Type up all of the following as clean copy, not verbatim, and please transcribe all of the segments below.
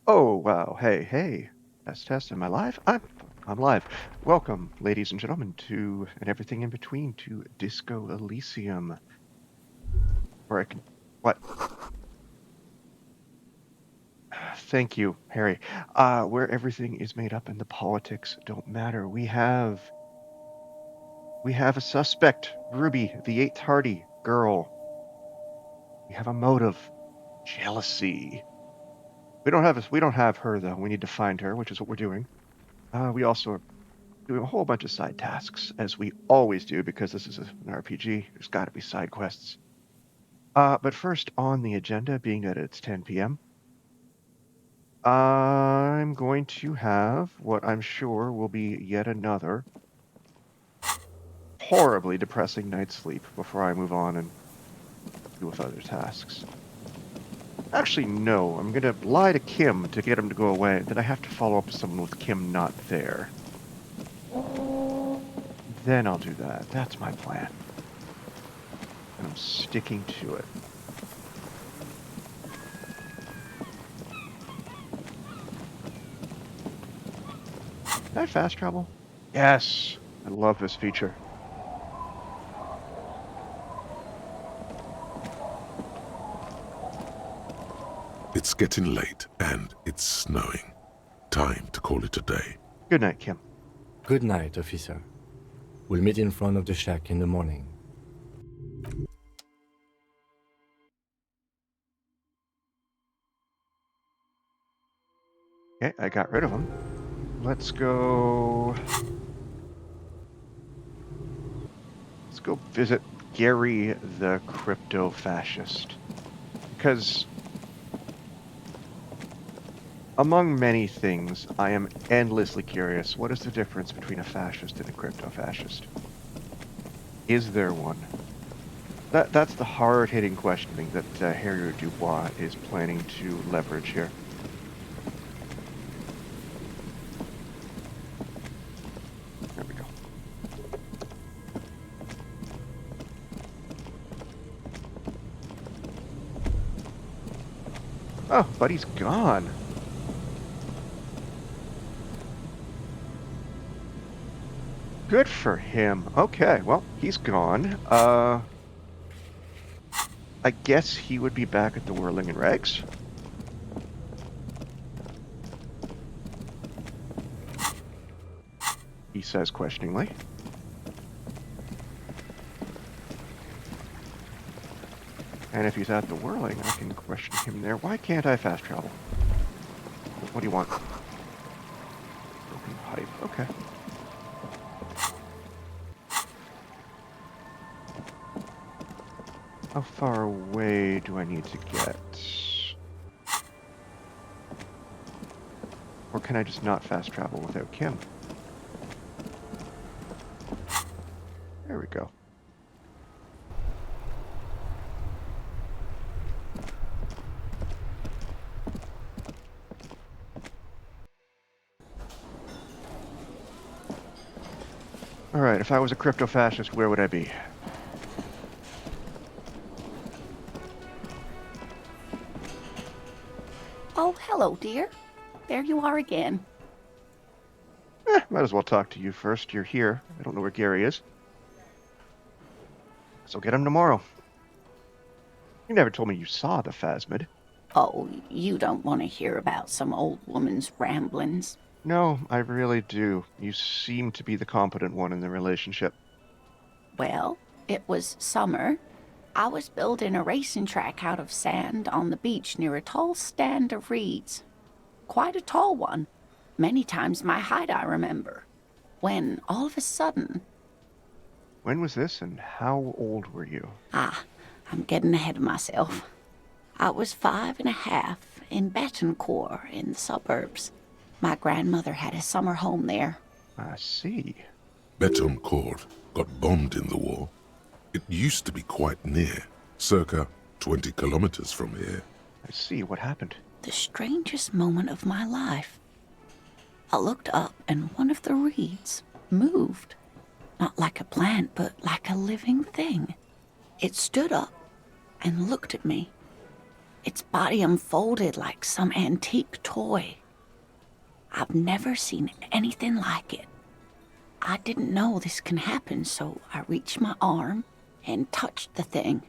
Oh, wow. Hey. Test. Am I live? I'm live. Welcome, ladies and gentlemen, to and everything in between to Disco Elysium. Where I can what? Thank you, Harry. Where everything is made up and the politics don't matter. We have a suspect, Ruby, the eighth hardy girl. We have a motive, jealousy. We don't have her though. We need to find her, which is what we're doing. We also are doing a whole bunch of side tasks, as we always do, because this is an RPG. There's got to be side quests. But first on the agenda, being that it's 10 p.m., I'm going to have what I'm sure will be yet another horribly depressing night's sleep before I move on and do with other tasks. Actually, no, I'm going to lie to Kim to get him to go away. Then I have to follow up with someone with Kim not there. Then I'll do that. That's my plan. And I'm sticking to it. Can I fast travel? Yes. I love this feature. It's getting late and it's snowing. Time to call it a day. Good night, Kim. Good night, officer. We'll meet in front of the shack in the morning. Okay, I got rid of him. Let's go visit Gary the crypto fascist. Because among many things, I am endlessly curious. What is the difference between a fascist and a crypto fascist? Is there one? That's the hard-hitting questioning that Harry Dubois is planning to leverage here. There we go. Oh, buddy's gone. Good for him. Okay, well, he's gone. I guess he would be back at the Whirling and Rags. He says questioningly. And if he's at the Whirling, I can question him there. Why can't I fast travel? What do you want? Broken pipe. Okay. How far away do I need to get? Or can I just not fast travel without Kim? There we go. Alright, if I was a crypto-fascist, where would I be? Oh, hello, dear. There you are again. Might as well talk to you first. You're here. I don't know where Gary is. So get him tomorrow. You never told me you saw the Phasmid. Oh, you don't want to hear about some old woman's ramblings. No, I really do. You seem to be the competent one in the relationship. Well, it was summer. I was building a racing track out of sand on the beach near a tall stand of reeds. Quite a tall one. Many times my height, I remember. When, all of a sudden... When was this, and how old were you? I'm getting ahead of myself. I was 5.5 in Betancourt in the suburbs. My grandmother had a summer home there. I see. Betoncourt got bombed in the war. It used to be quite near, circa 20 kilometers from here. I see. What happened? The strangest moment of my life. I looked up and one of the reeds moved. Not like a plant, but like a living thing. It stood up and looked at me. its body unfolded like some antique toy. I've never seen anything like it. I didn't know this can happen, so I reached my arm and touched the thing.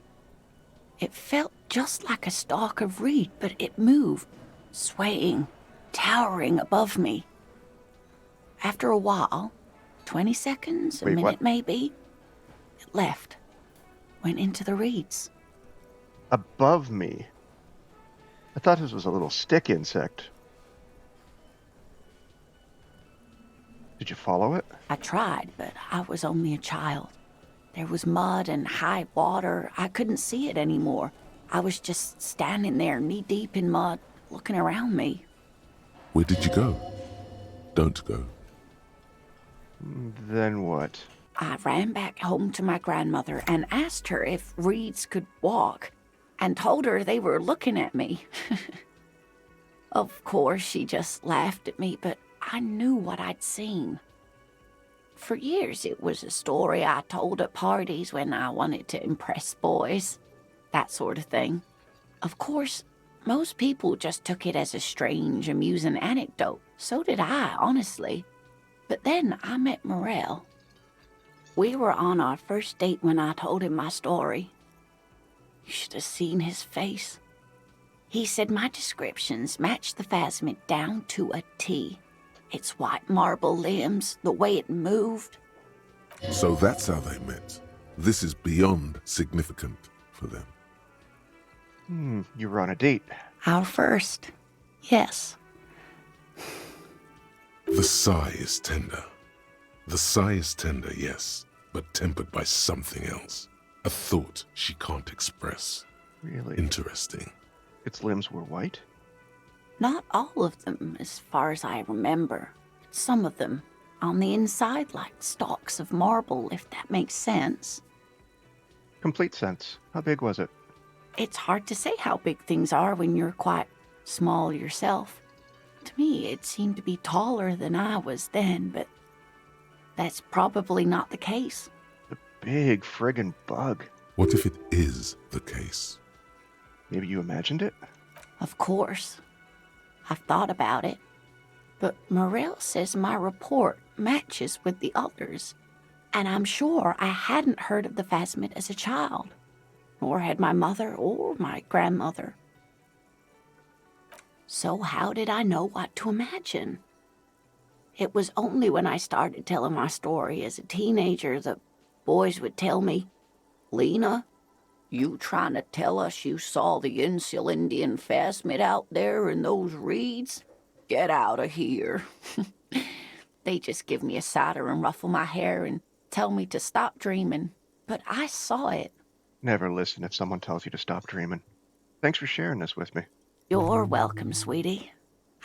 It felt just like a stalk of reed, but it moved, swaying, towering above me. After a while, 20 seconds, a Wait, minute what? maybe, it left, went into the reeds. Above me? I thought this was a little stick insect. Did you follow it? I tried, but I was only a child. There was mud and high water. I couldn't see it anymore. I was just standing there knee-deep in mud, looking around me. Where did you go? Don't go. Then what? I ran back home to my grandmother and asked her if reeds could walk, and told her they were looking at me. Of course, she just laughed at me, but I knew what I'd seen. For years, it was a story I told at parties when I wanted to impress boys, that sort of thing. Of course, most people just took it as a strange, amusing anecdote. So did I, honestly. But then I met Morel. We were on our first date when I told him my story. You should have seen his face. He said my descriptions matched the phasmid down to a T. Its white marble limbs, the way it moved. So that's how they met. This is beyond significant for them. You were on a date. Our first, yes. The sigh is tender. The sigh is tender, yes, but tempered by something else. A thought she can't express. Really? Interesting. Its limbs were white? Not all of them, as far as I remember. Some of them, on the inside, like stalks of marble, if that makes sense. Complete sense. How big was it? It's hard to say how big things are when you're quite small yourself. To me, it seemed to be taller than I was then, but that's probably not the case. A big friggin' bug. What if it is the case? Maybe you imagined it? Of course. I've thought about it. But Morel says my report matches with the others. And I'm sure I hadn't heard of the phasmid as a child. Nor had my mother or my grandmother. So how did I know what to imagine? It was only when I started telling my story as a teenager that boys would tell me, "Lena, you trying to tell us you saw the Insulindian phasmid out there in those reeds? Get out of here." They just give me a cider and ruffle my hair and tell me to stop dreaming. But I saw it. Never listen if someone tells you to stop dreaming. Thanks for sharing this with me. You're welcome, sweetie.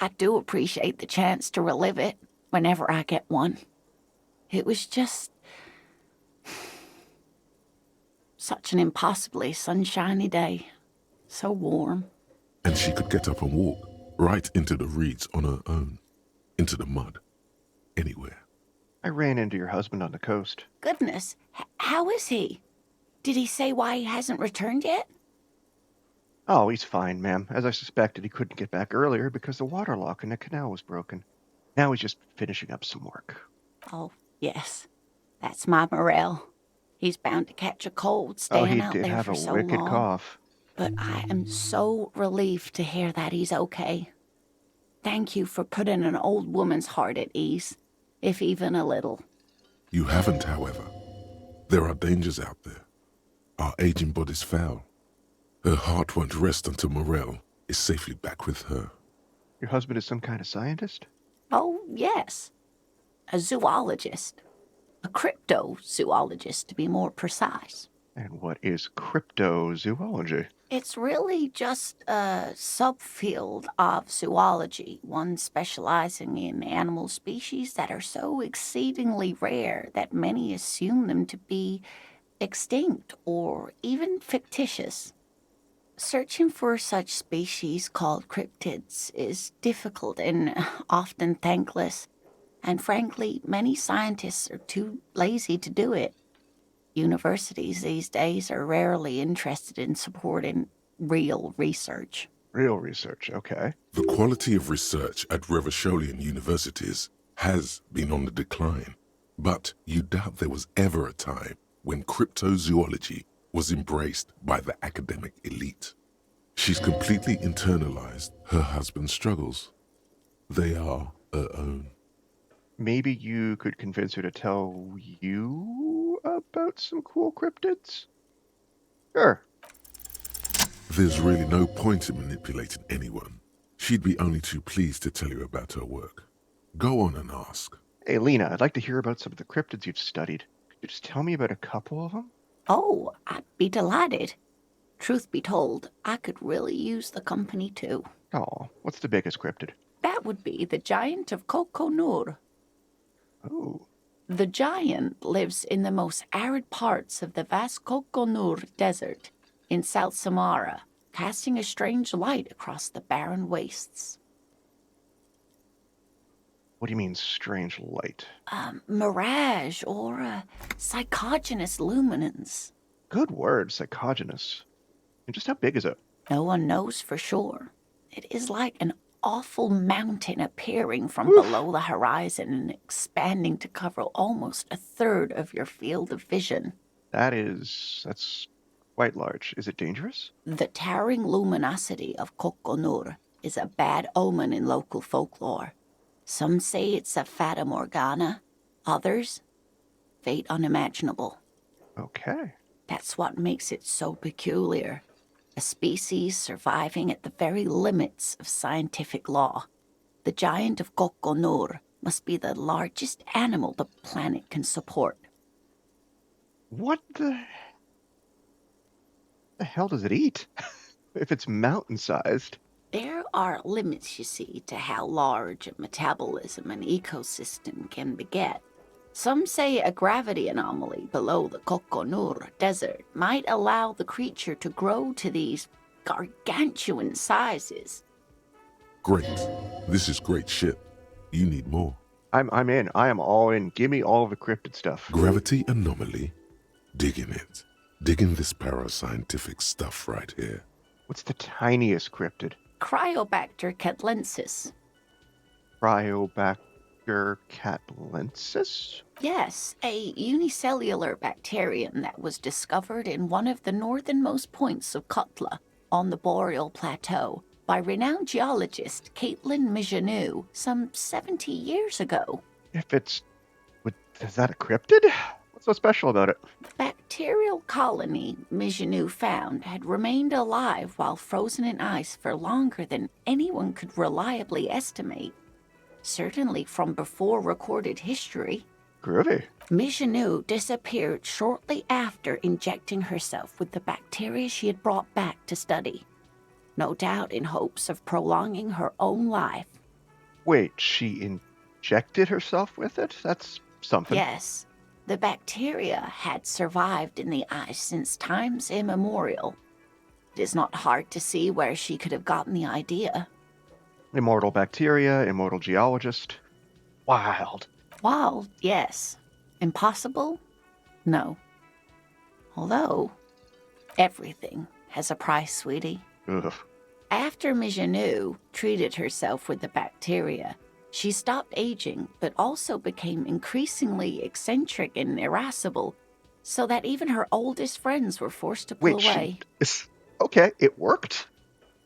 I do appreciate the chance to relive it whenever I get one. It was just such an impossibly sunshiny day. So warm. And she could get up and walk right into the reeds on her own, into the mud, anywhere. I ran into your husband on the coast. Goodness, how is he? Did he say why he hasn't returned yet? Oh, he's fine, ma'am. As I suspected, he couldn't get back earlier because the water lock in the canal was broken. Now he's just finishing up some work. Oh, yes. That's my Morel. He's bound to catch a cold Oh, staying he out did there have for a so wicked long. cough. But I am so relieved to hear that he's okay. Thank you for putting an old woman's heart at ease, if even a little. You haven't, however. There are dangers out there. Our aging body's foul. Her heart won't rest until Morel is safely back with her. Your husband is some kind of scientist? Oh, yes. A zoologist. A cryptozoologist, to be more precise. And what is cryptozoology? It's really just a subfield of zoology, one specializing in animal species that are so exceedingly rare that many assume them to be extinct or even fictitious. Searching for such species called cryptids is difficult and often thankless, and frankly, many scientists are too lazy to do it. Universities these days are rarely interested in supporting real research. Real research, okay. The quality of research at Revacholian universities has been on the decline, but you doubt there was ever a time when cryptozoology was embraced by the academic elite. She's completely internalized her husband's struggles. They are her own. Maybe you could convince her to tell you about some cool cryptids? Sure. There's really no point in manipulating anyone. She'd be only too pleased to tell you about her work. Go on and ask. Hey, Lena, I'd like to hear about some of the cryptids you've studied. Could you just tell me about a couple of them? Oh, I'd be delighted. Truth be told, I could really use the company too. Oh, what's the biggest cryptid? That would be the giant of Kokonur. Oh, The giant lives in the most arid parts of the vast Kokonur Desert in South Samara, casting a strange light across the barren wastes. what do you mean, strange light? Mirage or psychogenous luminance. Good word, psychogenous. And just how big is it? No one knows for sure. It is like an awful mountain appearing from Oof. below the horizon and expanding to cover almost a third of your field of vision. That's quite large. Is it dangerous? The towering luminosity of Kokonur is a bad omen in local folklore. Some say it's a fata morgana, others, fate unimaginable. Okay. That's what makes it so peculiar. A species surviving at the very limits of scientific law. The giant of Kokonur must be the largest animal the planet can support. What the hell does it eat? If it's mountain-sized. There are limits, you see, to how large a metabolism an ecosystem can beget. Some say a gravity anomaly below the Kokonur Desert might allow the creature to grow to these gargantuan sizes. Great. This is great shit. You need more. I'm in. I am all in. Give me all of the cryptid stuff. Gravity anomaly? Digging it. Digging this parascientific stuff right here. What's the tiniest cryptid? Cryobacter catlensis. Cryobacter catlensis? Yes, a unicellular bacterium that was discovered in one of the northernmost points of Kotla on the Boreal Plateau by renowned geologist Caitlin Mijanou some 70 years ago. Is that a cryptid? What's so special about it? The bacterial colony Mijanou found had remained alive while frozen in ice for longer than anyone could reliably estimate. Certainly from before recorded history. Groovy. Mijanou disappeared shortly after injecting herself with the bacteria she had brought back to study. No doubt in hopes of prolonging her own life. Wait, she injected herself with it? That's something. Yes, the bacteria had survived in the ice since times immemorial. It is not hard to see where she could have gotten the idea. Immortal bacteria, immortal geologist. Wild. Wild, yes. Impossible? No. Although, everything has a price, sweetie. Ugh. After Mijanou treated herself with the bacteria, she stopped aging, but also became increasingly eccentric and irascible, so that even her oldest friends were forced to pull away. Okay, it worked.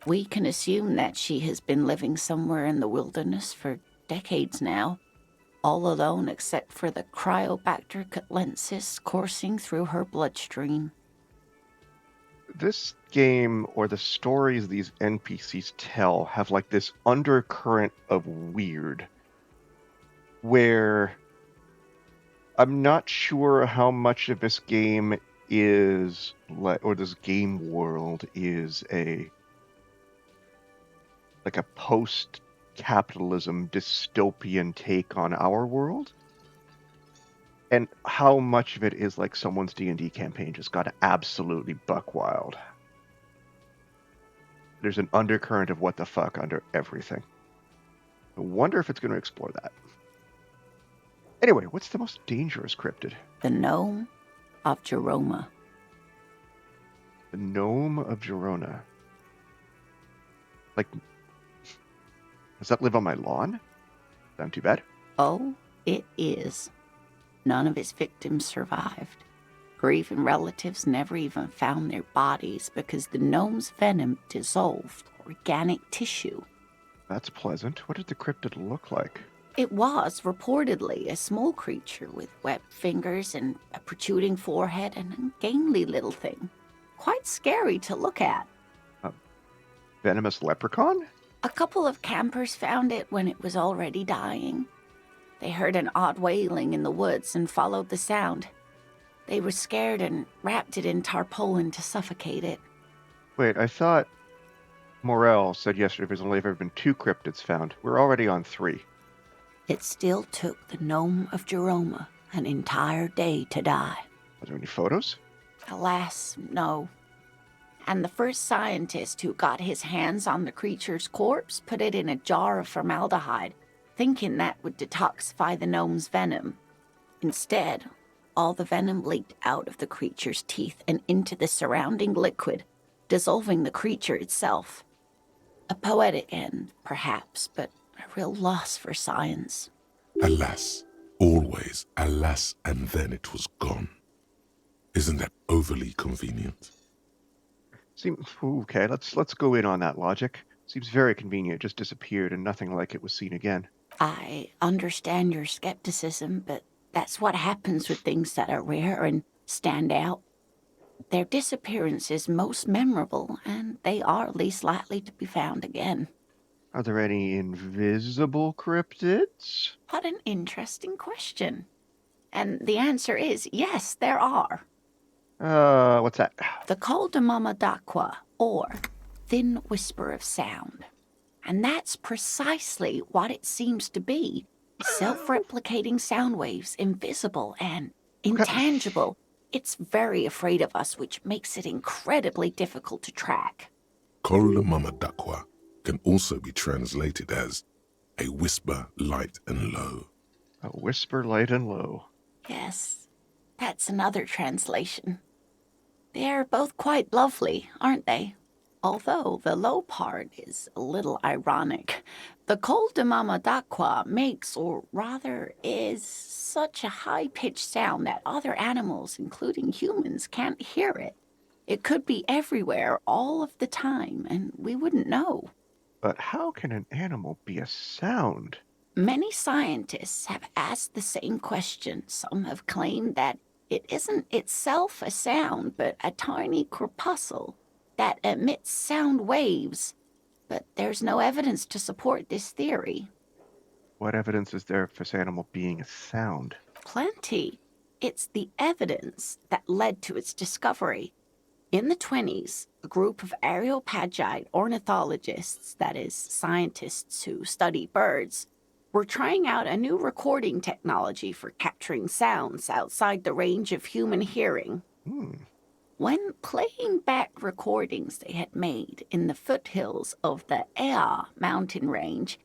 We can assume that she has been living somewhere in the wilderness for decades now, all alone except for the Cryobacter catlensis coursing through her bloodstream. This game, or the stories these NPCs tell, have like this undercurrent of weird, where I'm not sure how much of this game is, or this game world is like a post-capitalism dystopian take on our world, and how much of it is like someone's D&D campaign just got absolutely buck wild. There's an undercurrent of what the fuck under everything. I wonder if it's going to explore that. Anyway, what's the most dangerous cryptid? The gnome of Jeroma. The gnome of Girona. Like, does that live on my lawn? Sound too bad? Oh, it is. None of his victims survived. Grieving relatives never even found their bodies because the gnome's venom dissolved organic tissue. That's pleasant. What did the cryptid look like? It was reportedly a small creature with webbed fingers and a protruding forehead and a gangly little thing. Quite scary to look at. A venomous leprechaun? A couple of campers found it when it was already dying. They heard an odd wailing in the woods and followed the sound. They were scared and wrapped it in tarpaulin to suffocate it. Wait, I thought Morel said yesterday there's only ever been 2 cryptids found. We're already on 3. It still took the gnome of Jeroma an entire day to die. Are there any photos? Alas, no. And the first scientist who got his hands on the creature's corpse put it in a jar of formaldehyde, thinking that would detoxify the gnome's venom. Instead, all the venom leaked out of the creature's teeth and into the surrounding liquid, dissolving the creature itself. A poetic end, perhaps, but a real loss for science. Alas, always alas, and then it was gone. Isn't that overly convenient? Okay, let's go in on that logic. Seems very convenient. It just disappeared and nothing like it was seen again. I understand your skepticism, but that's what happens with things that are rare and stand out. Their disappearance is most memorable, and they are least likely to be found again. Are there any invisible cryptids? What an interesting question. And the answer is yes, there are. What's that? The Col de Mama d'Aqua, or Thin Whisper of Sound. And that's precisely what it seems to be. Self-replicating sound waves, invisible and intangible. It's very afraid of us, which makes it incredibly difficult to track. Kola Mama Dakwa can also be translated as a whisper light and low. A whisper light and low. Yes, that's another translation. They're both quite lovely, aren't they? Although the low part is a little ironic. The Col de Mama d'Aqua makes, or rather is, such a high-pitched sound that other animals, including humans, can't hear it. It could be everywhere all of the time, and we wouldn't know. But how can an animal be a sound? Many scientists have asked the same question. Some have claimed that it isn't itself a sound, but a tiny corpuscle that emits sound waves. But there's no evidence to support this theory. What evidence is there of this animal being a sound? Plenty. It's the evidence that led to its discovery. In the 1920s, a group of Areopagite ornithologists, that is, scientists who study birds, were trying out a new recording technology for capturing sounds outside the range of human hearing. When playing back recordings they had made in the foothills of the Ea mountain range,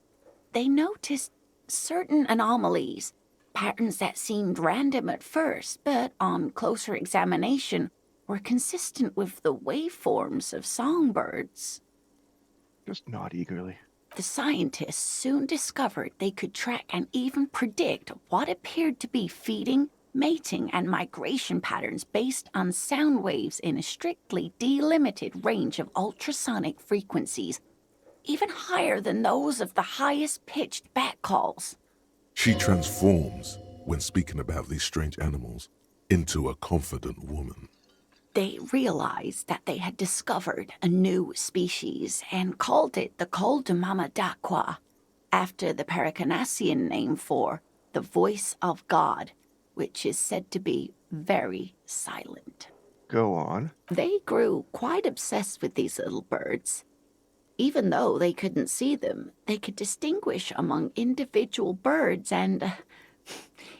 they noticed certain anomalies, patterns that seemed random at first, but on closer examination were consistent with the waveforms of songbirds. Just nod eagerly. The scientists soon discovered they could track and even predict what appeared to be feeding, mating, and migration patterns based on sound waves in a strictly delimited range of ultrasonic frequencies, even higher than those of the highest-pitched bat calls. She transforms, when speaking about these strange animals, into a confident woman. They realized that they had discovered a new species and called it the Col de Mama d'Aqua, after the Paracanassian name for the voice of God, which is said to be very silent. Go on. They grew quite obsessed with these little birds. Even though they couldn't see them, they could distinguish among individual birds and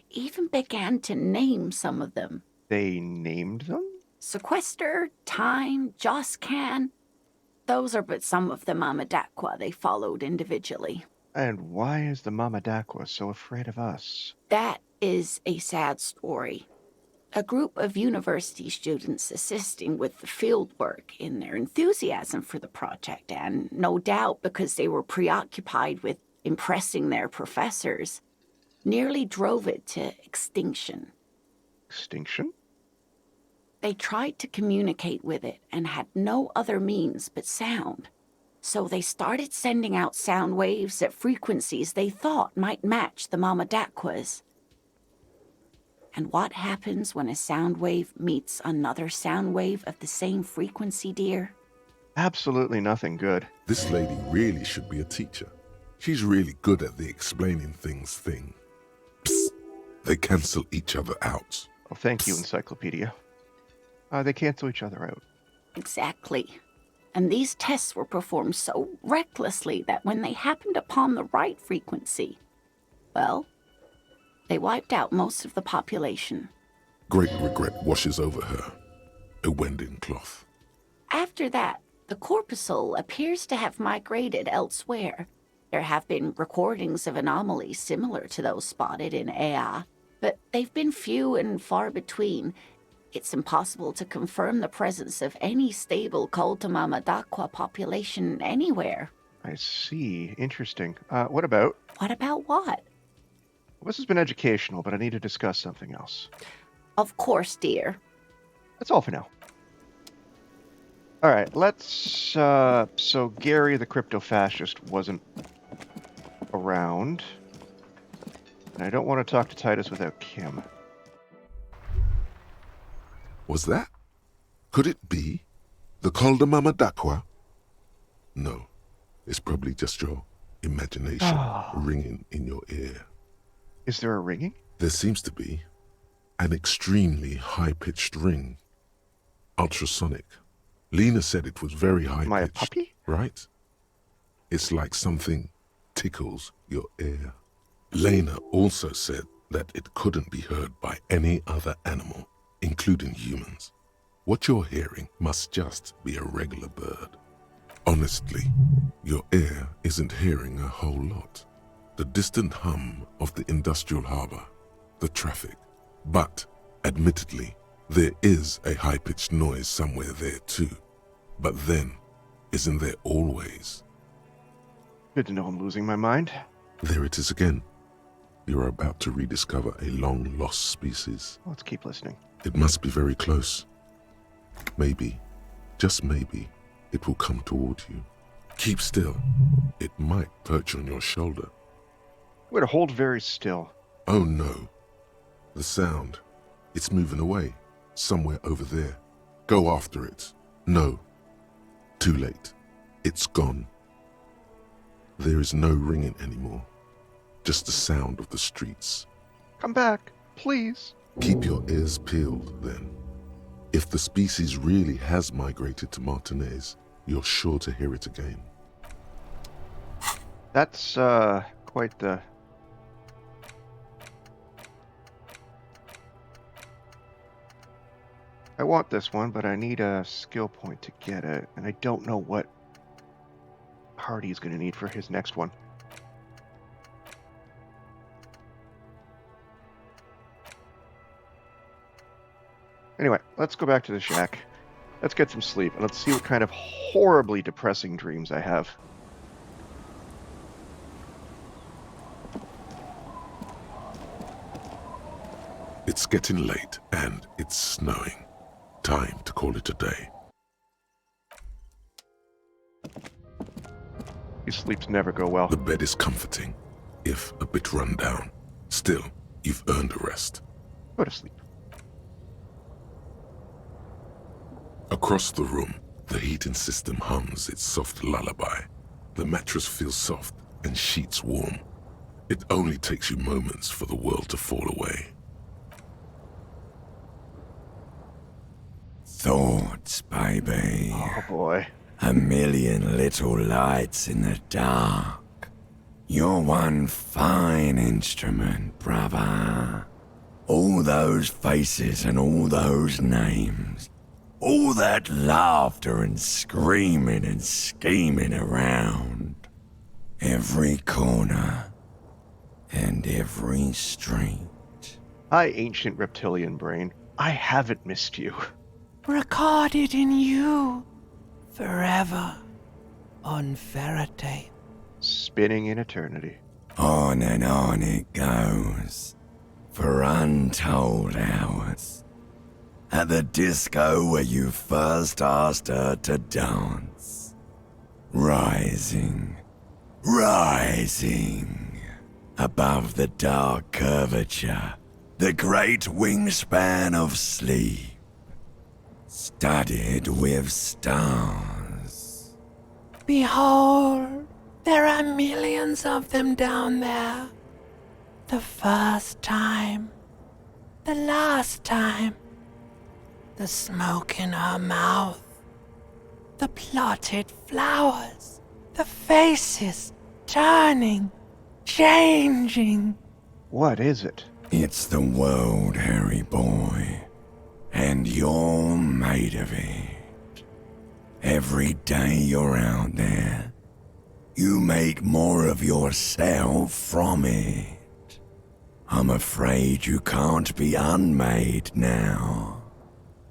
even began to name some of them. They named them? Sequester, Time, Joscan. Those are but some of the Mama d'Aqua they followed individually. And why is the Mama d'Aqua so afraid of us? That is a sad story. A group of university students assisting with the field work in their enthusiasm for the project, and no doubt because they were preoccupied with impressing their professors, nearly drove it to extinction. Extinction? They tried to communicate with it and had no other means but sound. So they started sending out sound waves at frequencies they thought might match the Mamadakwas. And what happens when a sound wave meets another sound wave of the same frequency, dear? Absolutely nothing good. This lady really should be a teacher. She's really good at the explaining things thing. Psst. They cancel each other out. Oh, thank you, Encyclopedia. They cancel each other out. Exactly. And these tests were performed so recklessly that when they happened upon the right frequency, well, they wiped out most of the population. Great regret washes over her. A wending cloth. After that, the corpuscle appears to have migrated elsewhere. There have been recordings of anomalies similar to those spotted in Ea, but they've been few and far between. It's impossible to confirm the presence of any stable Mamadakwa population anywhere. I see. Interesting. What about? What about what? This has been educational, but I need to discuss something else. Of course, dear. That's all for now. All right, let's... so Gary the crypto-fascist wasn't around. And I don't want to talk to Titus without Kim. Was that? Could it be? The Calder Mamadakwa? No, it's probably just your imagination ringing in your ear. Is there a ringing? There seems to be an extremely high-pitched ring. Ultrasonic. Lena said it was very high-pitched. Am I a puppy? Right? It's like something tickles your ear. Lena also said that it couldn't be heard by any other animal, including humans. What you're hearing must just be a regular bird. Honestly, your ear isn't hearing a whole lot. The distant hum of the industrial harbor, the traffic. But, admittedly, there is a high-pitched noise somewhere there too. But then, isn't there always? Good to know I'm losing my mind. There it is again. You're about to rediscover a long-lost species. Let's keep listening. It must be very close. Maybe, just maybe, it will come toward you. Keep still. It might perch on your shoulder. We're to hold very still. Oh no. The sound. It's moving away. Somewhere over there. Go after it. No. Too late. It's gone. There is no ringing anymore. Just the sound of the streets. Come back, please. Keep your ears peeled, then. If the species really has migrated to Martinez, you're sure to hear it again. That's, quite the... I want this one, but I need a skill point to get it, and I don't know what Hardy's going to need for his next one. Anyway, let's go back to the shack. Let's get some sleep, and let's see what kind of horribly depressing dreams I have. It's getting late, and it's snowing. Time to call it a day. These sleeps never go well. The bed is comforting, if a bit run down. Still, you've earned a rest. Go to sleep. Across the room, the heating system hums its soft lullaby. The mattress feels soft and sheets warm. It only takes you moments for the world to fall away. Thoughts, baby. Oh boy. A million little lights in the dark. You're one fine instrument, brother. All those faces and all those names. All that laughter and screaming and scheming around. Every corner and every street. Hi, ancient reptilian brain. I haven't missed you. Recorded in you forever on Faraday. Spinning in eternity. On and on it goes, for untold hours. At the disco where you first asked her to dance. Rising, rising, above the dark curvature, the great wingspan of sleep, studded with stars. Behold, there are millions of them down there. The first time, the last time, the smoke in her mouth, the plotted flowers, the faces turning, changing. What is it? It's the world, Harry boy, and you're made of it. Every day you're out there, you make more of yourself from it. I'm afraid you can't be unmade now.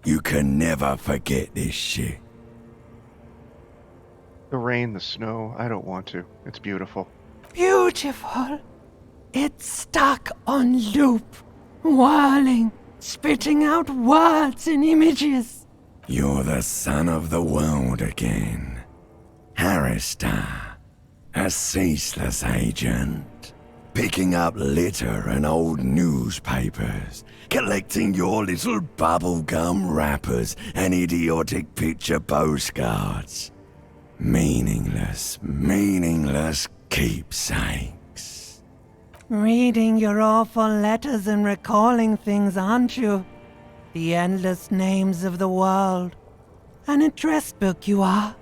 You can never forget this shit. The rain, the snow, I don't want to. It's beautiful. Beautiful. It's stuck on loop, whirling, spitting out words and images. You're the son of the world again. Harrister, a ceaseless agent. Picking up litter and old newspapers, collecting your little bubblegum wrappers and idiotic picture postcards. Meaningless, meaningless keepsakes. Reading your awful letters and recalling things, aren't you? The endless names of the world. An address book you are.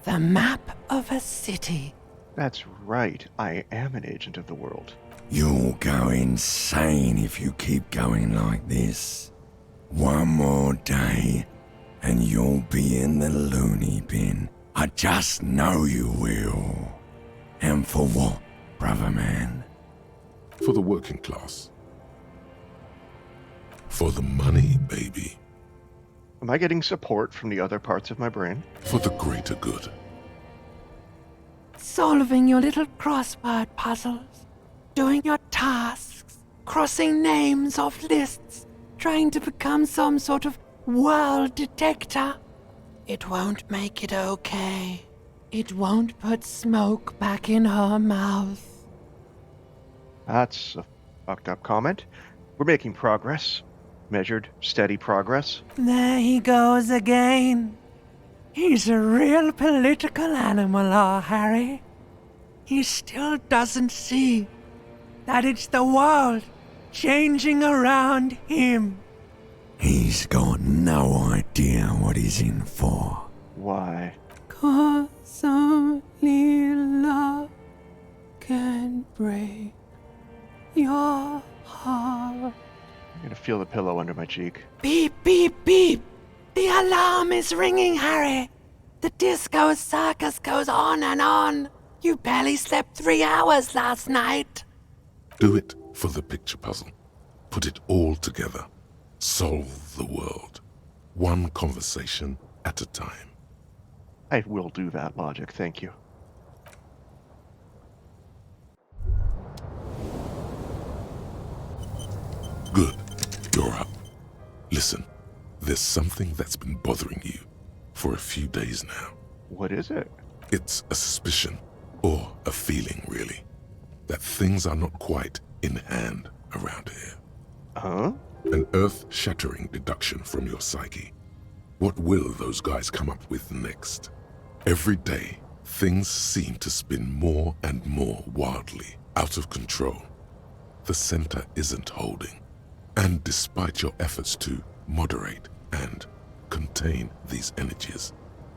The map of a city. That's right. I am an agent of the world. You'll go insane if you keep going like this. One more day, and you'll be in the loony bin. I just know you will. And for what, brother man? For the working class. For the money, baby. Am I getting support from the other parts of my brain? For the greater good. Solving your little crossword puzzles. Doing your tasks. Crossing names off lists. Trying to become some sort of world detector. It won't make it okay. It won't put smoke back in her mouth. That's a fucked up comment. We're making progress. Measured, steady progress. There he goes again. He's a real political animal, our Harry. He still doesn't see that it's the world changing around him. He's got no idea what he's in for. Why? 'Cause only love can break your heart. I'm gonna feel the pillow under my cheek. Beep, beep, beep. The alarm is ringing, Harry. The disco circus goes on and on. You barely slept 3 hours last night. Do it for the picture puzzle. Put it all together. Solve the world. One conversation at a time. I will do that, Logic. Thank you. Good. You're up. Listen, there's something that's been bothering you for a few days now. What is it? It's a suspicion, or a feeling really, that things are not quite in hand around here. Huh? An earth-shattering deduction from your psyche. What will those guys come up with next? Every day, things seem to spin more and more wildly, out of control. The center isn't holding. And despite your efforts to moderate and contain these energies,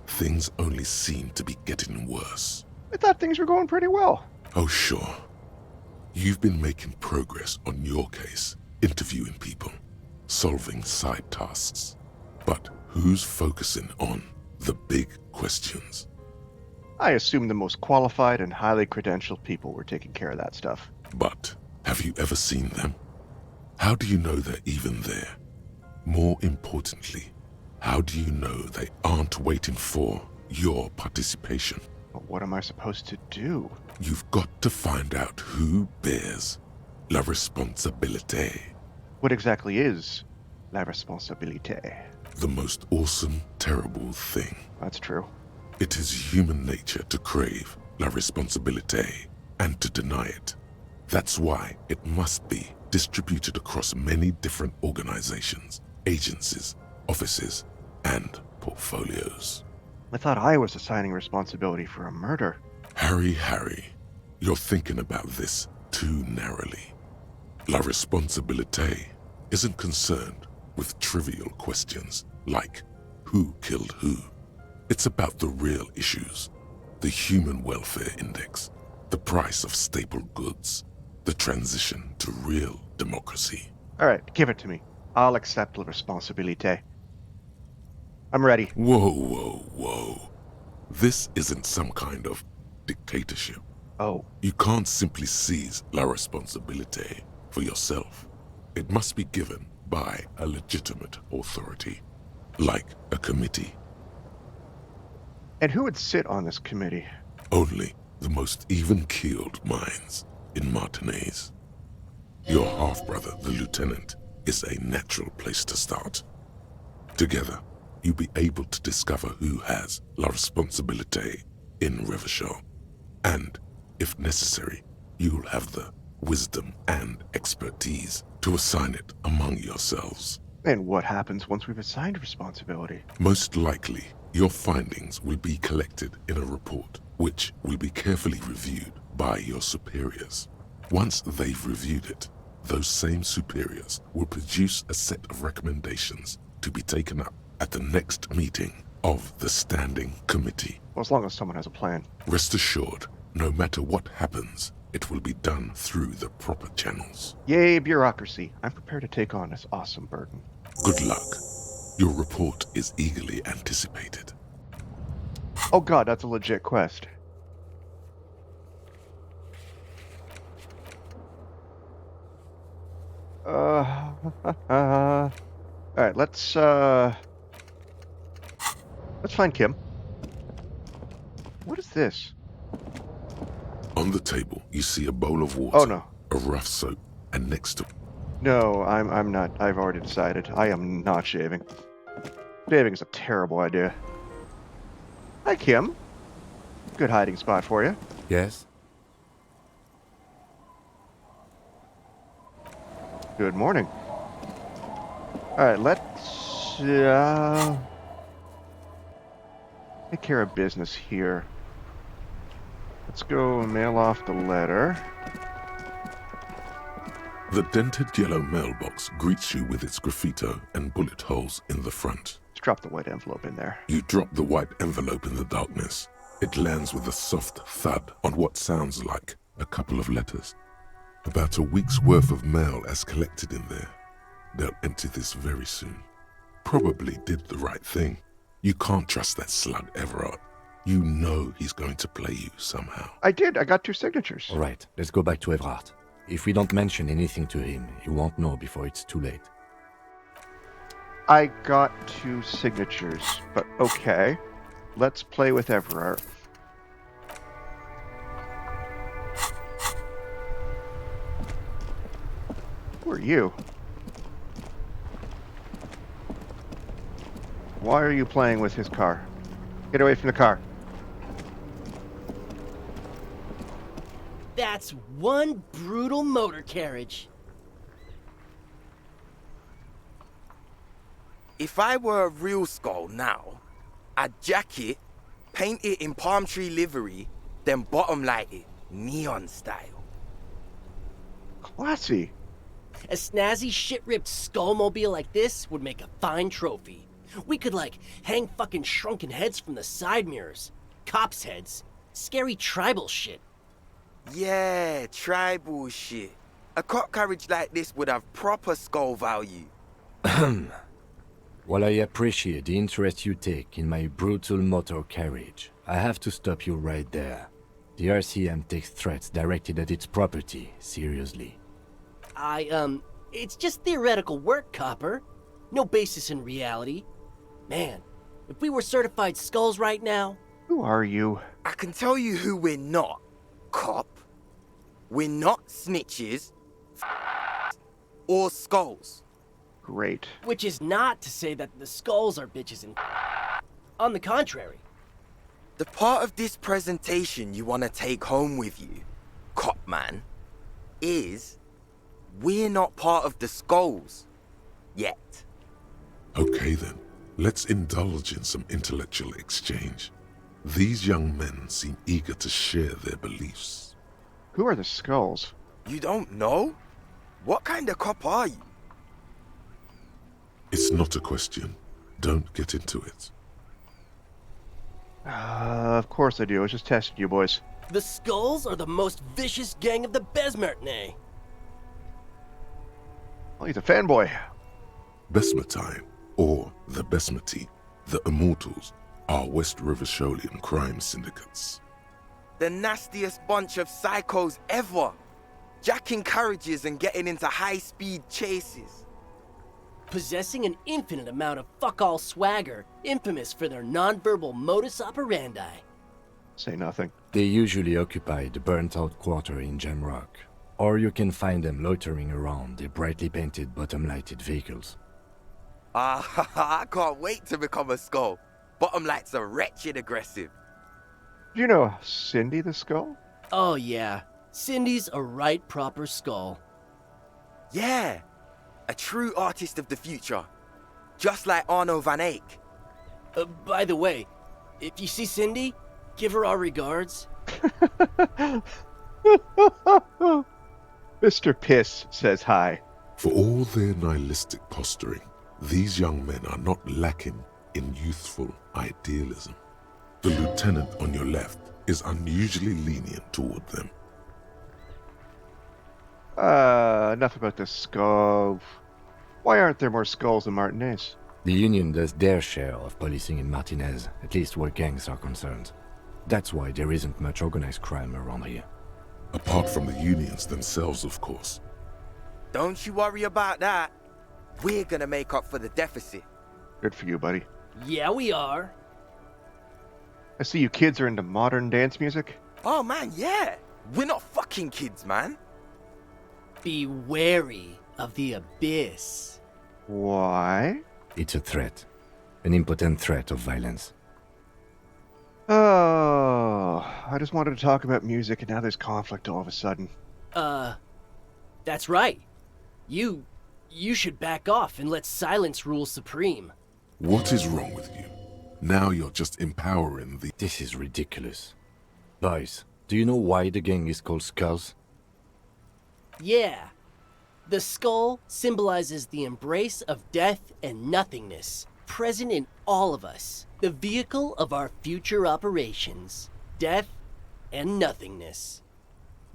things only seem to be getting worse. I thought things were going pretty well. Oh, sure. You've been making progress on your case, interviewing people, solving side tasks. But who's focusing on the big questions? I assume the most qualified and highly credentialed people were taking care of that stuff. But have you ever seen them? How do you know they're even there? More importantly, how do you know they aren't waiting for your participation? But what am I supposed to do? You've got to find out who bears la responsabilité. What exactly is la responsabilité? The most awesome, terrible thing. That's true. It is human nature to crave la responsabilité and to deny it. That's why it must be distributed across many different organizations, agencies, offices, and portfolios. I thought I was assigning responsibility for a murder. Harry, you're thinking about this too narrowly. La responsabilité isn't concerned with trivial questions like who killed who. It's about the real issues, the human welfare index, the price of staple goods, the transition to real democracy. All right, give it to me. I'll accept la responsabilité. I'm ready. Whoa. This isn't some kind of dictatorship. Oh, You can't simply seize la responsabilité for yourself. It must be given by a legitimate authority, like a committee. and who would sit on this committee? Only the most even-keeled minds in Martinez. Your half-brother, the lieutenant, is a natural place to start. Together, you'll be able to discover who has la responsabilité in Revachol. And, if necessary, you'll have the wisdom and expertise to assign it among yourselves. And what happens once we've assigned responsibility? Most likely, your findings will be collected in a report, which will be carefully reviewed by your superiors. Once they've reviewed it, those same superiors will produce a set of recommendations to be taken up at the next meeting of the Standing Committee. Well, as long as someone has a plan. Rest assured, no matter what happens, it will be done through the proper channels. Yay, bureaucracy. I'm prepared to take on this awesome burden. Good luck. Your report is eagerly anticipated. Oh god, that's a legit quest. Alright, let's find Kim. What is this? On the table, you see a bowl of water, Oh no. a rough soap, and next to No, I'm not. I've already decided. I am not shaving. Shaving is a terrible idea. Hi, Kim. Good hiding spot for you. Yes? Good morning. Alright, let's take care of business here. Let's go and mail off the letter. The dented yellow mailbox greets you with its graffito and bullet holes in the front. Let's drop the white envelope in there. You drop the white envelope in the darkness. It lands with a soft thud on what sounds like a couple of letters. About a week's worth of mail as collected in there. They'll empty this very soon. Probably did the right thing. You can't trust that slug Everard. You know he's going to play you somehow. I did. I got 2 signatures. All right, let's go back to Everard. If we don't mention anything to him, he won't know before it's too late. I got 2 signatures, but okay. Let's play with Everard. Who are you? Why are you playing with his car? Get away from the car. That's one brutal motor carriage. If I were a real skull now, I'd jack it, paint it in palm tree livery, then bottom light it, neon style. Classy. A snazzy shit-ripped skullmobile like this would make a fine trophy. We could, like, hang fucking shrunken heads from the side mirrors. Cops' heads. Scary tribal shit. Yeah, tribal shit. A cop carriage like this would have proper skull value. While I appreciate the interest you take in my brutal motor carriage, I have to stop you right there. The RCM takes threats directed at its property seriously. It's just theoretical work, copper. No basis in reality. Man, if we were certified skulls right now... Who are you? I can tell you who we're not, cop. We're not snitches or skulls. Great. Which is not to say that the skulls are bitches and... On the contrary. The part of this presentation you want to take home with you, cop man, is we're not part of the skulls yet. Okay then, let's indulge in some intellectual exchange. These young men seem eager to share their beliefs. Who are the skulls? You don't know? What kind of cop are you? It's not a question. Don't get into it. Of course I do. I was just testing you boys. The skulls are the most vicious gang of the Besmertne. Well, he's a fanboy. Besmatine, or the Besmati, the Immortals, are West Rivasholian crime syndicates. The nastiest bunch of psychos ever. Jacking carriages and getting into high-speed chases. Possessing an infinite amount of fuck-all swagger, infamous for their non-verbal modus operandi. Say nothing. They usually occupy the burnt-out quarter in Jamrock, or you can find them loitering around their brightly painted bottom-lighted vehicles. I can't wait to become a skull. Bottom lights are wretched aggressive. Do you know Cindy the Skull? Oh yeah, Cindy's a right proper skull. Yeah, a true artist of the future. Just like Arno van Eyck. By the way, if you see Cindy, give her our regards. Mr. Piss says hi. For all their nihilistic posturing, these young men are not lacking in youthful idealism. The lieutenant on your left is unusually lenient toward them. Enough about the skull. Why aren't there more skulls in Martinez? The Union does their share of policing in Martinez, at least where gangs are concerned. That's why there isn't much organized crime around here. Apart from the unions themselves, of course. Don't you worry about that. We're gonna make up for the deficit. Good for you, buddy. Yeah, we are. I see you kids are into modern dance music. Oh man, yeah. We're not fucking kids, man. Be wary of the abyss. Why? It's a threat. An impotent threat of violence. Oh, I just wanted to talk about music and now there's conflict all of a sudden. That's right. You should back off and let silence rule supreme. What is wrong with you? Now you're just empowering the... This is ridiculous. Boys, do you know why the gang is called Skulls? Yeah. The skull symbolizes the embrace of death and nothingness, present in all of us. The vehicle of our future operations. Death and nothingness.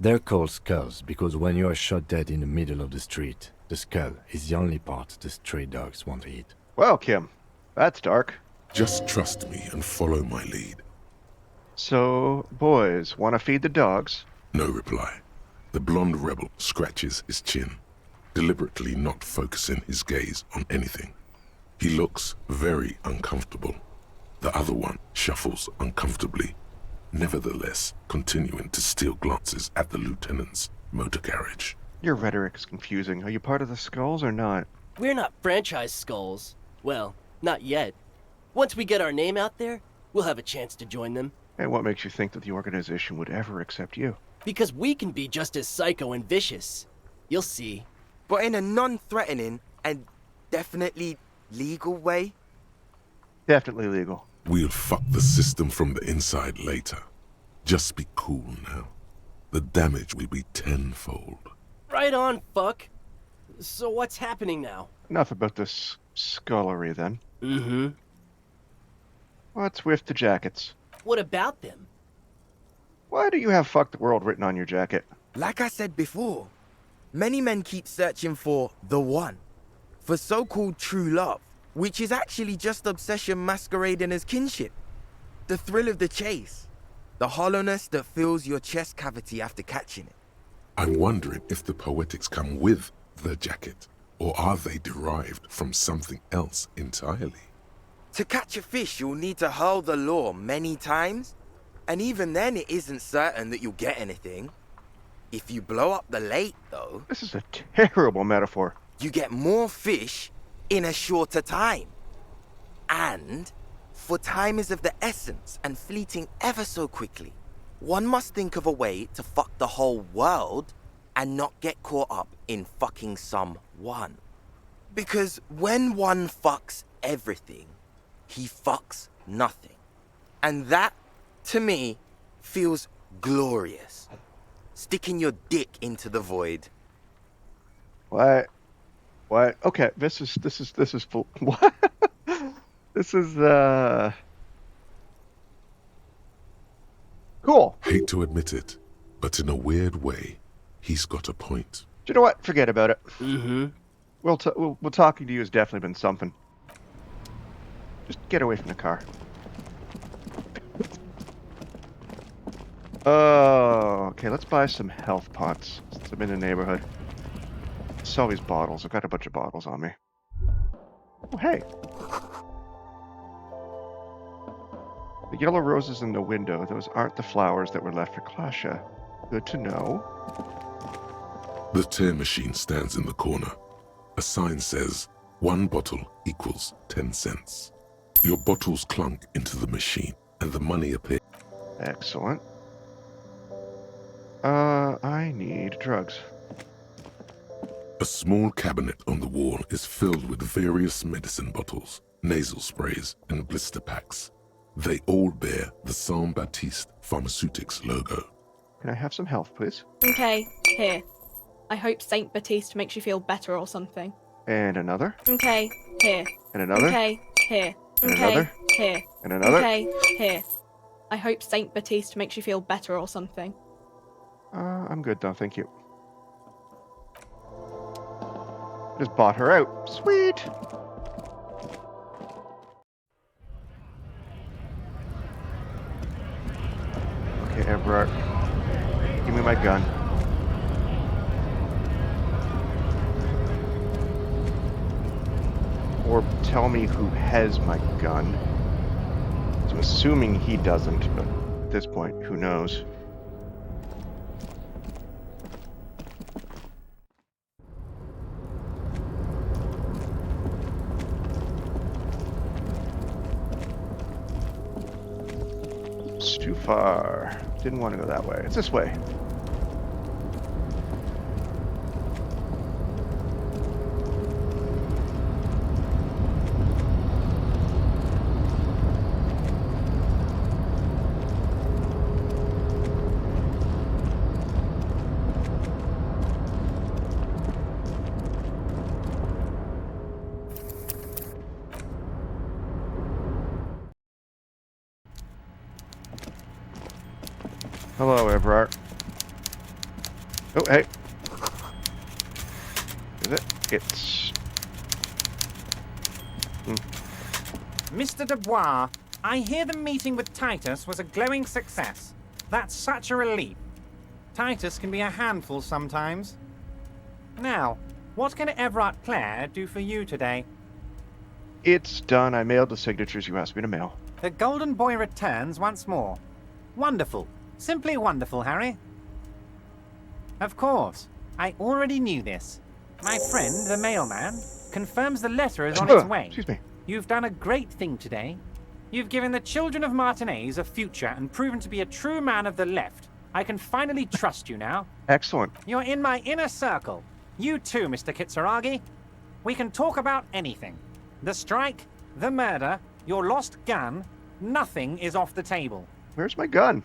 They're called Skulls because when you are shot dead in the middle of the street, the skull is the only part the stray dogs want to eat. Well, Kim, that's dark. Just trust me and follow my lead. So, boys, want to feed the dogs? No reply. The blonde rebel scratches his chin, deliberately not focusing his gaze on anything. He looks very uncomfortable. The other one shuffles uncomfortably, nevertheless continuing to steal glances at the lieutenant's motor carriage. Your rhetoric's confusing. Are you part of the skulls or not? We're not franchise skulls. Well, not yet. Once we get our name out there, we'll have a chance to join them. And what makes you think that the organization would ever accept you? Because we can be just as psycho and vicious. You'll see. But in a non-threatening and definitely legal way. Definitely legal. We'll fuck the system from the inside later. Just be cool now. The damage will be tenfold. Right on, fuck. So what's happening now? Enough about this scullery, then. Mm-hmm. What's with the jackets? What about them? Why do you have "fuck the world" written on your jacket? Like I said before, many men keep searching for the one. For so-called true love, which is actually just obsession masquerading as kinship. The thrill of the chase. The hollowness that fills your chest cavity after catching it. I'm wondering if the poetics come with the jacket, Or are they derived from something else entirely? To catch a fish, you'll need to hurl the lure many times, and even then it isn't certain that you'll get anything. If you blow up the lake, though, This is a terrible metaphor. you get more fish in a shorter time. And, for time is of the essence and fleeting ever so quickly, one must think of a way to fuck the whole world and not get caught up in fucking someone. Because when one fucks everything, he fucks nothing. And that, to me, feels glorious. Sticking your dick into the void. What? Okay, this is full. What? This is cool. Hate to admit it, but in a weird way, he's got a point. Do you know what? Forget about it. Mm-hmm. Well, talking to you has definitely been something. Just get away from the car. Oh, okay. Let's buy some health pots since I'm in the neighborhood. Sell these bottles. I've got a bunch of bottles on me. Oh, hey. The yellow roses in the window, those aren't the flowers that were left for Klasha. Good to know. The tear machine stands in the corner. A sign says, 1 bottle equals 10 cents. Your bottles clunk into the machine, and the money appears. Excellent. I need drugs. A small cabinet on the wall is filled with various medicine bottles, nasal sprays, and blister packs. They all bear the Saint Baptiste Pharmaceutics logo. Can I have some health, please? Okay, here. I hope Saint Baptiste makes you feel better or something. And another. Okay, here. And another. Okay, here. And Okay, another. here. And another. Okay, here. I hope Saint Baptiste makes you feel better or something. I'm good though, thank you. Just bought her out. Sweet! Okay, Everett. Give me my gun. Or tell me who has my gun. So I'm assuming he doesn't, but at this point, who knows? It's too far. Didn't want to go that way. It's this way. Hello, Everard. Oh, hey. Is it? It's... Mr. Dubois, I hear the meeting with Titus was a glowing success. That's such a relief. Titus can be a handful sometimes. Now, what can Everard Clare do for you today? It's done. I mailed the signatures you asked me to mail. The Golden Boy returns once more. Wonderful. Simply wonderful, Harry. Of course. I already knew this. My friend, the mailman, confirms the letter is on its way. Excuse me. You've done a great thing today. You've given the children of Martinez a future and proven to be a true man of the left. I can finally trust you now. Excellent. You're in my inner circle. You too, Mr. Kitsuragi. We can talk about anything. The strike, the murder, your lost gun, nothing is off the table. Where's my gun?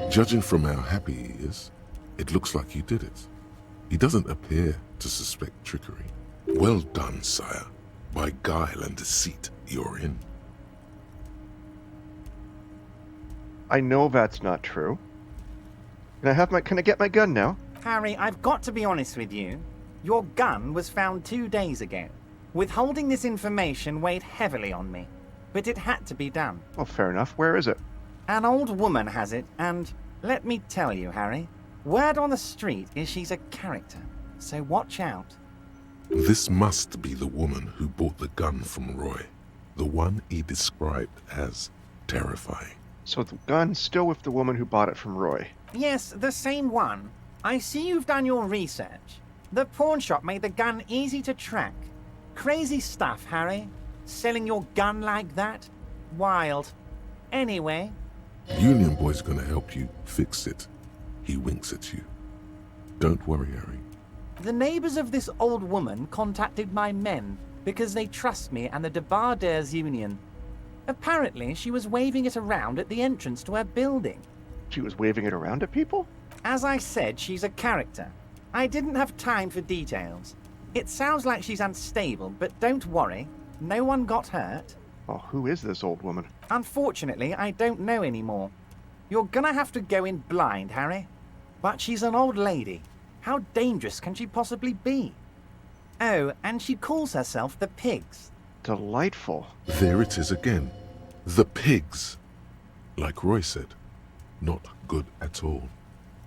Judging from how happy he is, it looks like you did it. He doesn't appear to suspect trickery. Well done, sire. By guile and deceit, you're in. I know that's not true. Can I get my gun now? Harry, I've got to be honest with you. Your gun was found 2 days ago. Withholding this information weighed heavily on me, but it had to be done. Well, fair enough. Where is it? An old woman has it, and let me tell you, Harry, word on the street is she's a character, so watch out. This must be the woman who bought the gun from Roy. The one he described as terrifying. So the gun's still with the woman who bought it from Roy. Yes, the same one. I see you've done your research. The pawn shop made the gun easy to track. Crazy stuff, Harry. Selling your gun like that? Wild. Anyway, Union Boy's gonna help you fix it. He winks at you. Don't worry, Harry. the neighbors of this old woman contacted my men because they trust me and the Debarders Union. Apparently, she was waving it around at the entrance to her building. She was waving it around at people? As I said, she's a character. I didn't have time for details. It sounds like she's unstable, but don't worry. No one got hurt. Oh, who is this old woman? Unfortunately, I don't know anymore. You're gonna have to go in blind, Harry. But she's an old lady. How dangerous can she possibly be? Oh, and she calls herself the Pigs. Delightful. There it is again. The pigs. Like Roy said, not good at all.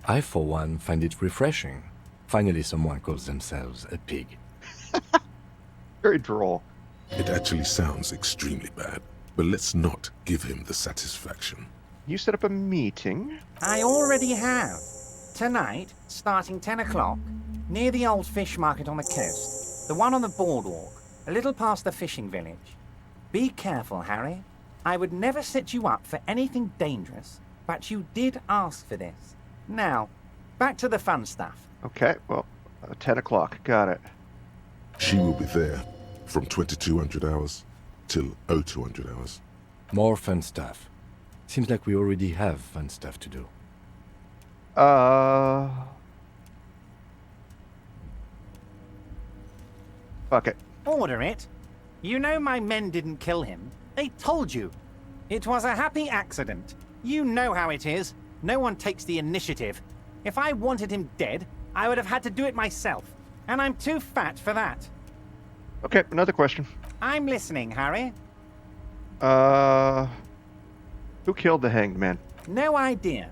I, for one, find it refreshing. Finally, someone calls themselves a pig. Very droll. It actually sounds extremely bad, but let's not give him the satisfaction. You set up a meeting? I already have. Tonight, starting 10 o'clock, near the old fish market on the coast. The one on the boardwalk, a little past the fishing village. Be careful, Harry. I would never set you up for anything dangerous, but you did ask for this. Now, back to the fun stuff. Okay, well, 10 o'clock. Got it. She will be there from 2200 hours till 0200 hours. More fun stuff. Seems like we already have fun stuff to do. Fuck it. Order it. You know my men didn't kill him. They told you. It was a happy accident. You know how it is. No one takes the initiative. If I wanted him dead, I would have had to do it myself. And I'm too fat for that. Okay, another question. I'm listening, Harry. Who killed the hanged man? No idea.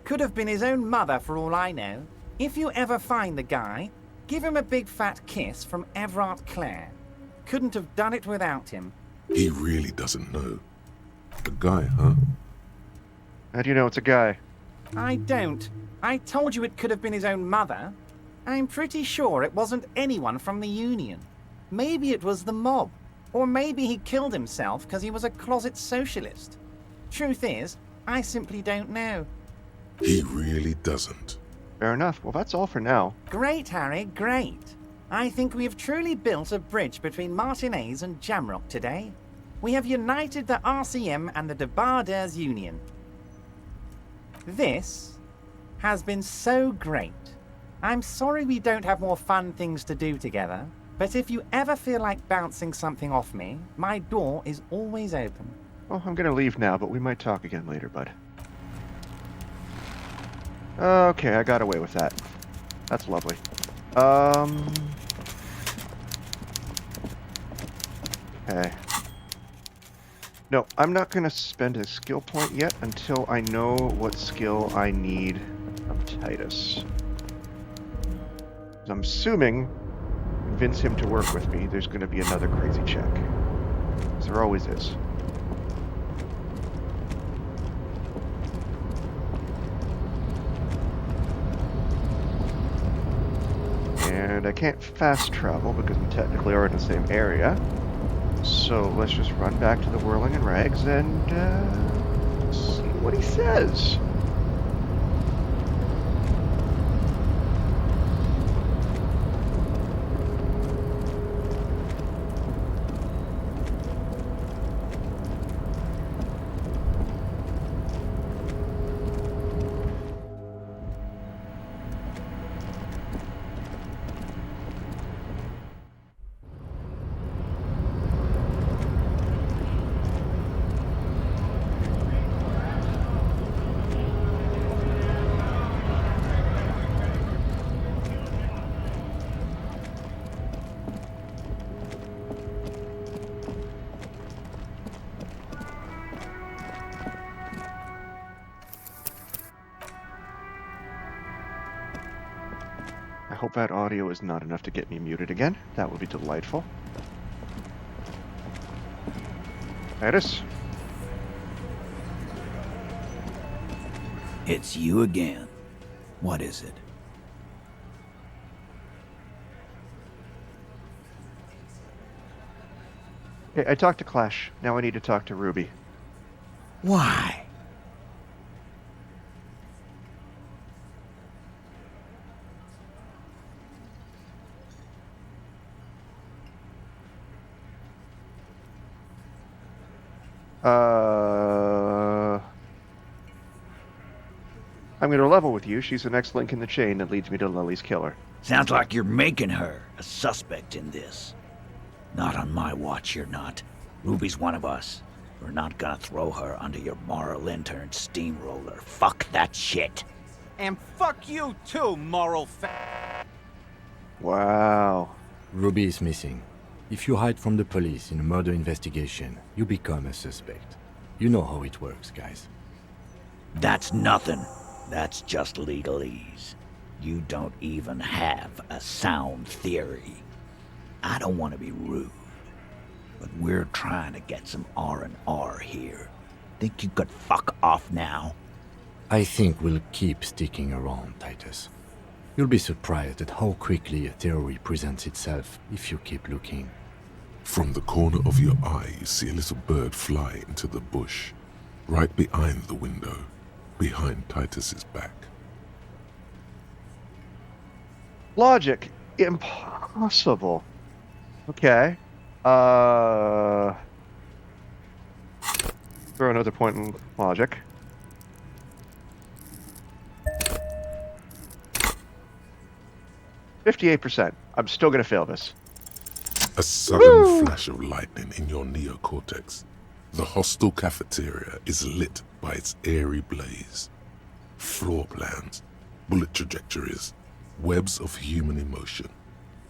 Could have been his own mother for all I know. If you ever find the guy, give him a big fat kiss from Everard Clare. Couldn't have done it without him. He really doesn't know. A guy, huh? How do you know it's a guy? I don't. I told you it could have been his own mother. I'm pretty sure it wasn't anyone from the Union. Maybe it was the mob. Or maybe he killed himself because he was a closet socialist. Truth is, I simply don't know. He really doesn't. Fair enough. Well, that's all for now. Great, Harry, great. I think we have truly built a bridge between Martinez and Jamrock today. We have united the RCM and the Debarders Union. This has been so great. I'm sorry we don't have more fun things to do together, but if you ever feel like bouncing something off me, my door is always open. Well, I'm gonna leave now, but we might talk again later, bud. Okay, I got away with that. That's lovely. Okay. No, I'm not gonna spend a skill point yet until I know what skill I need from Titus. 'Cause I'm assuming, convince him to work with me, there's gonna be another crazy check. 'Cause there always is. And I can't fast travel because I'm technically already in the same area. So let's just run back to the Whirling and Rags and see what he says. hope that audio is not enough to get me muted again. That would be delightful. Titus? It's you again. What is it? Okay, I talked to Clash. Now I need to talk to Ruby. Why? I'm going to level with you. She's the next link in the chain that leads me to Lily's killer. Sounds like you're making her a suspect in this. Not on my watch, you're not. Ruby's one of us. We're not gonna throw her under your moral intern steamroller. Fuck that shit. And fuck you too, moral Wow. Ruby is missing. If you hide from the police in a murder investigation, you become a suspect. You know how it works, guys. That's nothing. That's just legalese. You don't even have a sound theory. I don't want to be rude, but we're trying to get some R&R here. Think you could fuck off now? I think we'll keep sticking around, Titus. You'll be surprised at how quickly a theory presents itself if you keep looking. From the corner of your eye, you see a little bird fly into the bush, right behind the window, behind Titus's back. Logic. Impossible. Okay. Throw another point in logic. %58%. I'm still gonna fail this. A sudden flash of lightning in your neocortex. The hostel cafeteria is lit by its airy blaze. Floor plans, bullet trajectories, webs of human emotion,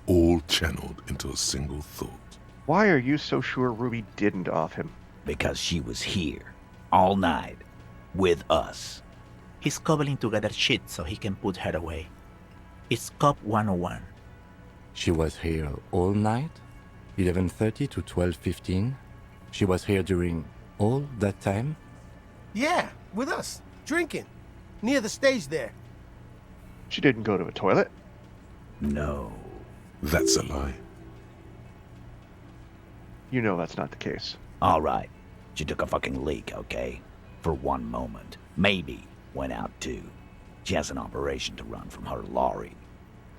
all channeled into a single thought. Why are you so sure Ruby didn't off him? Because she was here, all night, with us. He's cobbling together shit so he can put her away. It's Cop 101. She was here all night? 11:30 to 12:15? She was here during all that time? Yeah, with us, drinking, near the stage there. She didn't go to a toilet? No. That's a lie. You know that's not the case. All right. She took a fucking leak, okay? For one moment. Maybe went out too. She has an operation to run from her lorry.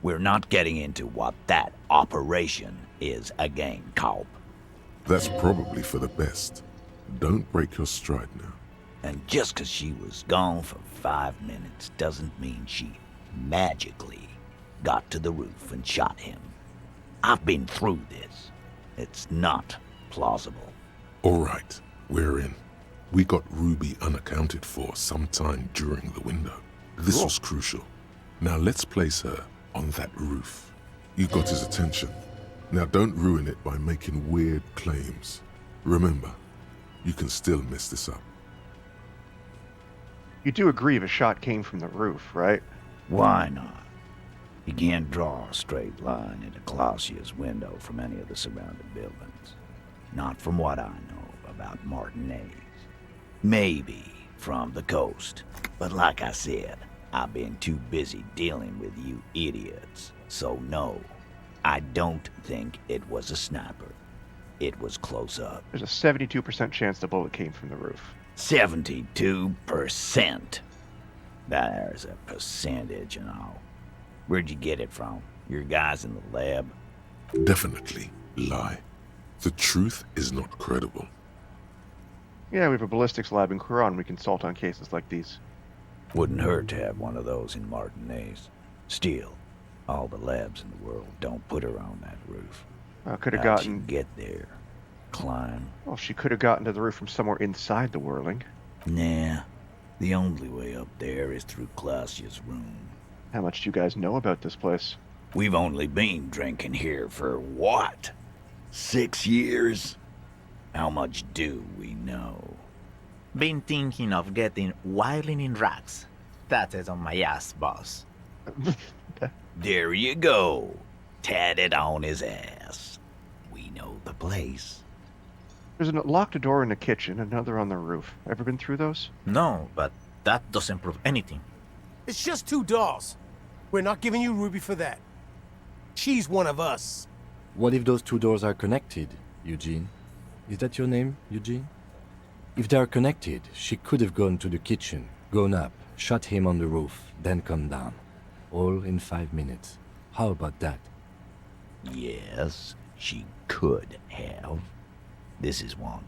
We're not getting into what that operation is again, Cop. That's probably for the best. Don't break your stride now. And just 'cause she was gone for 5 minutes doesn't mean she magically got to the roof and shot him. I've been through this. It's not plausible. All right, we're in. We got Ruby unaccounted for sometime during the window. This was crucial. Now let's place her on that roof. You got his attention. Now don't ruin it by making weird claims. Remember, you can still mess this up. You do agree the shot came from the roof, right? Why not? You can't draw a straight line into Clausia's window from any of the surrounding buildings. Not from what I know about Martinez. Maybe from the coast. But like I said, I've been too busy dealing with you idiots. So no, I don't think it was a sniper. It was close up. There's a 72% chance the bullet came from the roof. 72%. There's a percentage and all. Where'd you get it from? Your guys in the lab? Definitely lie. The truth is not credible. Yeah, we have a ballistics lab in Quran. We consult on cases like these. Wouldn't hurt to have one of those in Martinez. Still, all the labs in the world don't put her on that roof. Could have How'd she gotten... get there? Climb? Well, she could have gotten to the roof from somewhere inside the whirling. Nah. The only way up there is through Clausia's room. How much do you guys know about this place? We've only been drinking here for what? 6 years? How much do we know? Been thinking of getting wilding in racks. That is on my ass, boss. There you go. Tatted on his ass. We know the place. There's a locked door in the kitchen, another on the roof. Ever been through those? No, but that doesn't prove anything. It's just 2 dolls. We're not giving you Ruby for that. She's one of us. What if those 2 doors are connected, Eugene? Is that your name, Eugene? If they are connected, she could have gone to the kitchen, gone up, shot him on the roof, then come down. All in 5 minutes. How about that? Yes, she could have. This is one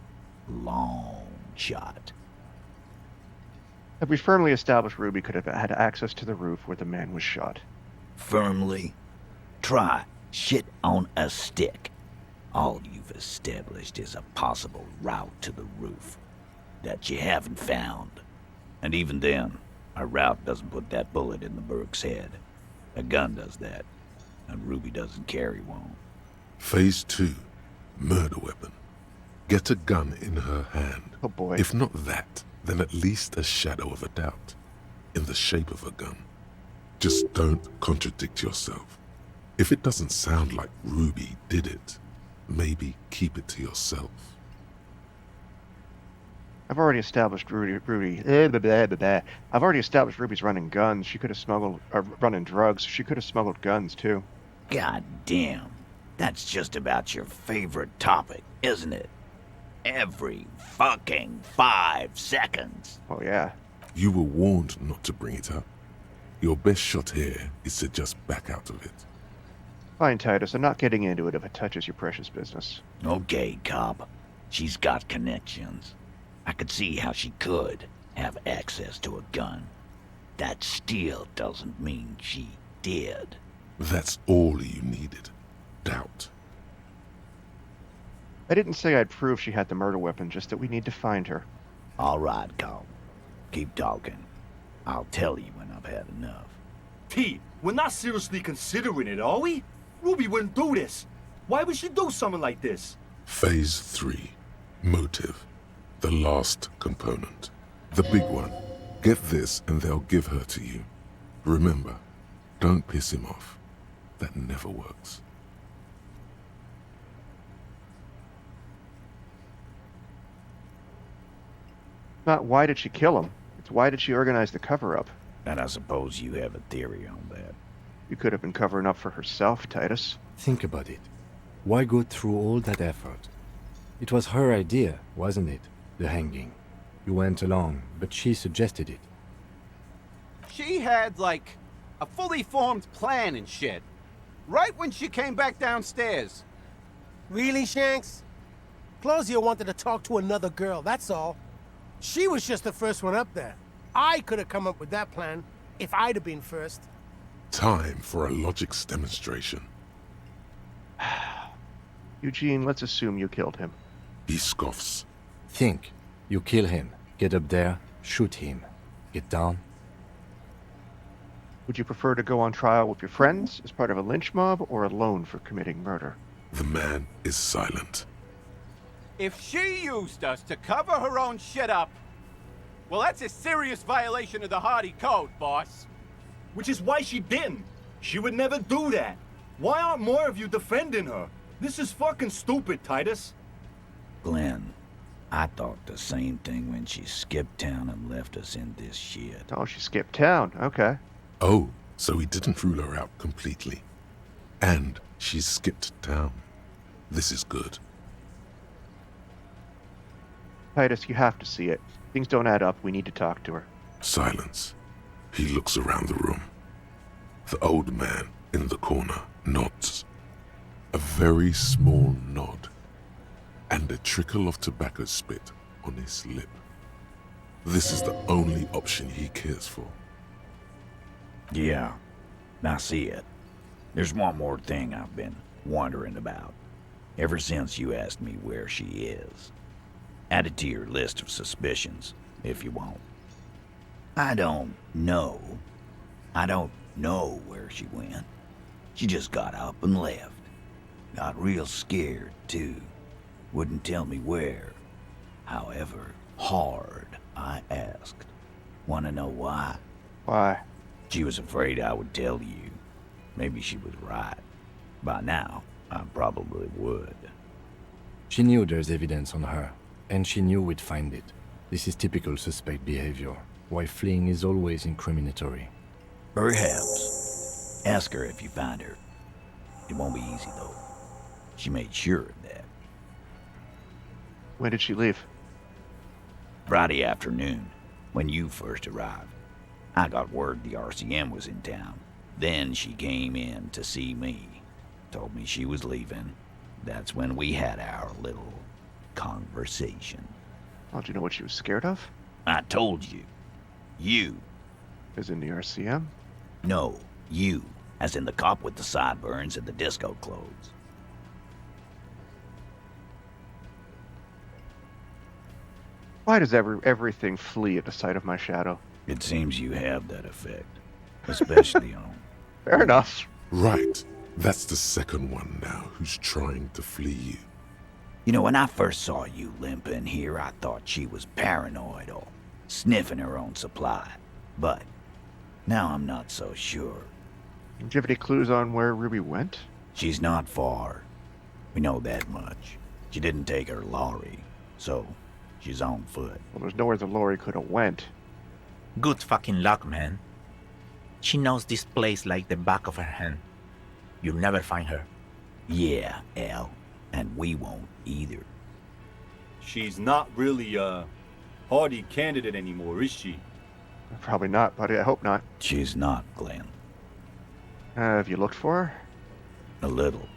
long shot. Have we firmly established Ruby could have had access to the roof where the man was shot? Firmly? Try shit on a stick. All you've established is a possible route to the roof that you haven't found. And even then, a route doesn't put that bullet in the Burke's head. A gun does that, and Ruby doesn't carry one. Phase 2. Murder weapon. Get a gun in her hand. Oh boy. If not that, then at least a shadow of a doubt. In the shape of a gun. Just don't contradict yourself. If it doesn't sound like Ruby did it, maybe keep it to yourself. I've already established I've already established Ruby's running guns. She could have smuggled, running drugs. She could have smuggled guns too. God damn. That's just about your favorite topic, isn't it? Every fucking 5 seconds. Oh yeah. You were warned not to bring it up. Your best shot here is to just back out of it. Fine, Titus. I'm not getting into it if it touches your precious business. Okay, cop. She's got connections. I could see how she could have access to a gun. That still doesn't mean she did. That's all you needed. Doubt. I didn't say I'd prove she had the murder weapon, just that we need to find her. All right, cop. Keep talking. I'll tell you when I've had enough. Pete, we're not seriously considering it, are we? Ruby wouldn't do this. Why would she do something like this? Phase 3. Motive. The last component. The big one. Get this and they'll give her to you. Remember, don't piss him off. That never works. Not why did she kill him? It's why did she organize the cover-up? And I suppose you have a theory on that. You could have been covering up for herself, Titus. Think about it. Why go through all that effort? It was her idea, wasn't it? The hanging. You went along, but she suggested it. She had, like, a fully formed plan and shit. Right when she came back downstairs. Really, Shanks? Claudia wanted to talk to another girl, that's all. She was just the first one up there. I could have come up with that plan if I'd have been first. Time for a logics demonstration. Eugene, let's assume you killed him. He scoffs. Think. You kill him. Get up there. Shoot him. Get down. Would you prefer to go on trial with your friends as part of a lynch mob or alone for committing murder? The man is silent. If she used us to cover her own shit up, well, that's a serious violation of the Hardy Code, boss. Which is why she didn't. She would never do that. Why aren't more of you defending her? This is fucking stupid, Titus. Glenn, I thought the same thing when she skipped town and left us in this shit. Oh, she skipped town. Okay. Oh, so he didn't rule her out completely. And she's skipped town. This is good. Titus, you have to see it. Things don't add up. We need to talk to her. Silence. He looks around the room. The old man in the corner nods. A very small nod. And a trickle of tobacco spit on his lip. This is the only option he cares for. Yeah, I see it. There's one more thing I've been wondering about. Ever since you asked me where she is. Add it to your list of suspicions, if you want. I don't know. I don't know where she went. She just got up and left. Got real scared, too. Wouldn't tell me where. However hard I asked. Want to know why? Why? She was afraid I would tell you. Maybe she was right. By now, I probably would. She knew there's evidence on her, and she knew we'd find it. This is typical suspect behavior, why fleeing is always incriminatory. Perhaps. Ask her if you find her. It won't be easy, though. She made sure of that. When did she leave? Friday afternoon, when you first arrived. I got word the RCM was in town. Then she came in to see me. Told me she was leaving. That's when we had our little conversation. Oh, do you know what she was scared of? I told you. You. As in the RCM? No, you. As in the cop with the sideburns and the disco clothes. Why does everything flee at the sight of my shadow? It seems you have that effect. Especially on... Fair enough. Right. That's the second one now who's trying to flee you. You know, when I first saw you limp in here, I thought she was paranoid or sniffing her own supply. But now I'm not so sure. Do you have any clues on where Ruby went? She's not far. We know that much. She didn't take her lorry, so she's on foot. Well, there's nowhere the lorry could have went. Good fucking luck, man. She knows this place like the back of her hand. You'll never find her. Yeah, Al. And we won't either. She's not really a hardy candidate anymore, is she? Probably not, buddy. I hope not. She's not, Glenn. Have you looked for her? A little.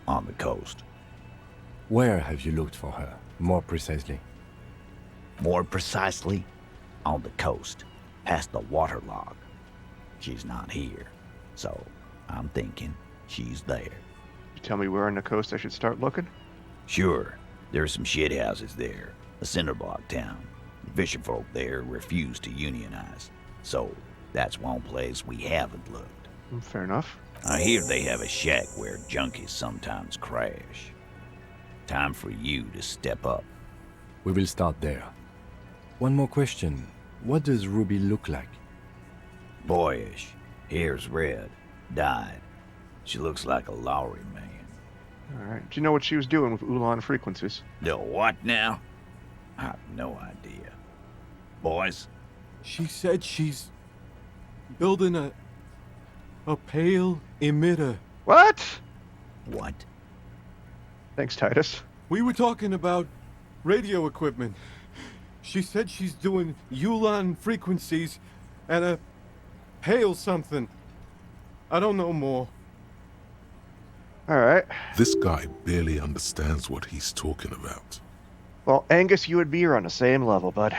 On the coast. Where have you looked for her, more precisely? More precisely, on the coast, past the waterlock. She's not here, so I'm thinking she's there. You tell me where on the coast I should start looking? Sure, there's some shit houses there, a cinder block town. Fisherfolk there refuse to unionize, so that's one place we haven't looked. Fair enough. I hear they have a shack where junkies sometimes crash. Time for you to step up. We will start there. One more question. What does Ruby look like? Boyish. Hair's red. Dyed. She looks like a lorry man. Alright. Do you know what she was doing with Ulan frequencies? The what now? I have no idea. Boys? She said she's building a pale emitter. What? What? Thanks, Titus. We were talking about radio equipment. She said she's doing Ulan frequencies and a pale something. I don't know more. Alright. This guy barely understands what he's talking about. Well, Angus, you and me are on the same level, bud.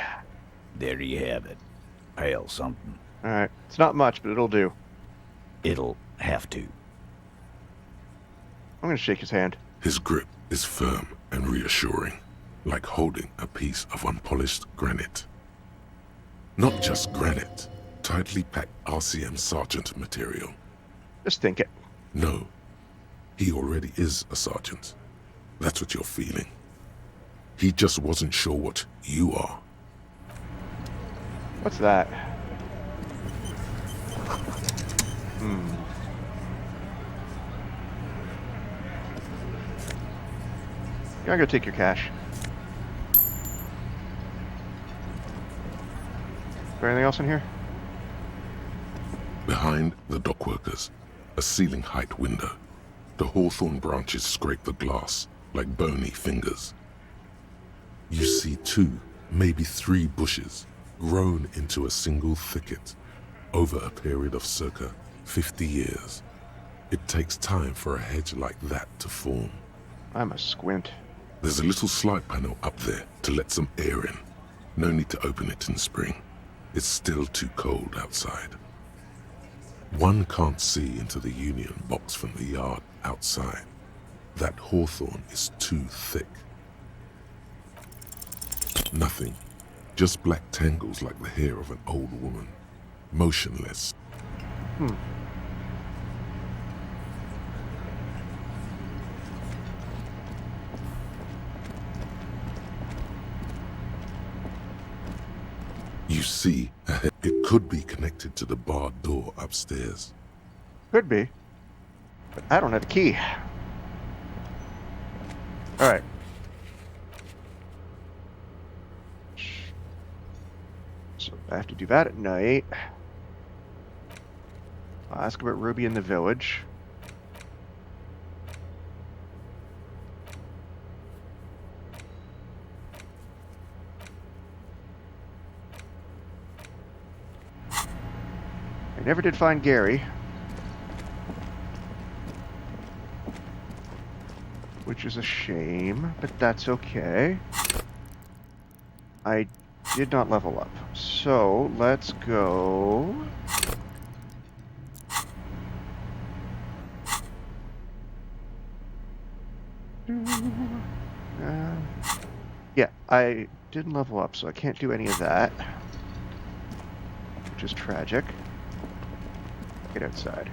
There you have it. Pale something. Alright. It's not much, but it'll do. It'll have to. I'm gonna shake his hand. His grip is firm and reassuring, like holding a piece of unpolished granite. Not just granite, tightly packed RCM sergeant material. Just think it. No, he already is a sergeant. That's what you're feeling. He just wasn't sure what you are. What's that? Yeah, I'm gonna take your cash. Is there anything else in here? Behind the dockworkers, a ceiling-height window. The hawthorn branches scrape the glass like bony fingers. You see 2, maybe 3 bushes grown into a single thicket over a period of circa 50 years. It takes time for a hedge like that to form. I'm a squint. There's a little slide panel up there to let some air in. No need to open it in spring. It's still too cold outside. One can't see into the union box from the yard outside. That hawthorn is too thick. Nothing. Just black tangles like the hair of an old woman. Motionless. You see, it could be connected to the barred door upstairs. Could be. But I don't have a key. Alright. So I have to do that at night. I'll ask about Ruby in the village. I never did find Gary. Which is a shame, but that's okay. I did not level up. So, let's go... yeah, I didn't level up, so I can't do any of that. Which is tragic. Get outside.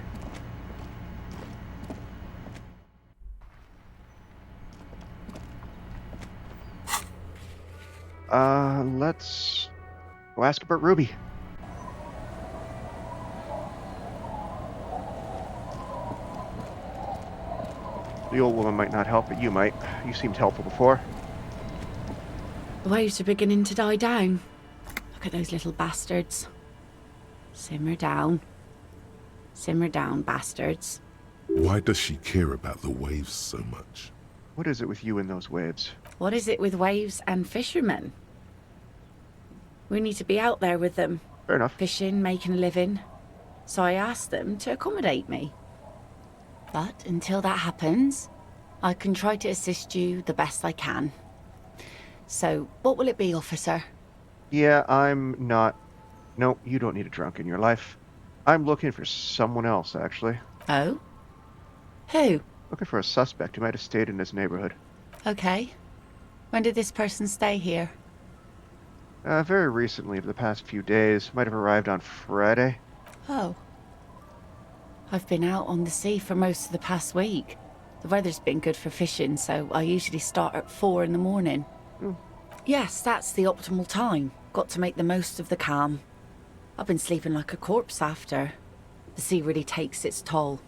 Let's go ask about Ruby. The old woman might not help, but you might. You seemed helpful before. The waves are beginning to die down. Look at those little bastards. Simmer down. Simmer down, bastards. Why does she care about the waves so much? What is it with you and those waves? What is it with waves and fishermen? We need to be out there with them. Fair enough. Fishing, making a living. So I asked them to accommodate me. But until that happens, I can try to assist you the best I can. So, what will it be, officer? Yeah, I'm not... No, you don't need a drunk in your life. I'm looking for someone else, actually. Oh? Who? Looking for a suspect who might have stayed in this neighborhood. Okay. When did this person stay here? Very recently, over the past few days. Might have arrived on Friday. Oh. I've been out on the sea for most of the past week. The weather's been good for fishing, so I usually start at 4 in the morning. Yes, that's the optimal time. Got to make the most of the calm. I've been sleeping like a corpse after. The sea really takes its toll.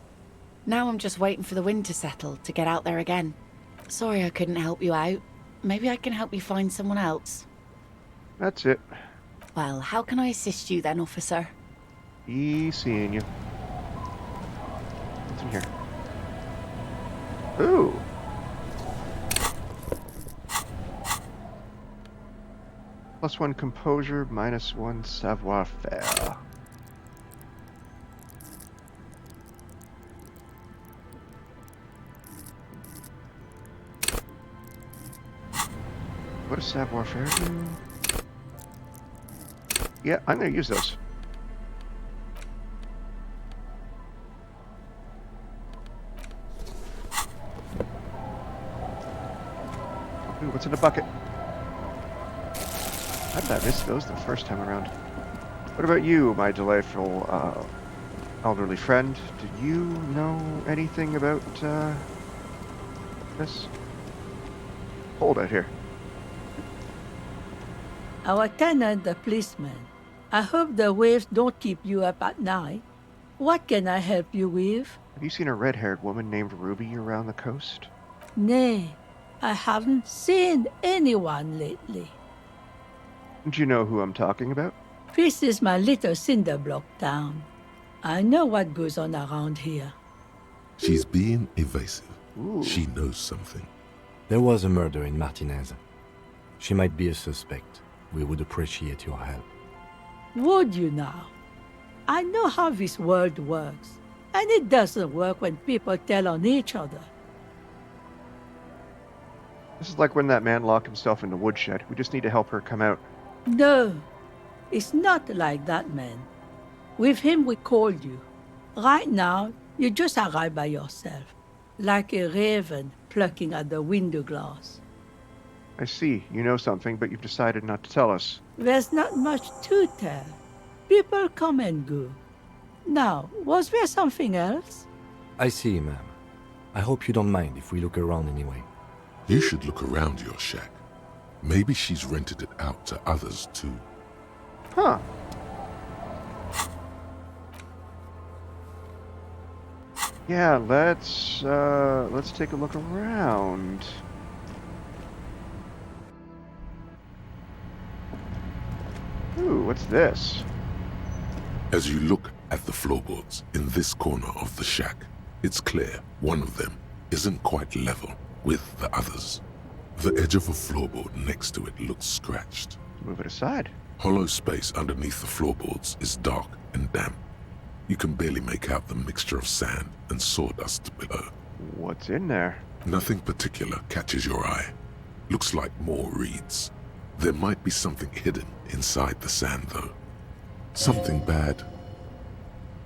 Now I'm just waiting for the wind to settle to get out there again. Sorry I couldn't help you out. Maybe I can help you find someone else. That's it. Well, how can I assist you then, officer? Be seeing you. What's in here? Ooh. +1 composure, -1 savoir-faire. What does savoir-faire do? Yeah, I'm gonna use those. Ooh, what's in the bucket? How did I miss those the first time around? What about you, my delightful, elderly friend? Did you know anything about, this? Cold out here. Our tenant, the policeman. I hope the waves don't keep you up at night. What can I help you with? Have you seen a red-haired woman named Ruby around the coast? Nay, I haven't seen anyone lately. Do you know who I'm talking about? This is my little cinder block town. I know what goes on around here. She's being evasive. Ooh. She knows something. There was a murder in Martinez. She might be a suspect. We would appreciate your help. Would you now? I know how this world works, and it doesn't work when people tell on each other. This is like when that man locked himself in the woodshed. We just need to help her come out. No, it's not like that, man. With him, we called you. Right now, you just arrived by yourself, like a raven plucking at the window glass. I see. You know something, but you've decided not to tell us. There's not much to tell. People come and go. Now, was there something else? I see, ma'am. I hope you don't mind if we look around anyway. You should look around your shack. Maybe she's rented it out to others too. Yeah, let's take a look around. Ooh, what's this? As you look at the floorboards in this corner of the shack, it's clear one of them isn't quite level with the others. The edge of a floorboard next to it looks scratched. Move it aside. Hollow space underneath the floorboards is dark and damp. You can barely make out the mixture of sand and sawdust below. What's in there? Nothing particular catches your eye. Looks like more reeds. There might be something hidden inside the sand, though. Something bad.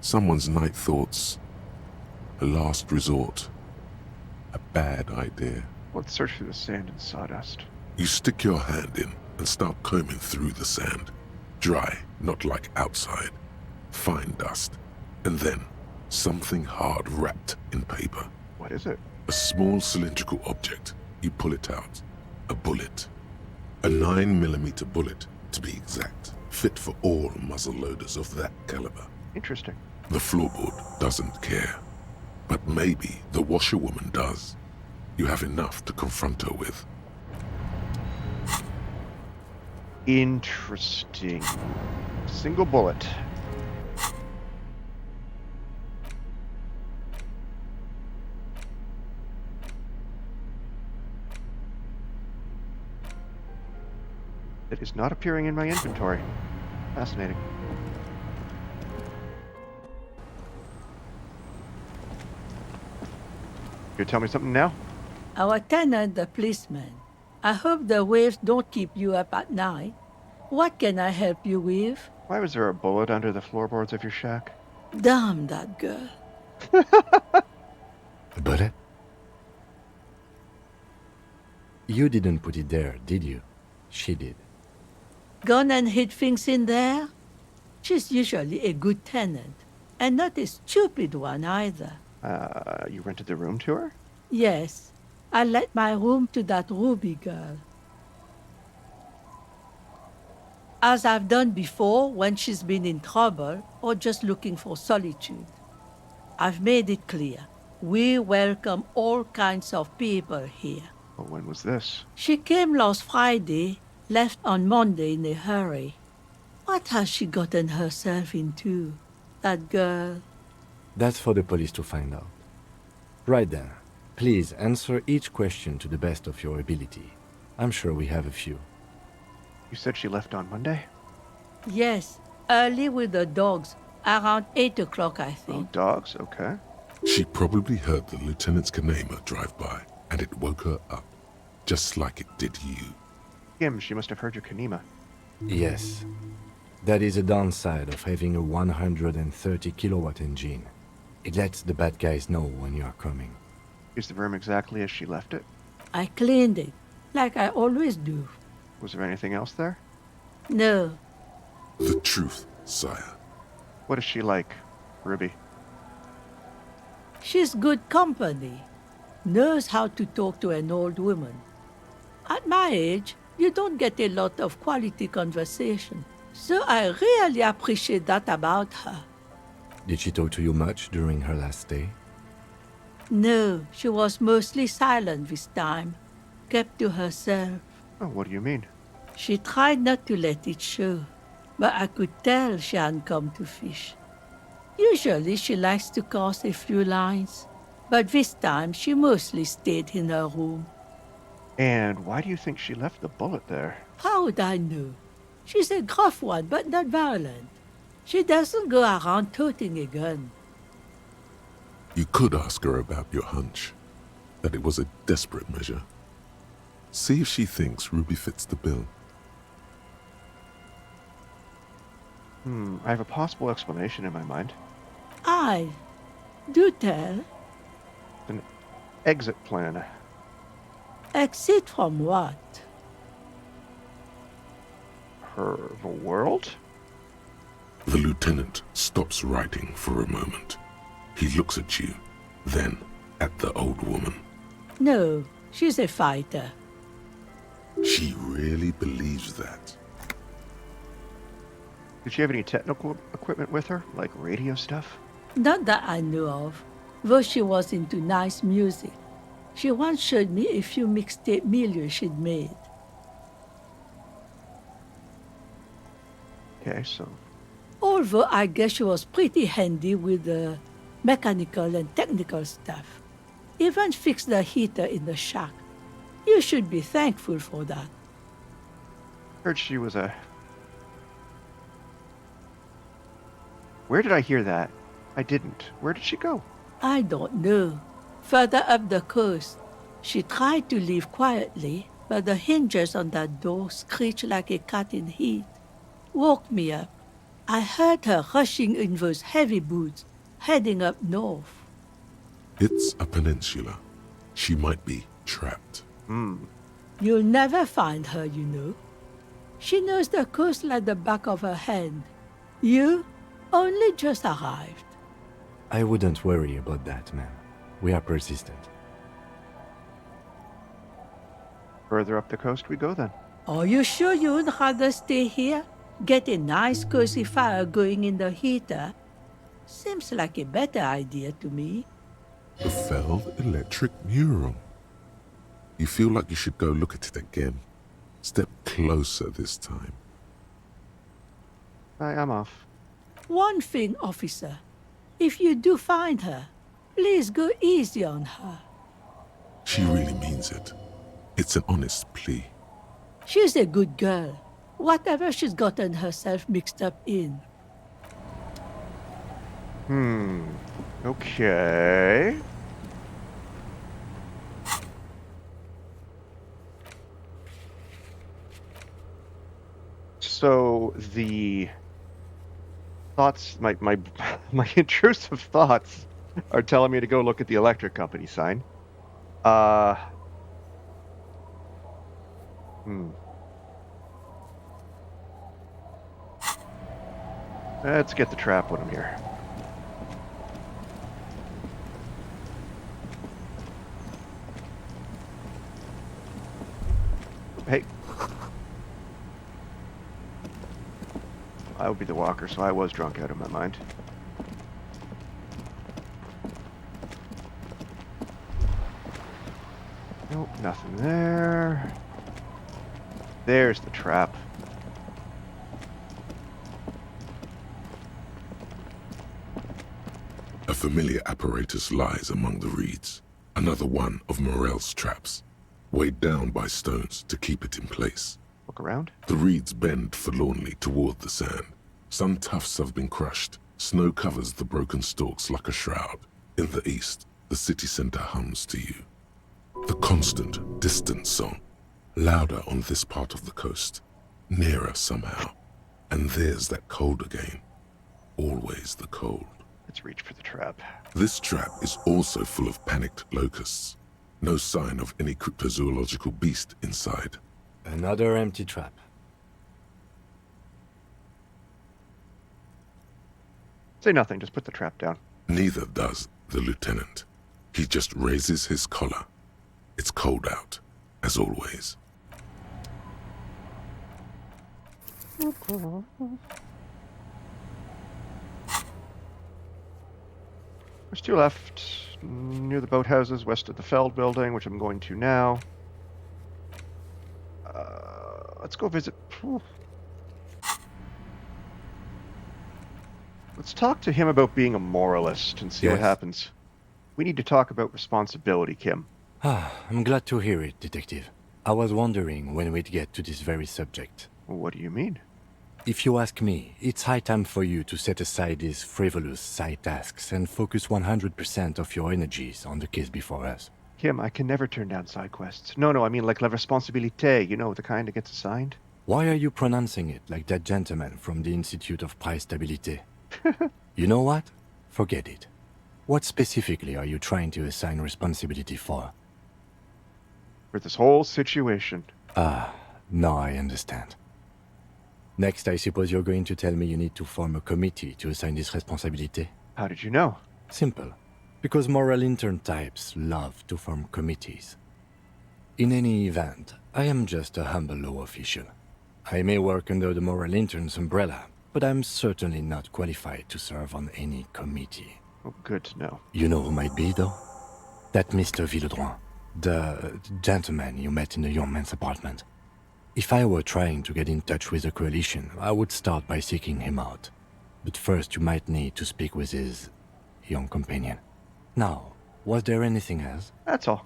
Someone's night thoughts. A last resort. A bad idea. Let's search through the sand and sawdust. You stick your hand in and start combing through the sand. Dry, not like outside. Fine dust. And then, something hard wrapped in paper. What is it? A small cylindrical object. You pull it out. A bullet. A 9mm bullet, to be exact. Fit for all muzzle loaders of that caliber. Interesting. The floorboard doesn't care. But maybe the washerwoman does. You have enough to confront her with. Interesting. Single bullet. It is not appearing in my inventory. Fascinating. You tell me something now? Our tenant, the policeman. I hope the waves don't keep you up at night. What can I help you with? Why was there a bullet under the floorboards of your shack? Damn that girl. A bullet? You didn't put it there, did you? She did. Gone and hid things in there? She's usually a good tenant, and not a stupid one either. You rented the room to her? Yes, I let my room to that Ruby girl. As I've done before when she's been in trouble or just looking for solitude. I've made it clear. We welcome all kinds of people here. Well, when was this? She came last Friday, left on Monday in a hurry. What has she gotten herself into, that girl? That's for the police to find out. Right then, please answer each question to the best of your ability. I'm sure we have a few. You said she left on Monday? Yes, early with the dogs, around 8 o'clock, I think. Oh, dogs? Okay. She probably heard the Lieutenant's Kanema drive by, and it woke her up, just like it did you. Kim, she must have heard your Kanema. Yes. That is a downside of having a 130 kilowatt engine. It lets the bad guys know when you are coming. Is the room exactly as she left it? I cleaned it, like I always do. Was there anything else there? No. The truth, sire. What is she like, Ruby? She's good company. Knows how to talk to an old woman. At my age, you don't get a lot of quality conversation. So I really appreciate that about her. Did she talk to you much during her last stay? No, she was mostly silent this time. Kept to herself. Oh, what do you mean? She tried not to let it show, but I could tell she hadn't come to fish. Usually she likes to cast a few lines, but this time she mostly stayed in her room. And why do you think she left the bullet there? How would I know? She's a gruff one, but not violent. She doesn't go around toting a gun. You could ask her about your hunch, that it was a desperate measure. See if she thinks Ruby fits the bill. I have a possible explanation in my mind. Aye. Do tell. An exit plan. Exit from what? The world? The lieutenant stops writing for a moment. He looks at you, then at the old woman. No, she's a fighter. She really believes that. Did she have any technical equipment with her, like radio stuff? Not that I know of. though she was into nice music. She once showed me a few mixtape milieux she'd made. Okay, so Although I guess she was pretty handy with the mechanical and technical stuff. Even fixed the heater in the shack. You should be thankful for that. heard she was a... Where did I hear that? I didn't. Where did she go? I don't know. Further up the coast. She tried to leave quietly, but the hinges on that door screeched like a cat in heat. Woke me up. I heard her rushing in those heavy boots, heading up north. It's a peninsula. She might be trapped. You'll never find her, you know. She knows the coast like the back of her hand. You only just arrived. I wouldn't worry about that, man. We are persistent. Further up the coast we go then. Are you sure you'd rather stay here? Get a nice cozy fire going in the heater? Seems like a better idea to me. The failed electric mural. You feel like you should go look at it again. Step closer this time. I'm off. One thing, officer. If you do find her, please go easy on her. She really means it. It's an honest plea. She's a good girl. Whatever she's gotten herself mixed up in. Okay. So the thoughts, my my intrusive thoughts are telling me to go look at the electric company sign. Let's get the trap when I'm here. Hey. I would be the walker, so I was drunk out of my mind. Nope, nothing there. There's the trap. A familiar apparatus lies among the reeds. Another one of Morel's traps, weighed down by stones to keep it in place. Look around. The reeds bend forlornly toward the sand. Some tufts have been crushed. Snow covers the broken stalks like a shroud. In the east, the city center hums to you. The constant, distant song, louder on this part of the coast, nearer somehow. And there's that cold again. Always the cold. Let's reach for the trap. This trap is also full of panicked locusts. No sign of any cryptozoological beast inside. Another empty trap. Say nothing, just put the trap down. Neither does the lieutenant. He just raises his collar. It's cold out, as always. There's two left, near the boathouses, west of the Feld building, which I'm going to now. Let's go visit... Let's talk to him about being a moralist and see what happens. We need to talk about responsibility, Kim. I'm glad to hear it, Detective. I was wondering when we'd get to this very subject. What do you mean? If you ask me, it's high time for you to set aside these frivolous side tasks and focus 100% of your energies on the case before us. Kim, I can never turn down side quests. No, I mean like la responsabilité, you know, the kind that gets assigned. Why are you pronouncing it like that gentleman from the Institute of Price Stabilité? You know what? Forget it. What specifically are you trying to assign responsibility for? For this whole situation. Now I understand. Next, I suppose you're going to tell me you need to form a committee to assign this responsibility? How did you know? Simple. Because moral intern types love to form committees. In any event, I am just a humble law official. I may work under the moral intern's umbrella, but I'm certainly not qualified to serve on any committee. Oh, good to know. You know who might be, though? That Mr. Villedroit, the gentleman you met in the young man's apartment. If I were trying to get in touch with the Coalition, I would start by seeking him out. But first you might need to speak with his young companion. Now, was there anything else? That's all.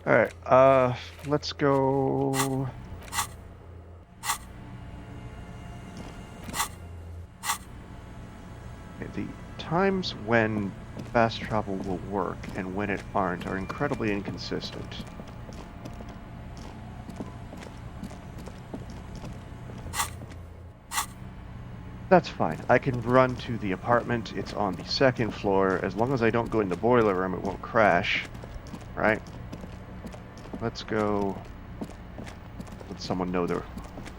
Alright, let's go... The times when fast travel will work and when it aren't are incredibly inconsistent. That's fine. I can run to the apartment. It's on the second floor. As long as I don't go in the boiler room, it won't crash. Right? Let's go... Let someone know their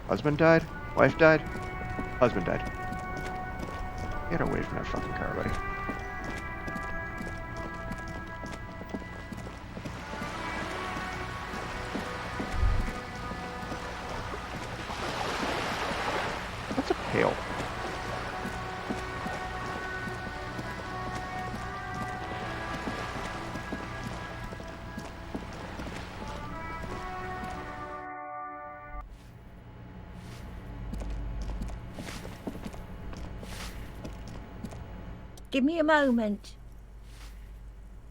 husband died? Wife died? Husband died. Get away from that fucking car, buddy. What's a pail? Give me a moment.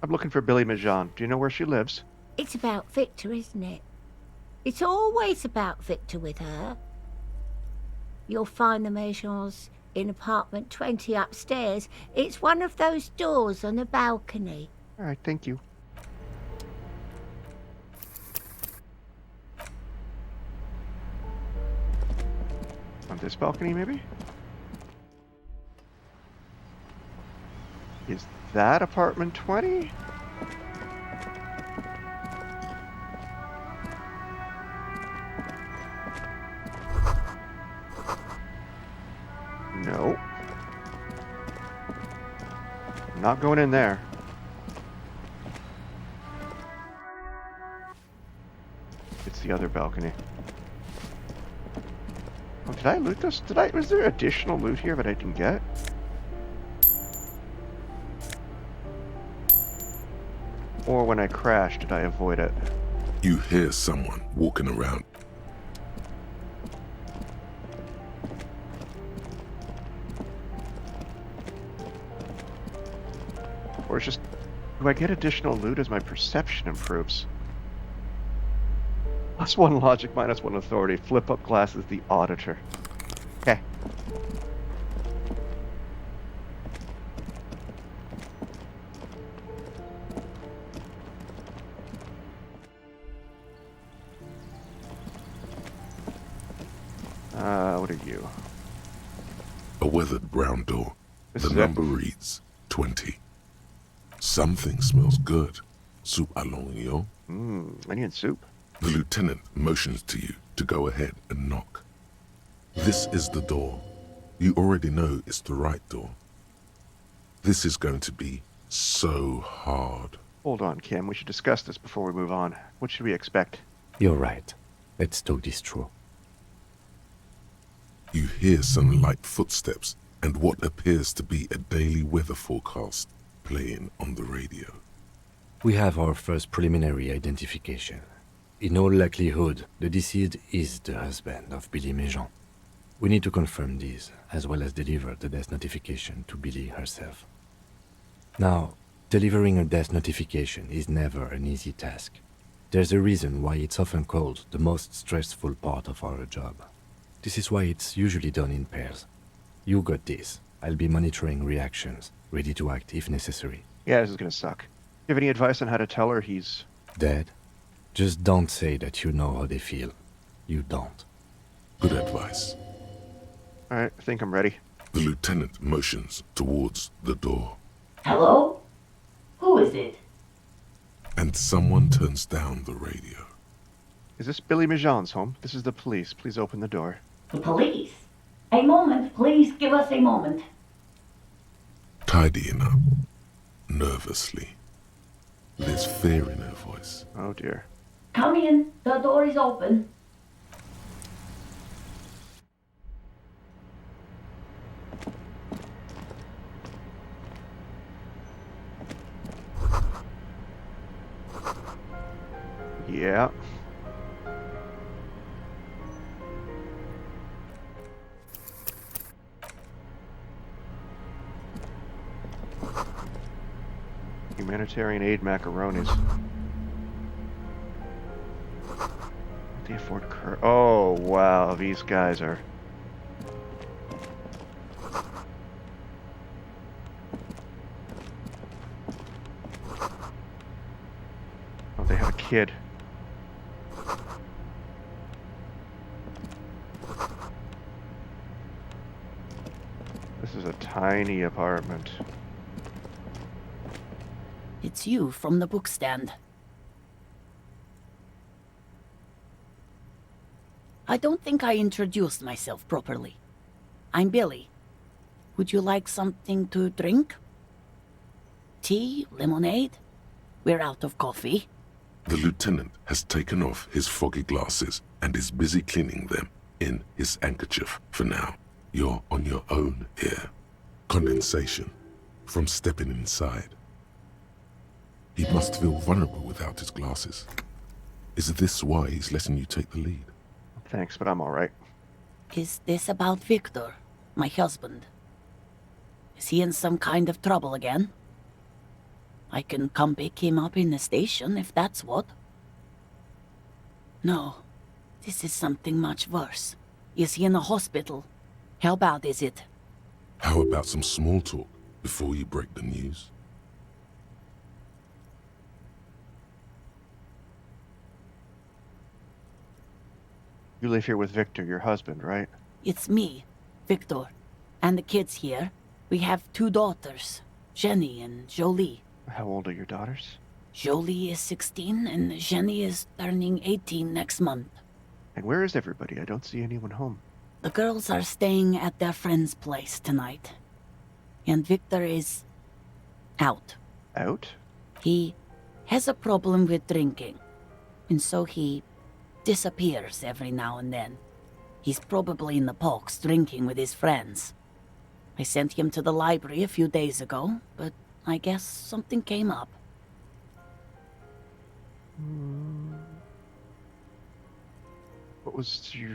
I'm looking for Billy Majan. Do you know where she lives? It's about Victor, isn't it? It's always about Victor with her. You'll find the Majans in apartment 20 upstairs. It's one of those doors on the balcony. All right, thank you. On this balcony, maybe? Is that apartment 20? No. I'm not going in there. It's the other balcony. Oh, did I loot this? Was there additional loot here that I didn't get? Or when I crashed, did I avoid it? You hear someone walking around. Or it's just, do I get additional loot as my perception improves? +1 logic, -1 authority. Flip up glasses, the auditor. Okay. What are you? A weathered brown door. This The is number reads 20. Something smells good. Soup à l'oignon. Onion soup. The lieutenant motions to you to go ahead and knock. This is the door. You already know it's the right door. This is going to be so hard. Hold on, Kim. We should discuss this before we move on. What should we expect? You're right. Let's talk this through. You hear some light footsteps and what appears to be a daily weather forecast playing on the radio. We have our first preliminary identification. In all likelihood, the deceased is the husband of Billy Majan. We need to confirm this, as well as deliver the death notification to Billy herself. Now, delivering a death notification is never an easy task. There's a reason why it's often called the most stressful part of our job. This is why it's usually done in pairs. You got this. I'll be monitoring reactions, ready to act if necessary. Yeah, this is gonna suck. You have any advice on how to tell her he's... Dead? Just don't say that you know how they feel. You don't. Good advice. Alright, I think I'm ready. The lieutenant motions towards the door. Hello? Who is it? And someone turns down the radio. Is this Billy Majan's home? This is the police. Please open the door. The police? A moment, please give us a moment. Tidying up, nervously. There's fear in her voice. Oh dear. Come in, the door is open. Humanitarian aid macaronis. They afford oh, wow, these guys are... Oh, they have a kid. This is a tiny apartment. It's you from the book stand. I don't think I introduced myself properly. I'm Billy. Would you like something to drink? Tea? Lemonade? We're out of coffee. The lieutenant has taken off his foggy glasses and is busy cleaning them in his handkerchief for now. You're on your own here. Condensation from stepping inside. He must feel vulnerable without his glasses. Is this why he's letting you take the lead? Thanks, but I'm all right. Is this about Victor, my husband? Is he in some kind of trouble again? I can come pick him up in the station if that's what. No, this is something much worse. Is he in the hospital? How bad is it? How about some small talk before you break the news? You live here with Victor, your husband, right? It's me, Victor, and the kids here. We have 2 daughters, Jenny and Jolie. How old are your daughters? Jolie is 16 and Jenny is turning 18 next month. And where is everybody? I don't see anyone home. The girls are staying at their friend's place tonight. And Victor is... out. Out? He has a problem with drinking. And so he disappears every now and then. He's probably in the parks drinking with his friends. I sent him to the library a few days ago, but I guess something came up. What was you...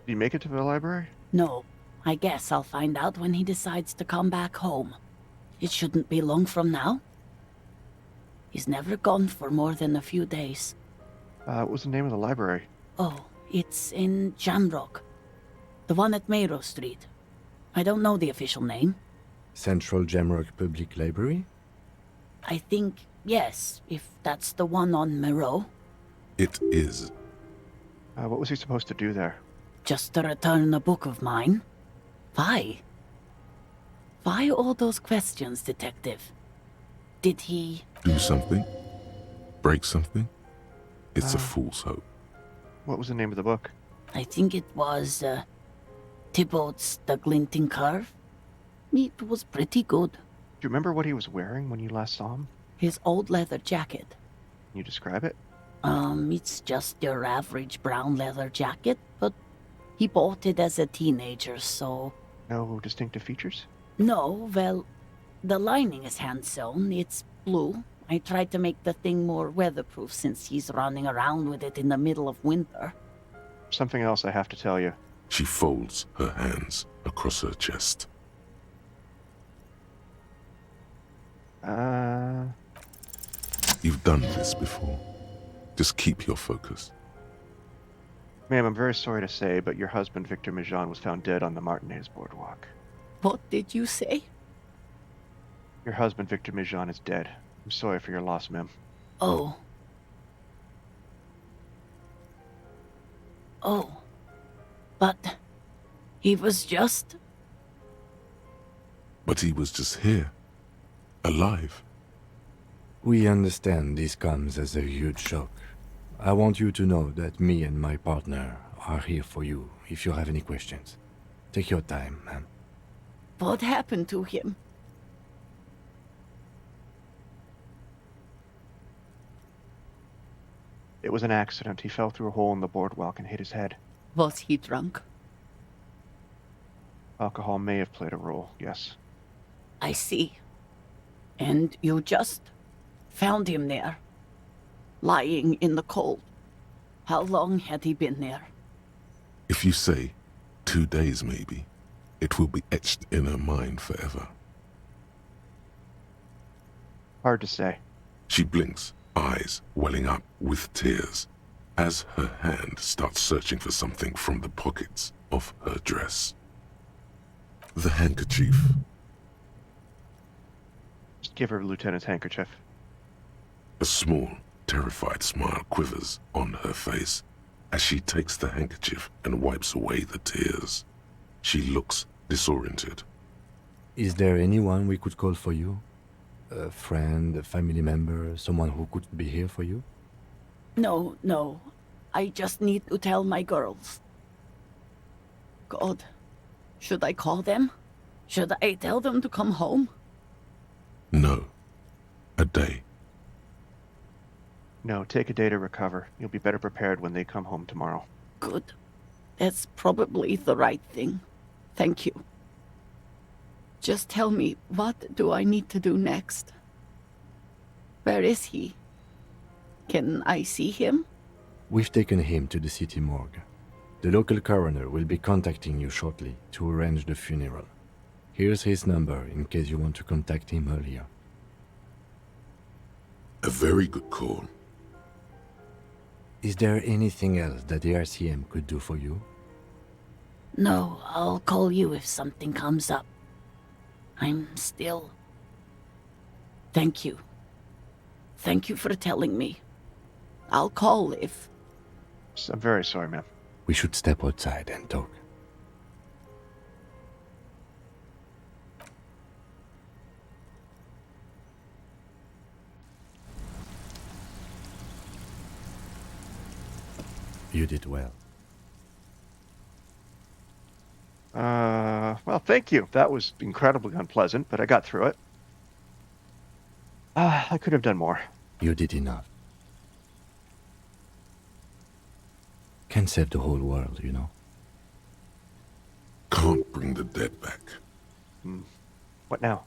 Did you make it to the library? No, I guess I'll find out when he decides to come back home. It shouldn't be long from now. He's never gone for more than a few days. What was the name of the library? Oh, it's in Jamrock. The one at Mayrow Street. I don't know the official name. Central Jamrock Public Library? I think, yes, if that's the one on Mayrow. It is. What was he supposed to do there? Just to return a book of mine. Why? Why all those questions, Detective? Did he... Do something? Break something? It's a fool's hope. What was the name of the book? I think it was, Thibaut's The Glinting Curve. It was pretty good. Do you remember what he was wearing when you last saw him? His old leather jacket. Can you describe it? It's just your average brown leather jacket, but he bought it as a teenager, so... No distinctive features? No, well, the lining is hand-sewn. It's blue. I tried to make the thing more weatherproof since he's running around with it in the middle of winter. Something else I have to tell you. She folds her hands across her chest. You've done this before. Just keep your focus. Ma'am, I'm very sorry to say, but your husband, Victor Mijan, was found dead on the Martinez boardwalk. What did you say? Your husband, Victor Mijan, is dead. I'm sorry for your loss, ma'am. Oh. Oh. But... he was just... But he was just here. Alive. We understand this comes as a huge shock. I want you to know that me and my partner are here for you if you have any questions. Take your time, ma'am. What happened to him? It was an accident. He fell through a hole in the boardwalk and hit his head. Was he drunk? Alcohol may have played a role, yes. I see. And you just found him there, lying in the cold. How long had he been there? If you say 2 days maybe, it will be etched in her mind forever. Hard to say. She blinks, eyes welling up with tears, as her hand starts searching for something from the pockets of her dress. The handkerchief. Just give her Lieutenant's handkerchief. A small, terrified smile quivers on her face as she takes the handkerchief and wipes away the tears. She looks disoriented. Is there anyone we could call for you? A friend, a family member, someone who could be here for you? No, no. I just need to tell my girls. God, should I call them? Should I tell them to come home? No. A day. No, take a day to recover. You'll be better prepared when they come home tomorrow. Good. That's probably the right thing. Thank you. Just tell me, what do I need to do next? Where is he? Can I see him? We've taken him to the city morgue. The local coroner will be contacting you shortly to arrange the funeral. Here's his number in case you want to contact him earlier. A very good call. Is there anything else that the RCM could do for you? No, I'll call you if something comes up. I'm still... Thank you. Thank you for telling me. I'll call if... I'm very sorry, ma'am. We should step outside and talk. You did well. Well, thank you. That was incredibly unpleasant, but I got through it. I could have done more. You did enough. Can't save the whole world, you know. Can't bring the dead back. What now?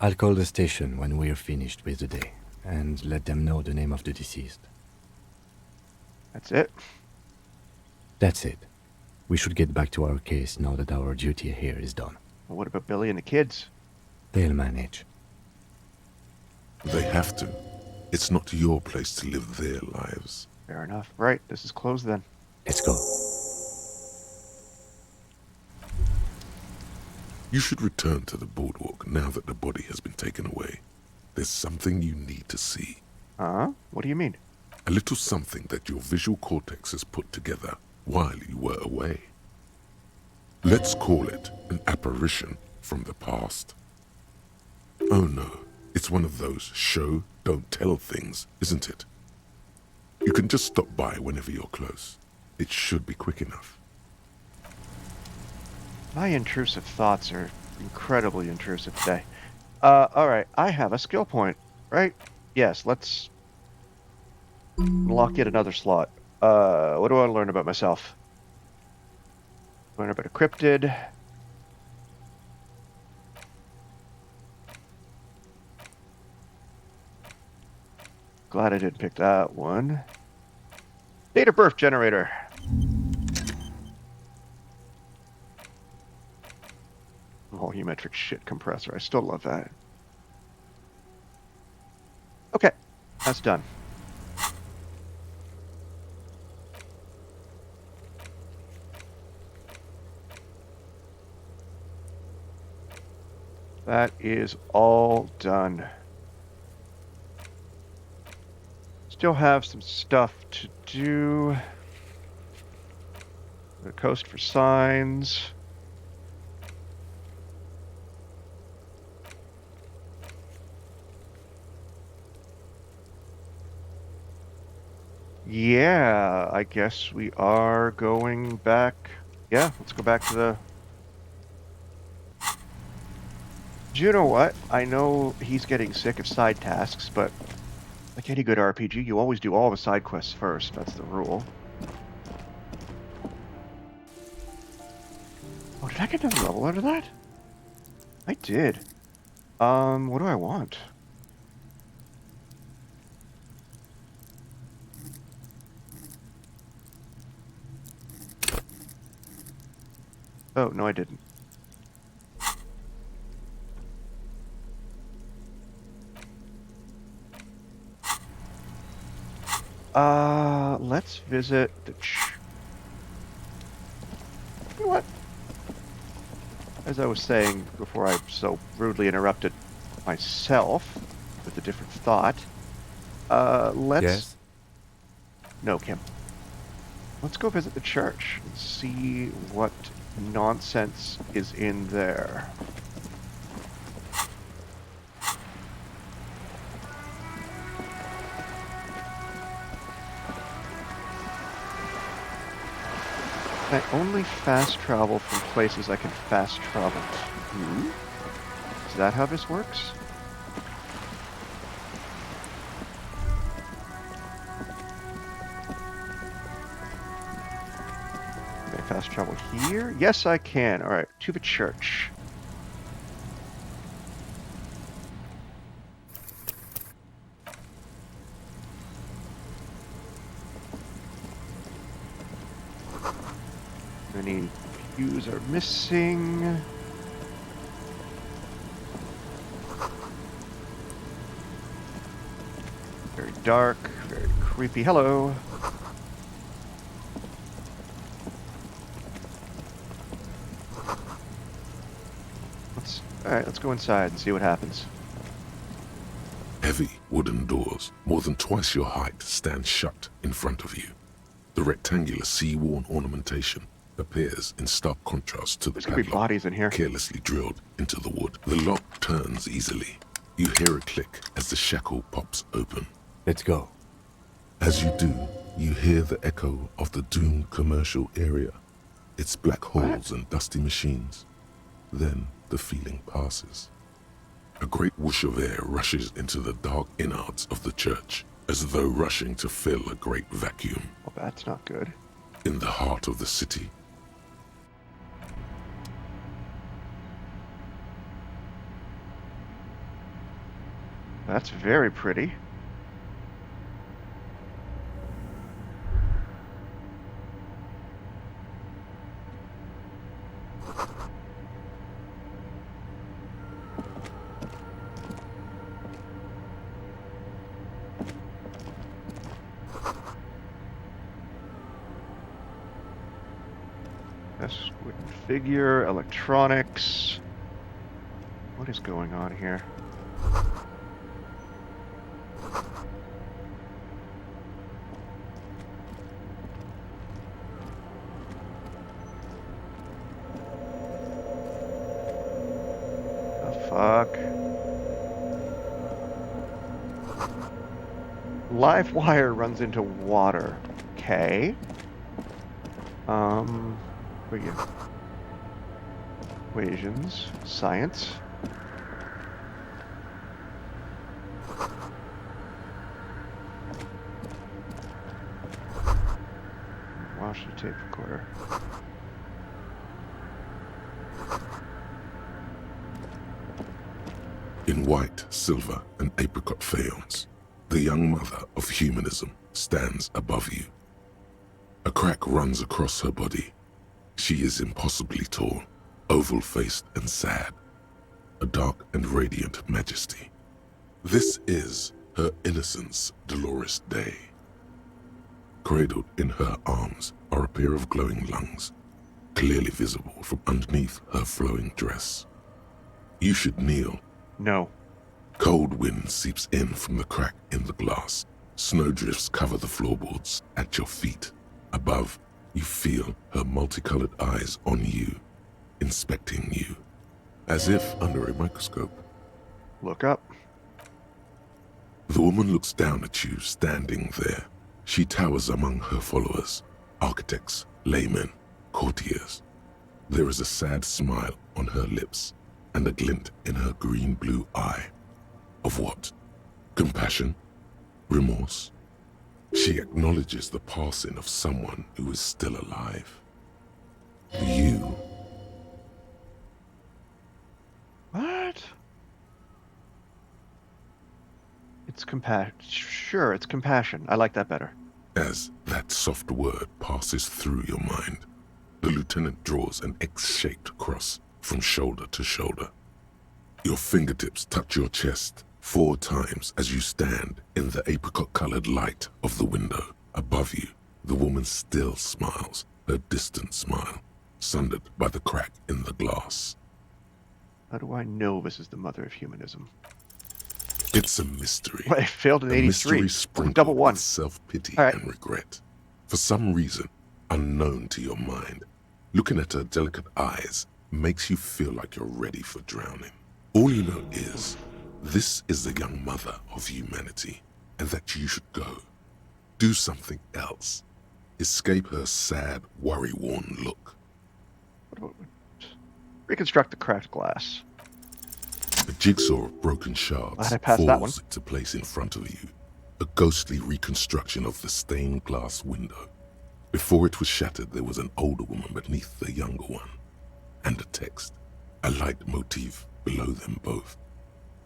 I'll call the station when we're finished with the day, and let them know the name of the deceased. That's it? That's it. We should get back to our case now that our duty here is done. Well, what about Billy and the kids? They'll manage. They have to. It's not your place to live their lives. Fair enough. Right, this is closed then. Let's go. You should return to the boardwalk now that the body has been taken away. There's something you need to see. What do you mean? A little something that your visual cortex has put together while you were away. Let's call it an apparition from the past. Oh no, it's one of those show, don't tell things, isn't it? You can just stop by whenever you're close. It should be quick enough. My intrusive thoughts are incredibly intrusive today. Alright, I have a skill point, right? Yes, let's lock yet another slot. What do I learn about myself? Learn about a cryptid. Glad I didn't pick that one. Date of birth generator. Volumetric shit compressor. I still love that. Okay, that's done. That is all done. Still have some stuff to do. The coast for signs. Yeah, I guess we are going back. Yeah, let's go back to the... Do you know what? I know he's getting sick of side tasks, but like any good RPG, you always do all the side quests first. That's the rule. Oh, did I get another level out of that? I did. What do I want? Oh, no, I didn't. Let's visit the You know what? As I was saying before I so rudely interrupted myself with a different thought, let's... Yes? No, Kim. Let's go visit the church and see what nonsense is in there. I only fast travel from places I can fast travel to. Is that how this works? Can I fast travel here? Yes, I can. All right, to the church. Any pews are missing. Very dark, very creepy. Hello. Alright, let's go inside and see what happens. Heavy wooden doors, more than twice your height, stand shut in front of you. The rectangular sea-worn ornamentation appears in stark contrast to the padlock bodies in here. Carelessly drilled into the wood. The lock turns easily. You hear a click as the shackle pops open. Let's go. As you do, you hear the echo of the doomed commercial area. Its black holes and dusty machines. Then the feeling passes. A great whoosh of air rushes into the dark innards of the church, as though rushing to fill a great vacuum. Well, that's not good. In the heart of the city. That's very pretty. This wooden figure, electronics. What is going on here? Fuck. Live wire runs into water. Okay. What are you? Equations. Science. Wash the tape recorder. In white, silver, and apricot faience, the young mother of humanism stands above you. A crack runs across her body. She is impossibly tall, oval-faced and sad, a dark and radiant majesty. This is her innocence, Dolores Day. Cradled in her arms are a pair of glowing lungs, clearly visible from underneath her flowing dress. You should kneel. No. Cold wind seeps in from the crack in the glass. Snowdrifts cover the floorboards at your feet. Above, you feel her multicolored eyes on you, inspecting you, as if under a microscope. Look up. The woman looks down at you, standing there. She towers among her followers, architects, laymen, courtiers. There is a sad smile on her lips and a glint in her green-blue eye. Of what? Compassion? Remorse? She acknowledges the passing of someone who is still alive. You. What? It's compassion. Sure, it's compassion. I like that better. As that soft word passes through your mind, the lieutenant draws an X-shaped cross from shoulder to shoulder. Your fingertips touch your chest, 4 times as you stand in the apricot-colored light of the window. Above you, the woman still smiles, her distant smile, sundered by the crack in the glass. How do I know this is the mother of humanism? It's a mystery. Well, I failed in a 83. mystery sprinkled Double one. with self-pity right. and regret. For some reason, unknown to your mind, looking at her delicate eyes makes you feel like you're ready for drowning. All you know is, this is the young mother of humanity, and that you should go. Do something else. Escape her sad, worry-worn look. Reconstruct the cracked glass. A jigsaw of broken shards I passed that one. falls into place in front of you. A ghostly reconstruction of the stained glass window. Before it was shattered, there was an older woman beneath the younger one. And a text. A light motif below them both.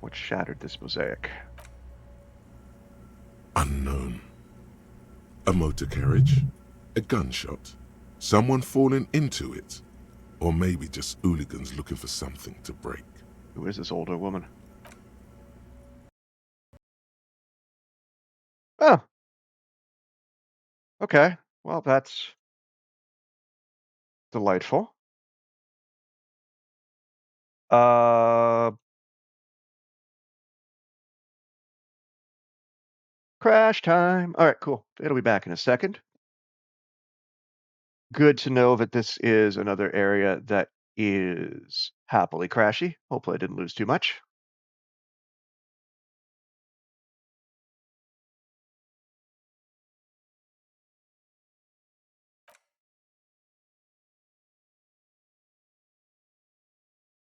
What shattered this mosaic? Unknown. A motor carriage? A gunshot? Someone falling into it? Or maybe just hooligans looking for something to break? Who is this older woman? Oh. Okay. Well, that's delightful. Crash time. All right, cool. It'll be back in a second. Good to know that this is another area that is happily crashy. Hopefully I didn't lose too much.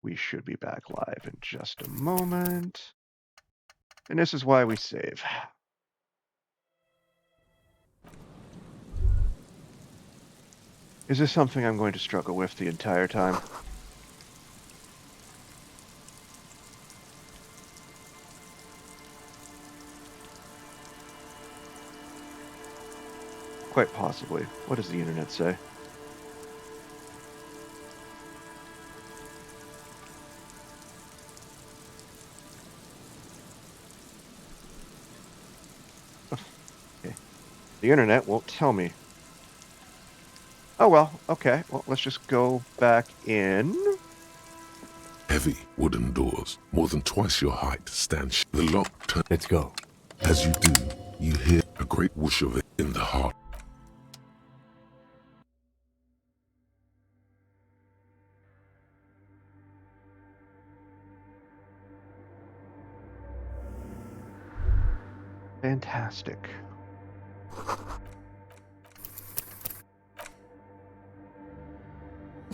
We should be back live in just a moment. And this is why we save. Is this something I'm going to struggle with the entire time? Quite possibly. What does the internet say? Okay. The internet won't tell me. Oh well, okay. Well, let's just go back in. Heavy wooden doors, more than twice your height, stand the lock turn. Let's go. As you do, you hear a great whoosh of it in the heart. Fantastic.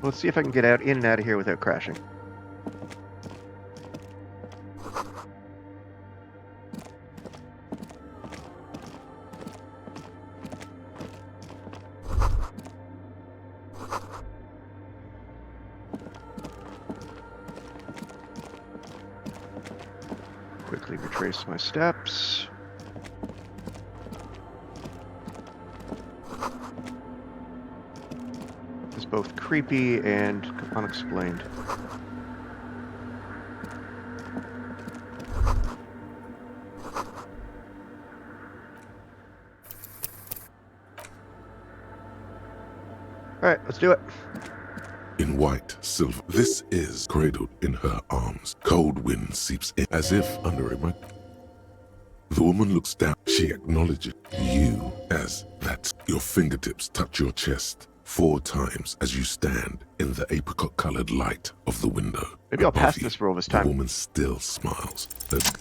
Let's see if I can get in and out of here without crashing. Quickly retrace my steps. It's both creepy and unexplained. All right, let's do it. In white silver, this is cradled in her arms. Cold wind seeps in as if under a mic. The woman looks down. She acknowledges you as that. Your fingertips touch your chest 4 times as you stand in the apricot-colored light of the window. Maybe I'll pass Above this you, roll this time. The woman still smiles.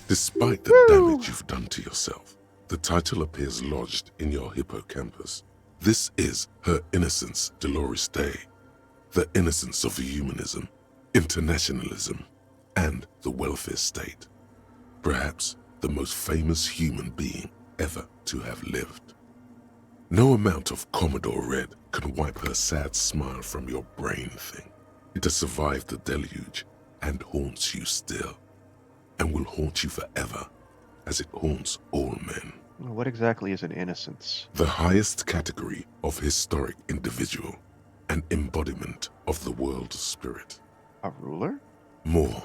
Despite the damage you've done to yourself, the title appears lodged in your hippocampus. This is her innocence, Dolores Day. The innocence of humanism, internationalism, and the welfare state. Perhaps the most famous human being ever to have lived. No amount of Commodore Red can wipe her sad smile from your brain thing. It has survived the deluge and haunts you still, and will haunt you forever, as it haunts all men. What exactly is an innocence? The highest category of historic individual, an embodiment of the world spirit. A ruler? More,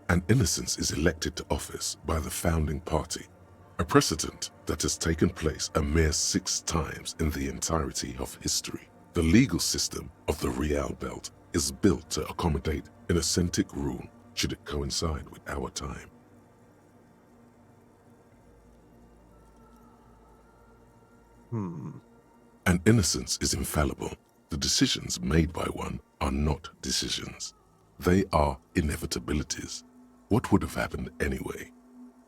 and innocence is elected to office by the founding party, a precedent that has taken place a mere 6 times in the entirety of history. The legal system of the Real Belt is built to accommodate innocent rule should it coincide with our time. And innocence is infallible. The decisions made by one are not decisions. They are inevitabilities. What would have happened anyway?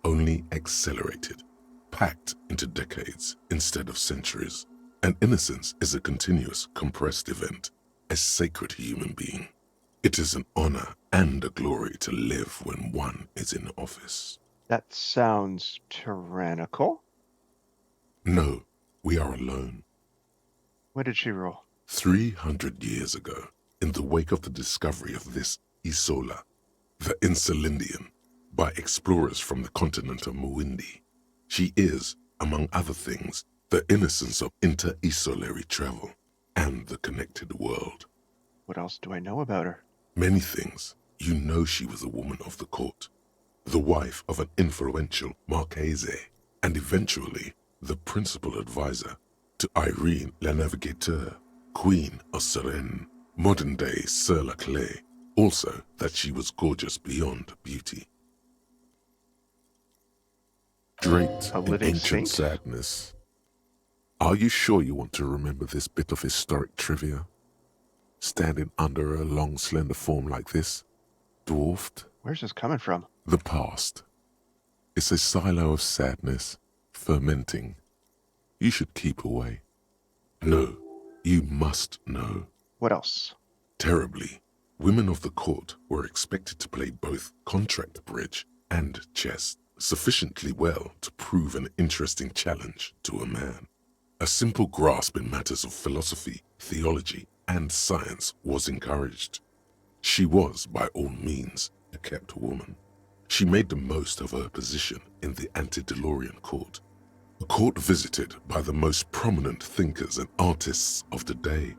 Only accelerated, packed into decades instead of centuries. And innocence is a continuous, compressed event, a sacred human being. It is an honor and a glory to live when one is in office. That sounds tyrannical. No, we are alone. When did she rule? 300 years ago, in the wake of the discovery of this Isola, the Insulindian, by explorers from the continent of Muindi. She is, among other things, the innocence of inter-isolary travel and the connected world. What else do I know about her? Many things. You know she was a woman of the court, the wife of an influential Marchese, and eventually the principal advisor to Irene la Navigateur, Queen of Suresnes, modern-day Sir La Clé. Also that she was gorgeous beyond beauty. Draped in ancient sadness. Are you sure you want to remember this bit of historic trivia? Standing under a long, slender form like this, dwarfed. Where's this coming from? The past. It's a silo of sadness, fermenting. You should keep away. No, you must know. What else? Terribly, women of the court were expected to play both contract bridge and chess sufficiently well to prove an interesting challenge to a man. A simple grasp in matters of philosophy, theology, and science was encouraged. She was, by all means, a kept woman. She made the most of her position in the antediluvian court, a court visited by the most prominent thinkers and artists of the day.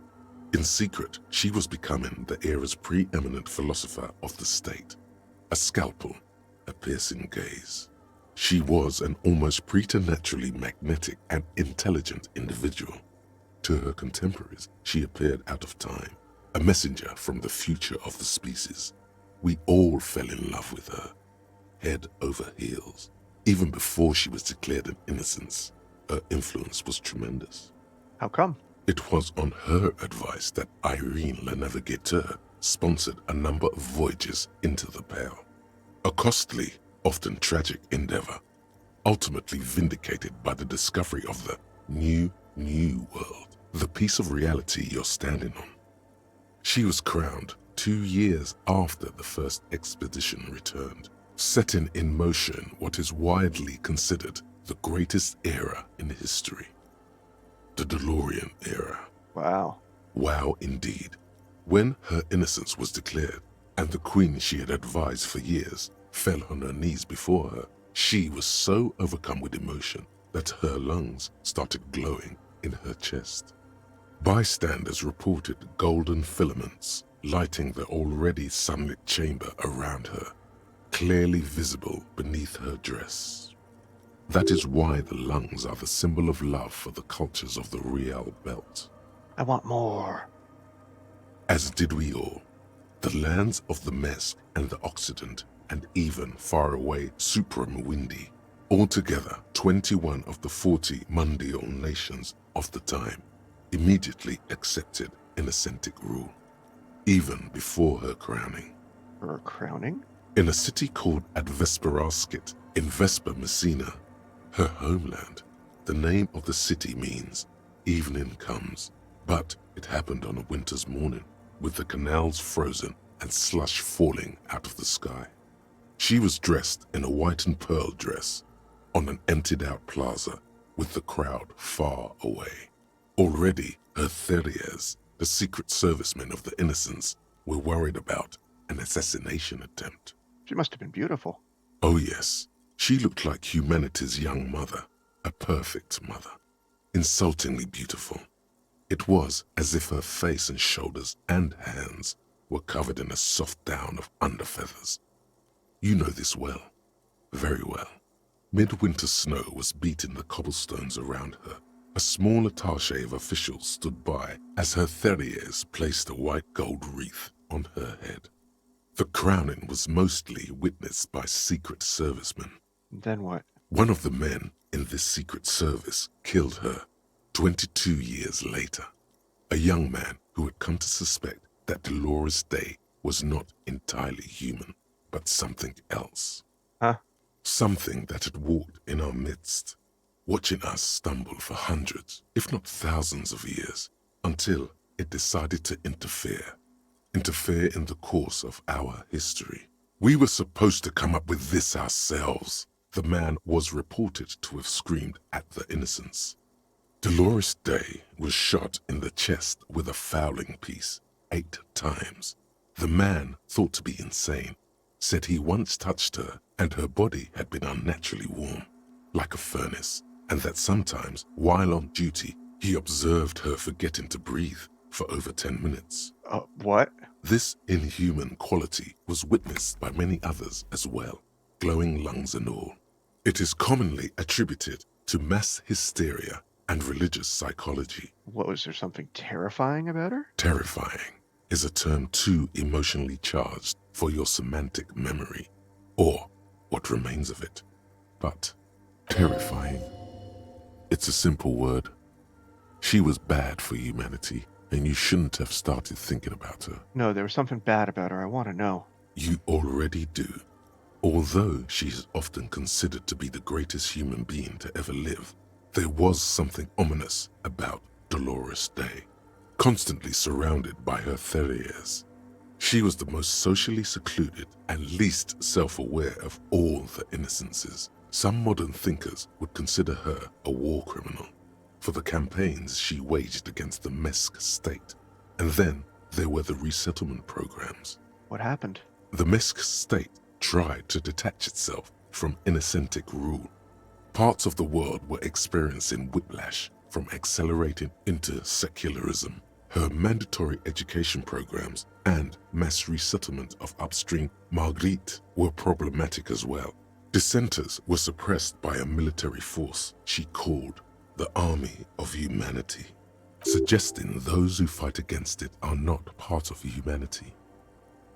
In secret, she was becoming the era's preeminent philosopher of the state. A scalpel, a piercing gaze. She was an almost preternaturally magnetic and intelligent individual. To her contemporaries, she appeared out of time, a messenger from the future of the species. We all fell in love with her, head over heels. Even before she was declared an innocence, her influence was tremendous. How come? It was on her advice that Irene la Navigateur sponsored a number of voyages into the Pale. A costly, often tragic endeavor, ultimately vindicated by the discovery of the new world, the piece of reality you're standing on. She was crowned 2 years after the first expedition returned, setting in motion what is widely considered the greatest era in history. The DeLorean era. Wow. Wow indeed. When her innocence was declared, and the queen she had advised for years fell on her knees before her, she was so overcome with emotion that her lungs started glowing in her chest. Bystanders reported golden filaments lighting the already sunlit chamber around her, clearly visible beneath her dress. That is why the lungs are the symbol of love for the cultures of the Real Belt. I want more. As did we all. The lands of the Mesk and the Occident, and even faraway Supramuindi, altogether 21 of the 40 mundial nations of the time, immediately accepted Innocentic rule, even before her crowning. Her crowning? In a city called Advesperaskit in Vespa Messina, her homeland. The name of the city means evening comes, but it happened on a winter's morning, with the canals frozen and slush falling out of the sky. She was dressed in a white and pearl dress on an emptied-out plaza with the crowd far away. Already, her Theriers, the secret servicemen of the Innocents, were worried about an assassination attempt. She must have been beautiful. Oh yes, she looked like humanity's young mother, a perfect mother, insultingly beautiful. It was as if her face and shoulders and hands were covered in a soft down of underfeathers. You know this well, very well. Midwinter snow was beating the cobblestones around her. A small attaché of officials stood by as her Therriers placed a white gold wreath on her head. The crowning was mostly witnessed by Secret Servicemen. Then what? One of the men in this Secret Service killed her 22 years later. A young man who had come to suspect that Dolores Day was not entirely human, but something else. Huh? Something that had walked in our midst, watching us stumble for hundreds, if not thousands of years, until it decided to interfere in the course of our history. We were supposed to come up with this ourselves. The man was reported to have screamed at the innocents. Dolores Day was shot in the chest with a fowling piece 8 times. The man, thought to be insane, said he once touched her and her body had been unnaturally warm, like a furnace, and that sometimes, while on duty, he observed her forgetting to breathe for over 10 minutes. What? This inhuman quality was witnessed by many others as well, glowing lungs and all. It is commonly attributed to mass hysteria and religious psychology. What, was there something terrifying about her? Terrifying is a term too emotionally charged for your semantic memory, or what remains of it. But terrifying, it's a simple word. She was bad for humanity, and you shouldn't have started thinking about her. No, there was something bad about her. I want to know. You already do. Although she is often considered to be the greatest human being to ever live, there was something ominous about Dolores Day. Constantly surrounded by her Therriers, she was the most socially secluded and least self-aware of all the innocences. Some modern thinkers would consider her a war criminal for the campaigns she waged against the Mesk state. And then there were the resettlement programs. What happened? The Mesk state tried to detach itself from innocentic rule. Parts of the world were experiencing whiplash from accelerating into secularism. Her mandatory education programs and mass resettlement of upstream Marguerite were problematic as well. Dissenters were suppressed by a military force she called the Army of Humanity, suggesting those who fight against it are not part of humanity.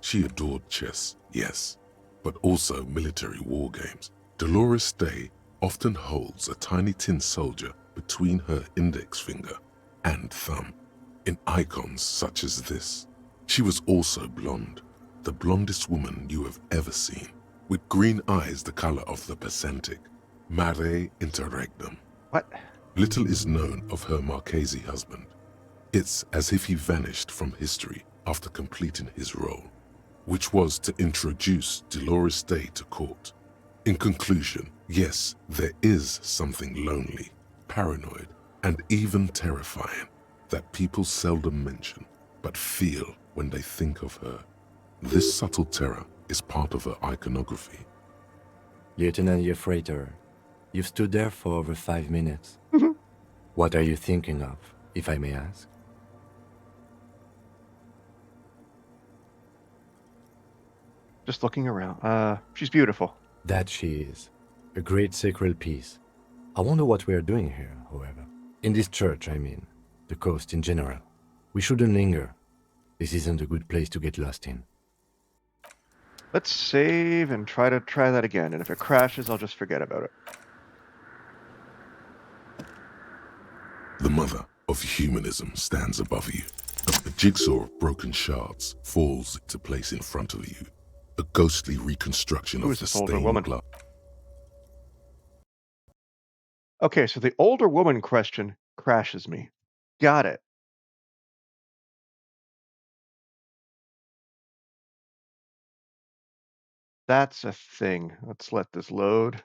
She adored chess, yes, but also military war games. Dolores Day often holds a tiny tin soldier between her index finger and thumb in icons such as this. She was also blonde, the blondest woman you have ever seen, with green eyes the color of the Pacentic, mare interregnum. What? Little is known of her Marchese husband. It's as if he vanished from history after completing his role, which was to introduce Dolores Day to court. In conclusion, yes, there is something lonely, paranoid, and even terrifying that people seldom mention, but feel when they think of her. This subtle terror is part of her iconography. Lieutenant Yefreighter, you've stood there for over 5 minutes. What are you thinking of, if I may ask? Just looking around. She's beautiful. That she is. A great sacred piece. I wonder what we are doing here, however. In this church, I mean. The coast in general. We shouldn't linger. This isn't a good place to get lost in. Let's save and try that again, and if it crashes, I'll just forget about it. The mother of humanism stands above you. A jigsaw of broken shards falls into place in front of you. A ghostly reconstruction Who of is the this older stained woman? glass. Okay, so the older woman question crashes me. Got it. That's a thing. Let's let this load.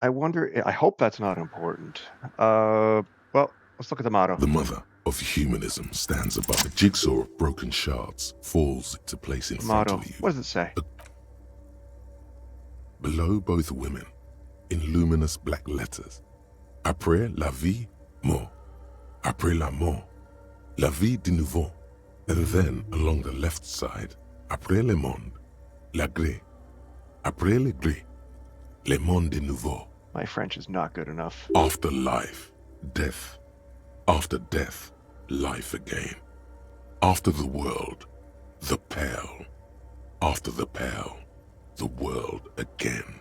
I wonder, I hope that's not important. Well, Let's look at the motto. The mother of humanism stands above. A jigsaw of broken shards falls into place in The front motto. of you. What does it say? Below both women, in luminous black letters, après la vie, mort. Après la mort, la vie de nouveau. And then, along the left side, après le monde, la gré. Après le gré, le monde de nouveau. My French is not good enough. After life, death. After death, life again. After the world, the pale. After the pale, the world again.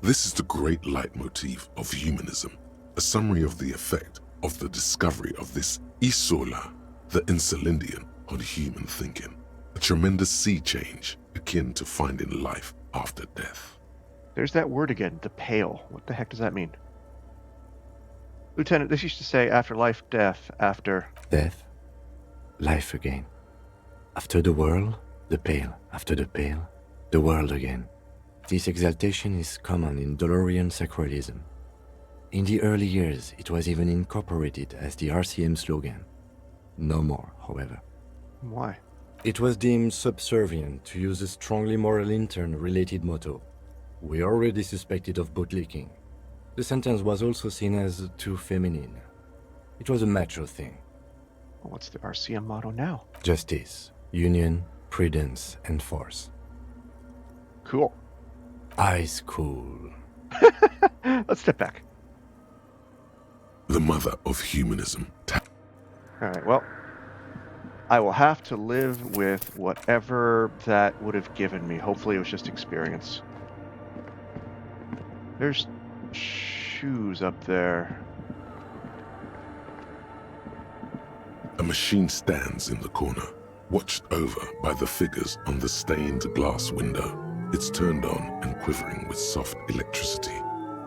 This is the great leitmotif of humanism, a summary of the effect of the discovery of this isola, the Insulindian, on human thinking. A tremendous sea change akin to finding life after death. There's that word again, the pale. What the heck does that mean? Lieutenant, this used to say after life, death, after... Death, life again. After the world, the pale. After the pale, the world again. This exaltation is common in Dolorian sacralism. In the early years, it was even incorporated as the RCM slogan. No more, however. Why? It was deemed subservient to use a strongly moral intern-related motto. We already suspected of bootlicking. The sentence was also seen as too feminine. It was a macho thing. Well, what's the RCM motto now? Justice, union, prudence, and force. Cool. Ice cool. Let's step back. The mother of humanism. Alright, well, I will have to live with whatever that would have given me. Hopefully it was just experience. There's shoes up there. A machine stands in the corner, watched over by the figures on the stained glass window. It's turned on and quivering with soft electricity.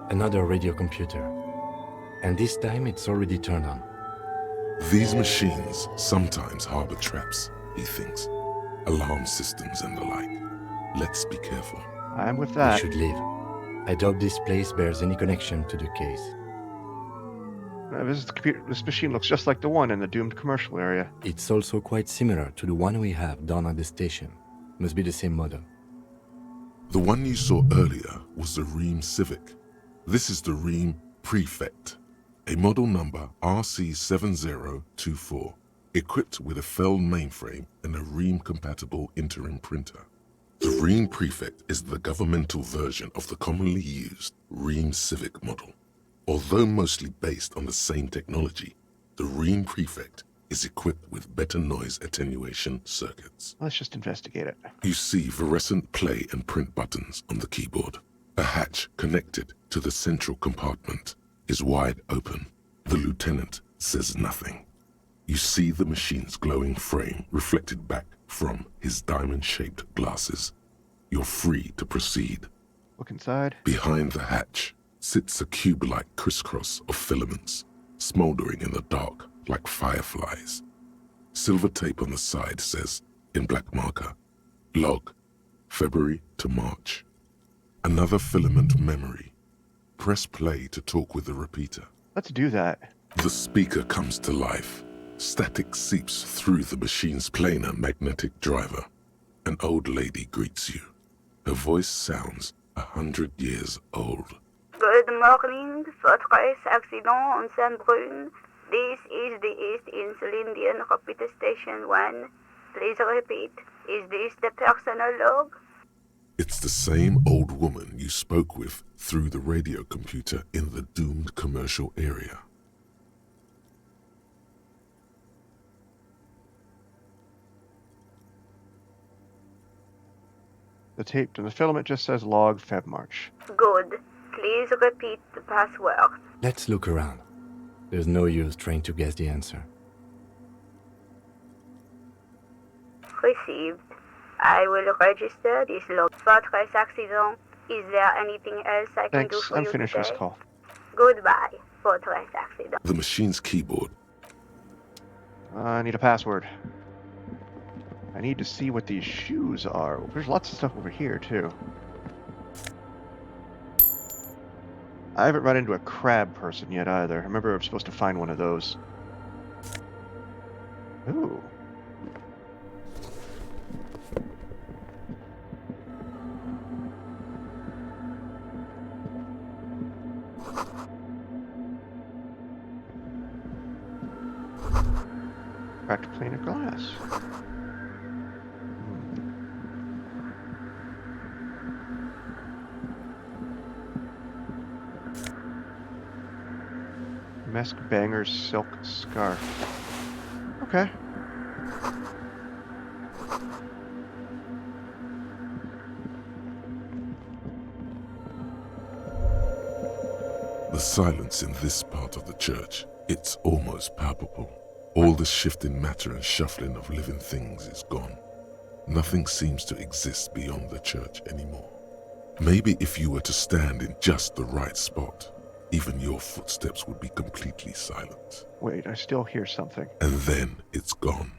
Another radio computer. And this time it's already turned on. These machines sometimes harbor traps, he thinks. Alarm systems and the like. Let's be careful. I'm with that. We should leave. I doubt this place bears any connection to the case. This is the computer. This machine looks just like the one in the doomed commercial area. It's also quite similar to the one we have down at the station. Must be the same model. The one you saw earlier was the Ream Civic. This is the Ream Prefect, a model number RC7024, equipped with a Feld mainframe and a Ream-compatible interim printer. The Ream Prefect is the governmental version of the commonly used Ream Civic model. Although mostly based on the same technology, the Ream Prefect is equipped with better noise attenuation circuits. Let's just investigate it. You see fluorescent play and print buttons on the keyboard. A hatch connected to the central compartment is wide open. The lieutenant says nothing. You see the machine's glowing frame reflected back from his diamond-shaped glasses. You're free to proceed. Look inside. Behind the hatch sits a cube-like crisscross of filaments, smoldering in the dark like fireflies. Silver tape on the side says, in black marker, log, February to March. Another filament memory. Press play to talk with the repeater. Let's do that. The speaker comes to life. Static seeps through the machine's planar magnetic driver. An old lady greets you. Her voice sounds 100 years old. Good morning, Fortress Accident on Saint-Brun. This is the East Insulindian Repeater Station 1. Please repeat. Is this the personal log? It's the same old woman you spoke with through the radio computer in the doomed commercial area. The tape and the filament just says log Feb March. Good. Please repeat the password. Let's look around. There's no use trying to guess the answer. Received. I will register this log. Fortress Accident. Is there anything else I can do Thanks, for I'm you finished today? this call. Goodbye, Fortress Accident. The machine's keyboard. I need a password. I need to see what these shoes are. There's lots of stuff over here, too. I haven't run into a crab person yet, either. I remember I'm supposed to find one of those. Ooh. Cracked pane of glass. Mask banger's silk scarf. Okay. The silence in this part of the church, it's almost palpable. All the shifting matter and shuffling of living things is gone. Nothing seems to exist beyond the church anymore. Maybe if you were to stand in just the right spot, even your footsteps would be completely silent. Wait, I still hear something. And then it's gone.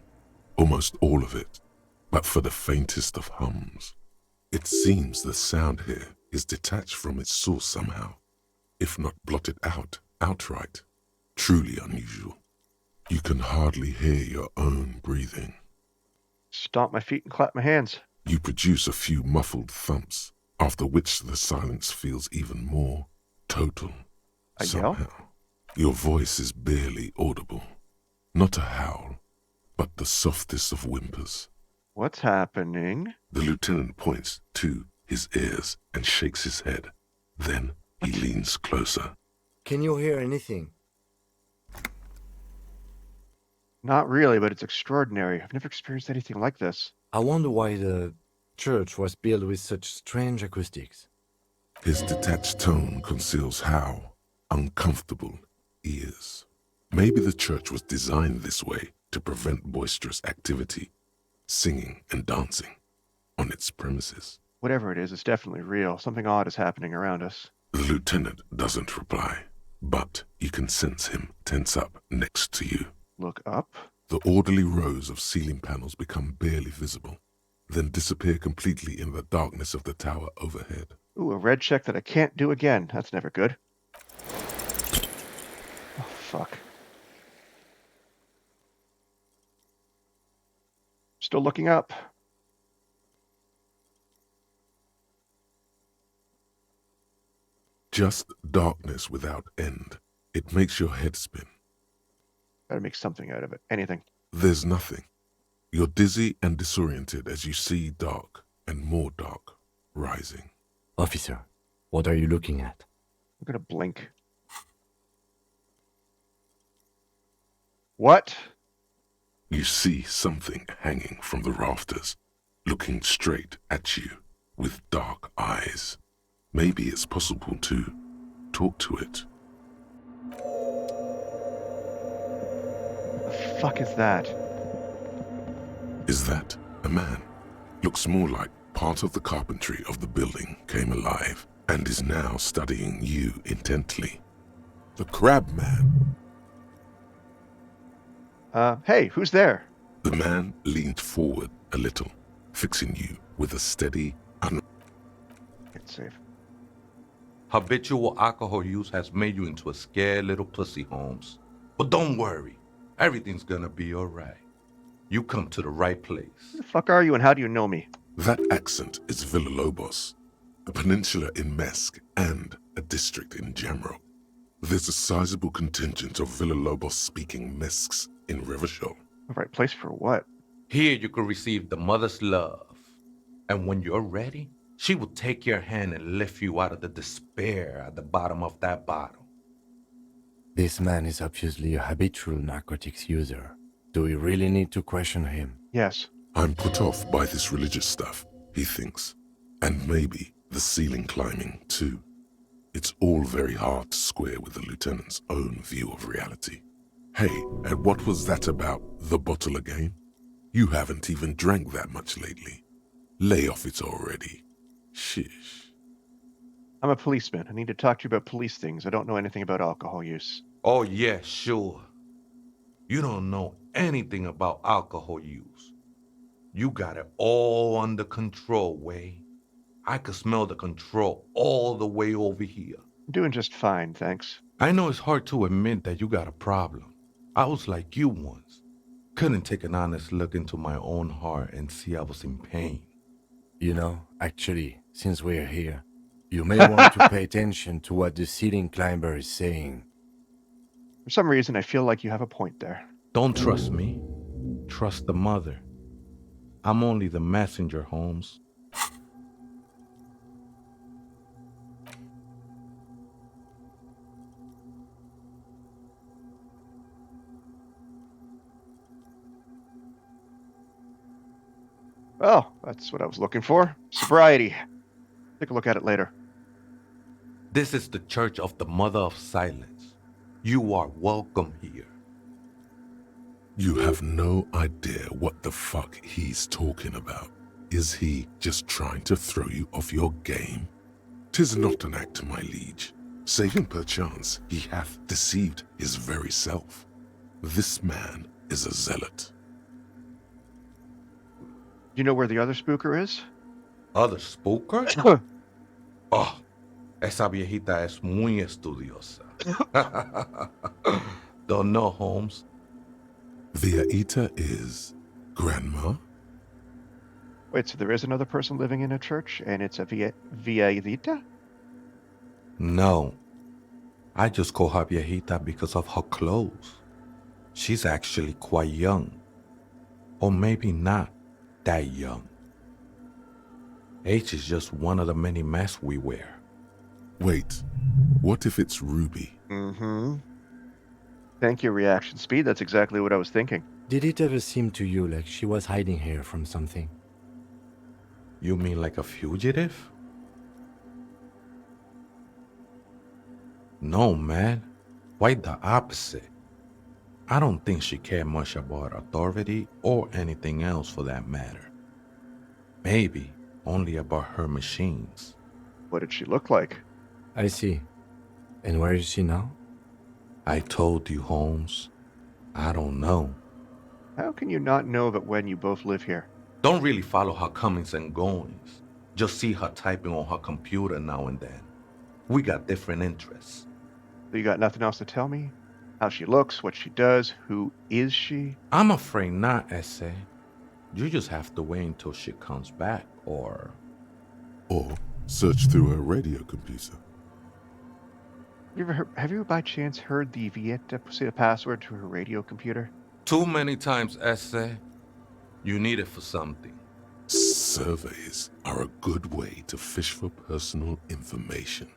Almost all of it. But for the faintest of hums. It seems the sound here is detached from its source somehow, if not blotted out outright. Truly unusual. You can hardly hear your own breathing. Stomp my feet and clap my hands. You produce a few muffled thumps, after which the silence feels even more total. I somehow. yell? Your voice is barely audible. Not a howl, but the softest of whimpers. What's happening? The lieutenant points to his ears and shakes his head. Then he leans closer. Can you hear anything? Not really, but it's extraordinary. I've never experienced anything like this. I wonder why the church was built with such strange acoustics. His detached tone conceals how uncomfortable he is. Maybe the church was designed this way to prevent boisterous activity, singing and dancing on its premises. Whatever it is, it's definitely real. Something odd is happening around us. The lieutenant doesn't reply, but you can sense him tense up next to you. Look up. The orderly rows of ceiling panels become barely visible, then disappear completely in the darkness of the tower overhead. Ooh, a red check that I can't do again. That's never good. Oh, fuck. Still looking up. Just darkness without end. It makes your head spin. Gotta make something out of it. Anything. There's nothing. You're dizzy and disoriented as you see dark and more dark rising. Officer, what are you looking at? I'm gonna blink. What? You see something hanging from the rafters, looking straight at you with dark eyes. Maybe it's possible to talk to it. The fuck is that? Is that a man? Looks more like part of the carpentry of the building came alive and is now studying you intently. The crab man. Hey, who's there? The man leaned forward a little, fixing you with a steady, Get safe. Habitual alcohol use has made you into a scared little pussy, Holmes. But don't worry, everything's gonna be alright. You come to the right place. Who the fuck are you and how do you know me? That accent is Villalobos, a peninsula in Mesk and a district in Jamro. There's a sizable contingent of Villalobos-speaking Mesks in Rivershoal. The right place for what? Here you can receive the mother's love. And when you're ready, she will take your hand and lift you out of the despair at the bottom of that bottle. This man is obviously a habitual narcotics user. Do we really need to question him? Yes. I'm put off by this religious stuff, he thinks. And maybe the ceiling climbing, too. It's all very hard to square with the lieutenant's own view of reality. Hey, and what was that about the bottle again? You haven't even drank that much lately. Lay off it already. Shish. I'm a policeman. I need to talk to you about police things. I don't know anything about alcohol use. Oh yeah, sure. You don't know anything about alcohol use. You got it all under control, Way. I could smell the control all the way over here. I'm doing just fine, thanks. I know it's hard to admit that you got a problem. I was like you once. Couldn't take an honest look into my own heart and see I was in pain. You know, actually, since we're here, you may want to pay attention to what the ceiling climber is saying. For some reason, I feel like you have a point there. Don't trust me. Trust the mother. I'm only the messenger, Holmes. Well, that's what I was looking for. Sobriety. Take a look at it later. This is the Church of the Mother of Silence. You are welcome here. You have no idea what the fuck he's talking about. Is he just trying to throw you off your game? 'Tis not an act, my liege, save in perchance he hath deceived his very self. This man is a zealot. Do you know where the other spooker is? Other spooker? Oh, esa viejita es muy estudiosa. Don't know, Holmes. The IATO is Grandma? Wait, so there is another person living in a church, and it's a viejita? No. I just call her viejita because of her clothes. She's actually quite young. Or maybe not that young. Age is just one of the many masks we wear. Wait, what if it's Ruby? Mm-hmm. Thank you, reaction speed. That's exactly what I was thinking. Did it ever seem to you like she was hiding here from something? You mean like a fugitive? No, man. Quite the opposite. I don't think she cared much about authority or anything else for that matter. Maybe only about her machines. What did she look like? I see. And where is she now? I told you, Holmes. I don't know. How can you not know that when you both live here? Don't really follow her comings and goings. Just see her typing on her computer now and then. We got different interests. So you got nothing else to tell me? How she looks, what she does, who is she? I'm afraid not, Essay. You just have to wait until she comes back, or search through her radio computer. Have you by chance heard the Vieta say the password to her radio computer? Too many times, Essay. You need it for something. Surveys are a good way to fish for personal information,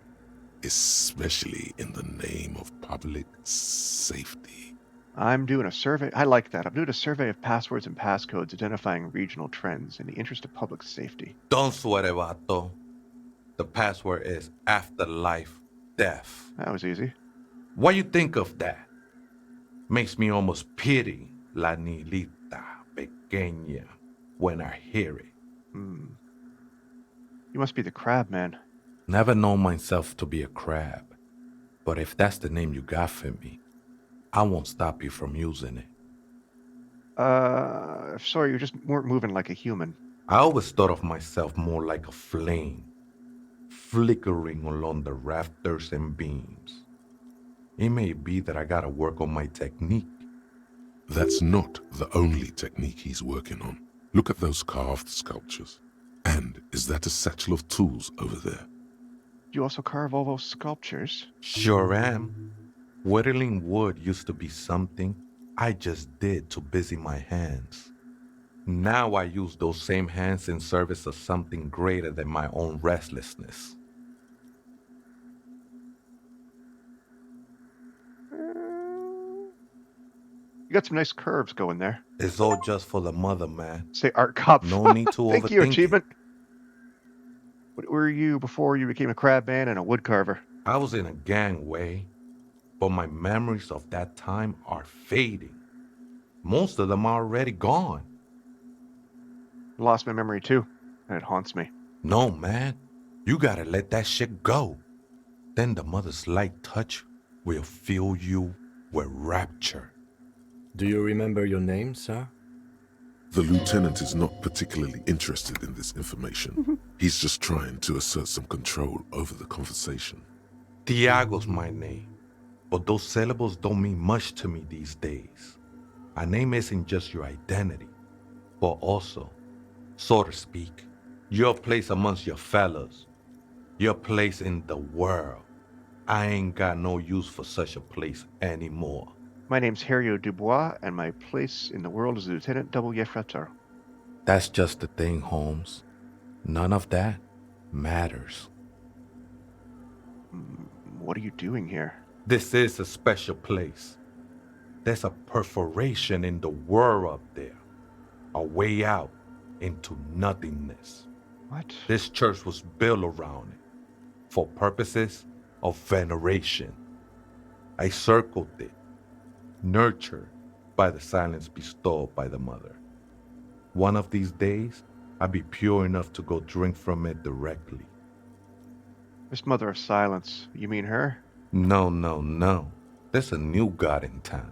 especially in the name of public safety. I'm doing a survey. I like that. I'm doing a survey of passwords and passcodes identifying regional trends in the interest of public safety. Don't sweat it, vato. The password is afterlife death. That was easy. What you think of that? Makes me almost pity la niñita pequeña when I hear it. You must be the crab man. Never known myself to be a crab. But if that's the name you got for me, I won't stop you from using it. Sorry, you just weren't moving like a human. I always thought of myself more like a flame, flickering along the rafters and beams. It may be that I gotta work on my technique. That's not the only technique he's working on. Look at those carved sculptures. And is that a satchel of tools over there? You also carve all those sculptures? Sure am. Whittling wood used to be something I just did to busy my hands. Now I use those same hands in service of something greater than my own restlessness. You got some nice curves going there. It's all just for the mother, man. Say art cop. No need to Thank you, overthink achievement. What were you before you became a crab man and a wood carver? I was in a gangway, but my memories of that time are fading. Most of them are already gone. I lost my memory too, and it haunts me. No, man. You gotta let that shit go. Then the mother's light touch will fill you with rapture. Do you remember your name, sir? The lieutenant is not particularly interested in this information. He's just trying to assert some control over the conversation. Tiago's my name, but those syllables don't mean much to me these days. A name isn't just your identity, but also, so to speak, your place amongst your fellows, your place in the world. I ain't got no use for such a place anymore. My name's Harry Dubois, and my place in the world is Lieutenant Double Yefrater. That's just the thing, Holmes. None of that matters. What are you doing here? This is a special place. There's a perforation in the world up there. A way out into nothingness. What? This church was built around it for purposes of veneration. I circled it, nurtured by the silence bestowed by the mother. One of these days, I'll be pure enough to go drink from it directly. This Mother of Silence, you mean her? No. There's a new god in town,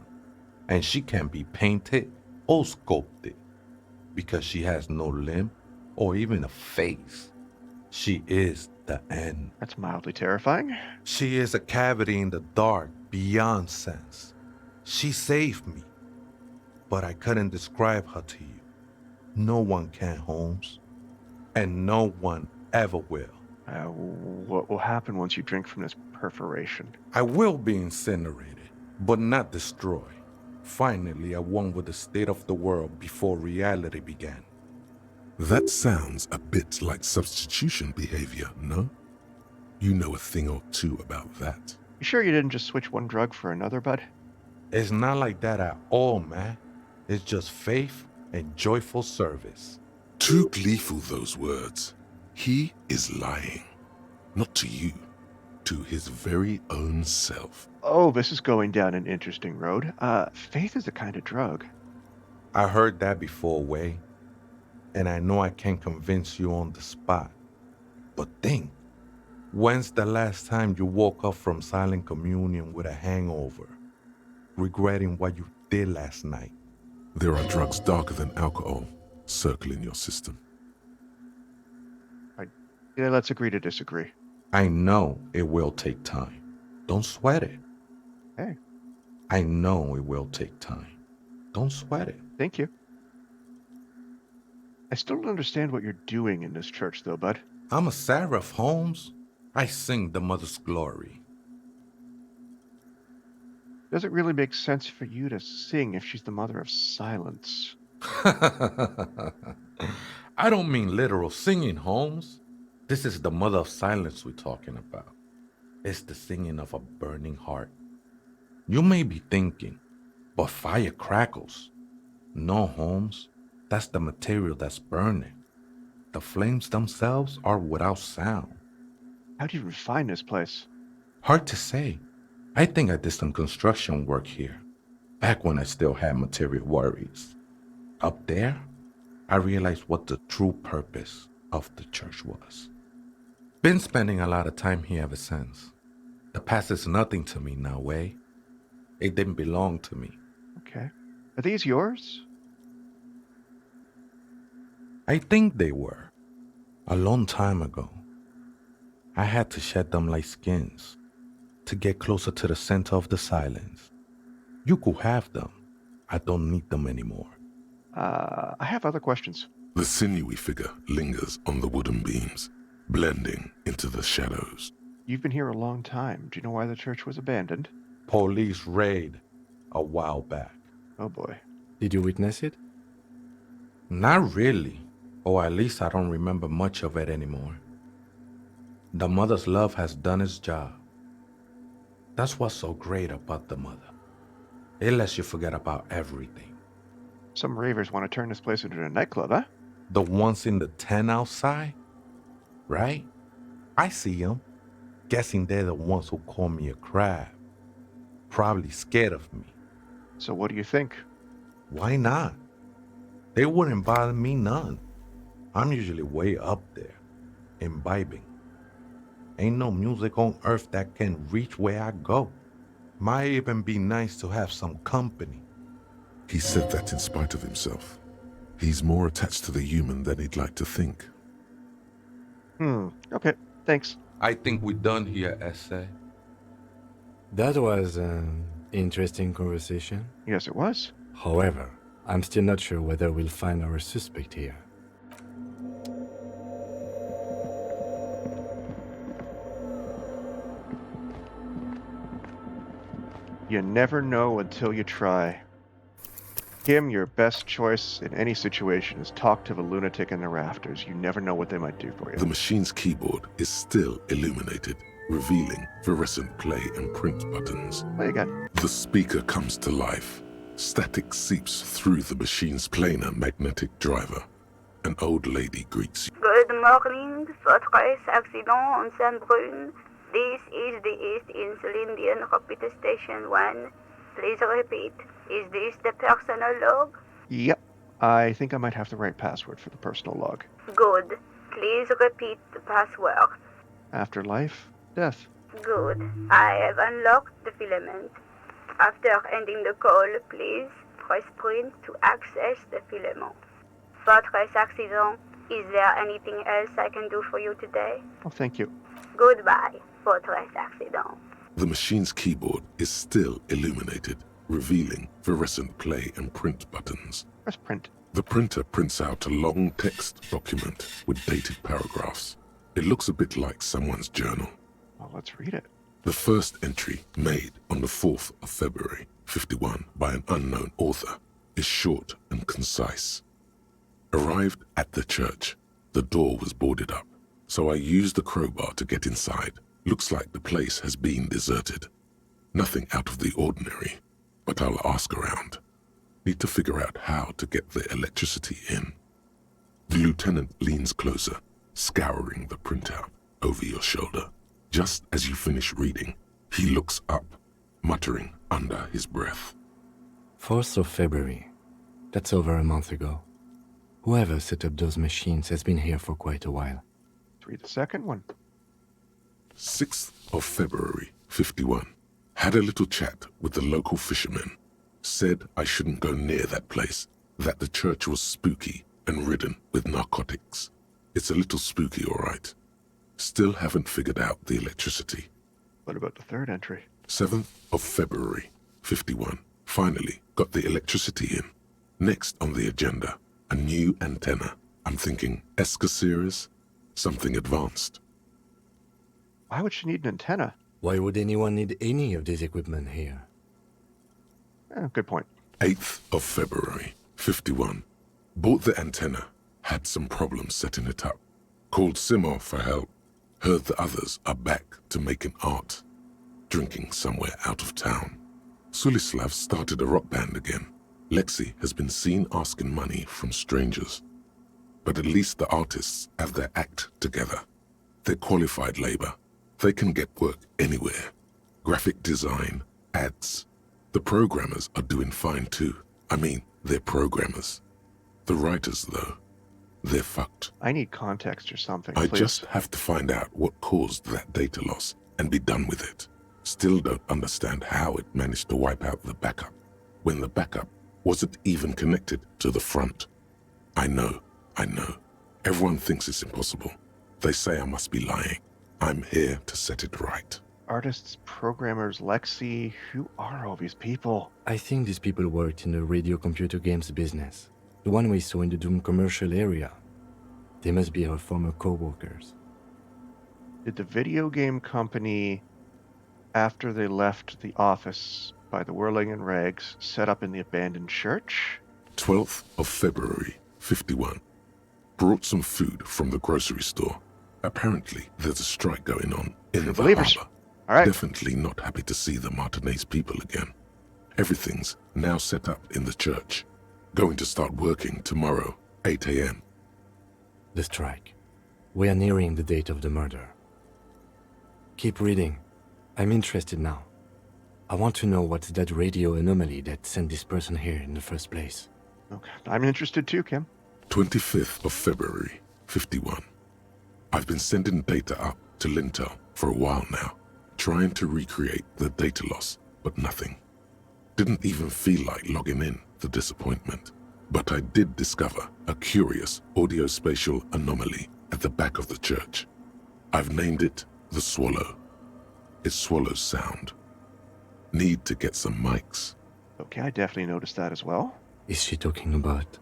and she can't be painted or sculpted because she has no limb or even a face. She is the end. That's mildly terrifying. She is a cavity in the dark beyond sense. She saved me, but I couldn't describe her to you. No one can, Holmes, and no one ever will. What will happen once you drink from this perforation? I will be incinerated, but not destroyed. Finally, I won with the state of the world before reality began. That sounds a bit like substitution behavior, no? You know a thing or two about that. You sure you didn't just switch one drug for another, bud? It's not like that at all, man. It's just faith and joyful service. Too gleeful, those words. He is lying. Not to you, to his very own self. Oh, this is going down an interesting road. Faith is a kind of drug. I heard that before, Way. And I know I can't convince you on the spot. But think, when's the last time you woke up from silent communion with a hangover, regretting what you did last night? There are drugs darker than alcohol circling your system. Yeah, let's agree to disagree. I know it will take time. Don't sweat it. Hey. I know it will take time. Don't sweat it. Thank you. I still don't understand what you're doing in this church, though, bud. I'm a seraph, Holmes. I sing the Mother's glory. Does it really make sense for you to sing if she's the Mother of Silence? I don't mean literal singing, Holmes. This is the Mother of Silence we're talking about. It's the singing of a burning heart. You may be thinking, but fire crackles. No, Holmes. That's the material that's burning. The flames themselves are without sound. How do you even find this place? Hard to say. I think I did some construction work here, back when I still had material worries. Up there, I realized what the true purpose of the church was. Been spending a lot of time here ever since. The past is nothing to me now, Way. It didn't belong to me. Okay. Are these yours? I think they were. A long time ago. I had to shed them like skins to get closer to the center of the silence. You could have them. I don't need them anymore. I have other questions. The sinewy figure lingers on the wooden beams, blending into the shadows. You've been here a long time. Do you know why the church was abandoned? Police raid a while back. Oh boy. Did you witness it? Not really. Or at least I don't remember much of it anymore. The mother's love has done its job. That's what's so great about the mother. It lets you forget about everything. Some ravers want to turn this place into a nightclub, huh? The ones in the tent outside? Right? I see them. Guessing they're the ones who call me a crab. Probably scared of me. So what do you think? Why not? They wouldn't bother me none. I'm usually way up there, imbibing. Ain't no music on earth that can reach where I go. Might even be nice to have some company. He said that in spite of himself. He's more attached to the human than he'd like to think. Okay, thanks. I think we're done here, Essay. That was an interesting conversation. Yes, it was. However, I'm still not sure whether we'll find our suspect here. You never know until you try. Kim, your best choice in any situation is talk to the lunatic in the rafters. You never know what they might do for you. The machine's keyboard is still illuminated, revealing fluorescent play and print buttons. Play again. The speaker comes to life. Static seeps through the machine's planar magnetic driver. An old lady greets you. Good morning, Fortress Accident on Saint-Brun. This is the East Insulindian Repeater Station 1. Please repeat. Is this the personal log? Yep. I think I might have the right password for the personal log. Good. Please repeat the password. Afterlife, death. Good. I have unlocked the filament. After ending the call, please press print to access the filament. Fortress Accident, is there anything else I can do for you today? Oh, thank you. Goodbye, Fortress Accident. The machine's keyboard is still illuminated, revealing fluorescent play and print buttons. Press print. The printer prints out a long text document with dated paragraphs. It looks a bit like someone's journal. Well, let's read it. The first entry, made on the 4th of February, 51, by an unknown author, is short and concise. Arrived at the church. The door was boarded up, so I used the crowbar to get inside. Looks like the place has been deserted. Nothing out of the ordinary, but I'll ask around. Need to figure out how to get the electricity in. The lieutenant leans closer, scouring the printout over your shoulder. Just as you finish reading, he looks up, muttering under his breath. 4th of February. That's over a month ago. Whoever set up those machines has been here for quite a while. Let's read the second one. 6th of February, 51. Had a little chat with the local fishermen. Said I shouldn't go near that place, that the church was spooky and ridden with narcotics. It's a little spooky, all right. Still haven't figured out the electricity. What about the third entry? 7th of February, 51. Finally got the electricity in. Next on the agenda, a new antenna. I'm thinking ESCA series, something advanced. Why would she need an antenna? Why would anyone need any of this equipment here? Good point. 8th of February, 51. Bought the antenna. Had some problems setting it up. Called Simor for help. Heard the others are back to making art. Drinking somewhere out of town. Sulislav started a rock band again. Lexi has been seen asking money from strangers. But at least the artists have their act together. They're qualified labor. They can get work anywhere. Graphic design, ads. The programmers are doing fine too. I mean, they're programmers. The writers, though, they're fucked. I need context or something, I please. just have to find out what caused that data loss and be done with it. Still don't understand how it managed to wipe out the backup, when the backup wasn't even connected to the front. I know. Everyone thinks it's impossible. They say I must be lying. I'm here to set it right. Artists, programmers, Lexi, who are all these people? I think these people worked in the radio computer games business. The one we saw in the Doom commercial area. They must be our former co-workers. Did the video game company, after they left the office by the Whirling and Rags, set up in the abandoned church? 12th of February, 51. Brought some food from the grocery store. Apparently, there's a strike going on in the Believers. harbor. All right. Definitely not happy to see the Martinez people again. Everything's now set up in the church. Going to start working tomorrow, 8 a.m. The strike. We are nearing the date of the murder. Keep reading. I'm interested now. I want to know what's that radio anomaly that sent this person here in the first place. Okay, I'm interested too, Kim. 25th of February, 51. I've been sending data up to Lintel for a while now, trying to recreate the data loss, but nothing. Didn't even feel like logging in, the disappointment. But I did discover a curious audio-spatial anomaly at the back of the church. I've named it the Swallow. It swallows sound. Need to get some mics. Okay, I definitely noticed that as well. Is she talking about?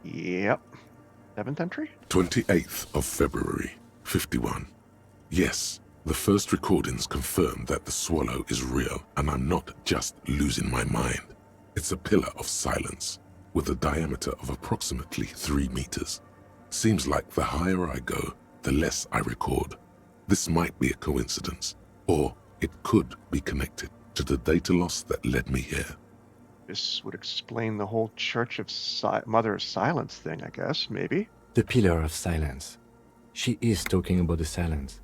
Yep. 7th entry? 28th of February, 51. Yes, the first recordings confirm that the swallow is real and I'm not just losing my mind. It's a pillar of silence with a diameter of approximately 3 meters. Seems like the higher I go, the less I record. This might be a coincidence, or it could be connected to the data loss that led me here. This would explain the whole Church of Mother of Silence thing, I guess, maybe. The pillar of silence. She is talking about the silence.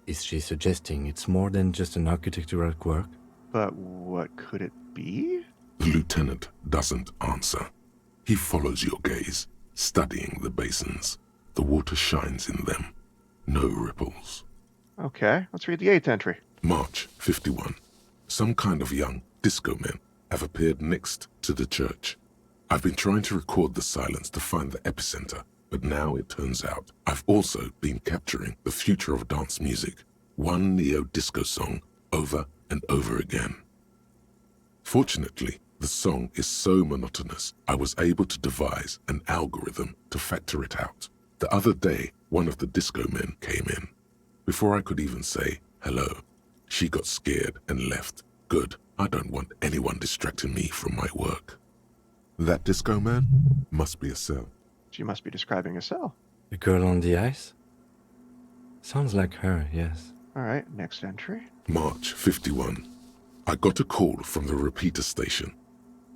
Is she suggesting it's more than just an architectural quirk? But what could it be? The lieutenant doesn't answer. He follows your gaze, studying the basins. The water shines in them. No ripples. Okay, let's read the 8th entry. March 51. Some kind of young disco men have appeared next to the church. I've been trying to record the silence to find the epicenter, but now it turns out I've also been capturing the future of dance music, one neo-disco song over and over again. Fortunately, the song is so monotonous, I was able to devise an algorithm to factor it out. The other day, one of the disco men came in. Before I could even say hello, she got scared and left. Good, I don't want anyone distracting me from my work. That disco man must be a cell. She must be describing a cell. The girl on the ice? Sounds like her, yes. All right, next entry. March 51. I got a call from the repeater station.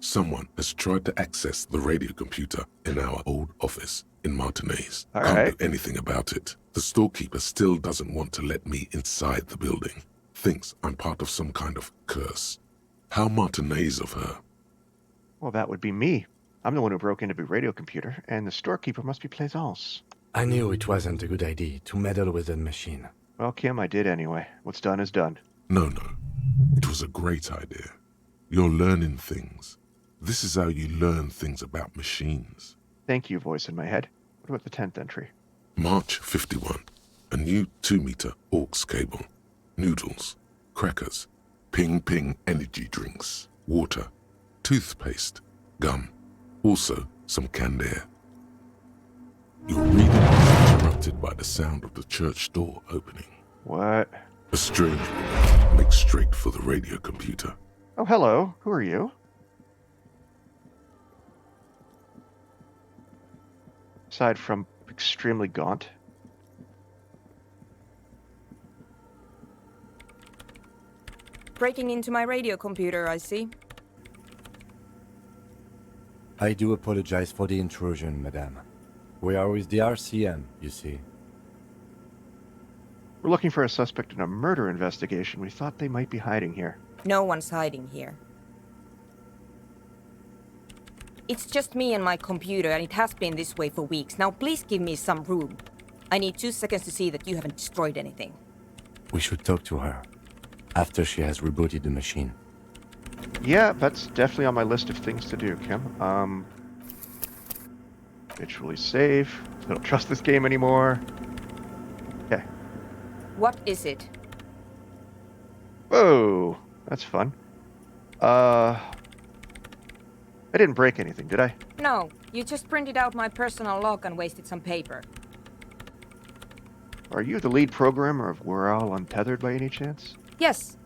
Someone has tried to access the radio computer in our old office in Martinez. Can't do anything about it. The storekeeper still doesn't want to let me inside the building. Thinks I'm part of some kind of curse. How Martinez of her. Well, that would be me. I'm the one who broke into the radio computer, and the storekeeper must be Plaisance. I knew it wasn't a good idea to meddle with the machine. Well, Kim, I did anyway. What's done is done. No. It was a great idea. You're learning things. This is how you learn things about machines. Thank you, voice in my head. What about the 10th entry? March 51. A new 2-meter aux cable. Noodles. Crackers. Ping energy drinks. Water. Toothpaste. Gum. Also, some canned air. Your reading was interrupted by the sound of the church door opening. What? A strange woman makes straight for the radio computer. Oh, hello. Who are you? Aside from extremely gaunt. Breaking into my radio computer, I see. I do apologize for the intrusion, madame. We are with the RCM, you see. We're looking for a suspect in a murder investigation. We thought they might be hiding here. No one's hiding here. It's just me and my computer, and it has been this way for weeks. Now please give me some room. I need 2 seconds to see that you haven't destroyed anything. We should talk to her after she has rebooted the machine. Yeah, that's definitely on my list of things to do, Kim. Virtually save. I don't trust this game anymore. Okay. What is it? Whoa, that's fun. I didn't break anything, did I? No, you just printed out my personal log and wasted some paper. Are you the lead programmer of We're All Untethered by any chance? Yes.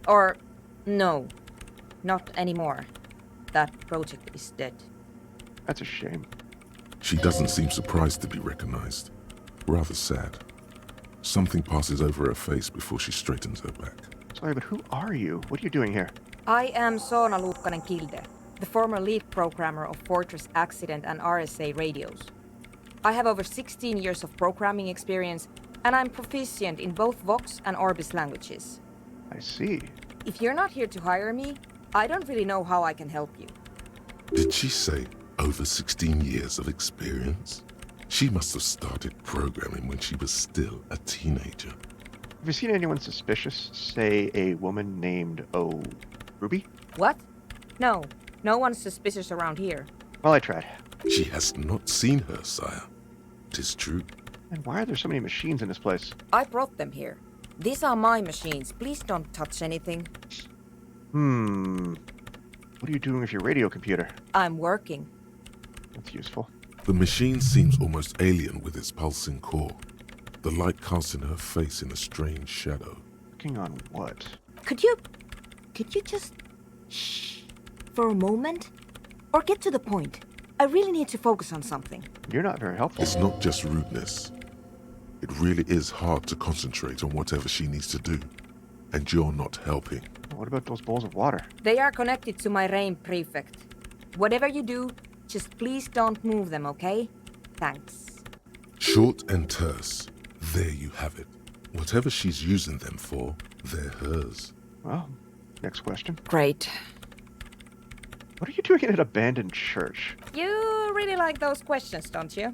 Or no. Not anymore. That project is dead. That's a shame. She doesn't seem surprised to be recognized. Rather sad. Something passes over her face before she straightens her back. Sorry, but who are you? What are you doing here? I am Soona Luukkanen-Kilde, the former lead programmer of Fortress Accident and RSA radios. I have over 16 years of programming experience, and I'm proficient in both Vox and Orbis languages. I see. If you're not here to hire me, I don't really know how I can help you. Did she say over 16 years of experience? She must have started programming when she was still a teenager. Have you seen anyone suspicious? Say a woman named, Ruby? What? No. No one's suspicious around here. Well, I tried. She has not seen her, sire. 'Tis true. And why are there so many machines in this place? I brought them here. These are my machines. Please don't touch anything. What are you doing with your radio computer? I'm working. That's useful. The machine seems almost alien with its pulsing core, the light casting her face in a strange shadow. Working on what? Could you just shh for a moment? Or get to the point. I really need to focus on something. You're not very helpful. It's not just rudeness. It really is hard to concentrate on whatever she needs to do, and you're not helping. What about those bowls of water? They are connected to my rain prefect. Whatever you do, just please don't move them, okay? Thanks. Short and terse. There you have it. Whatever she's using them for, they're hers. Well, next question. Great. What are you doing in an abandoned church? You really like those questions, don't you?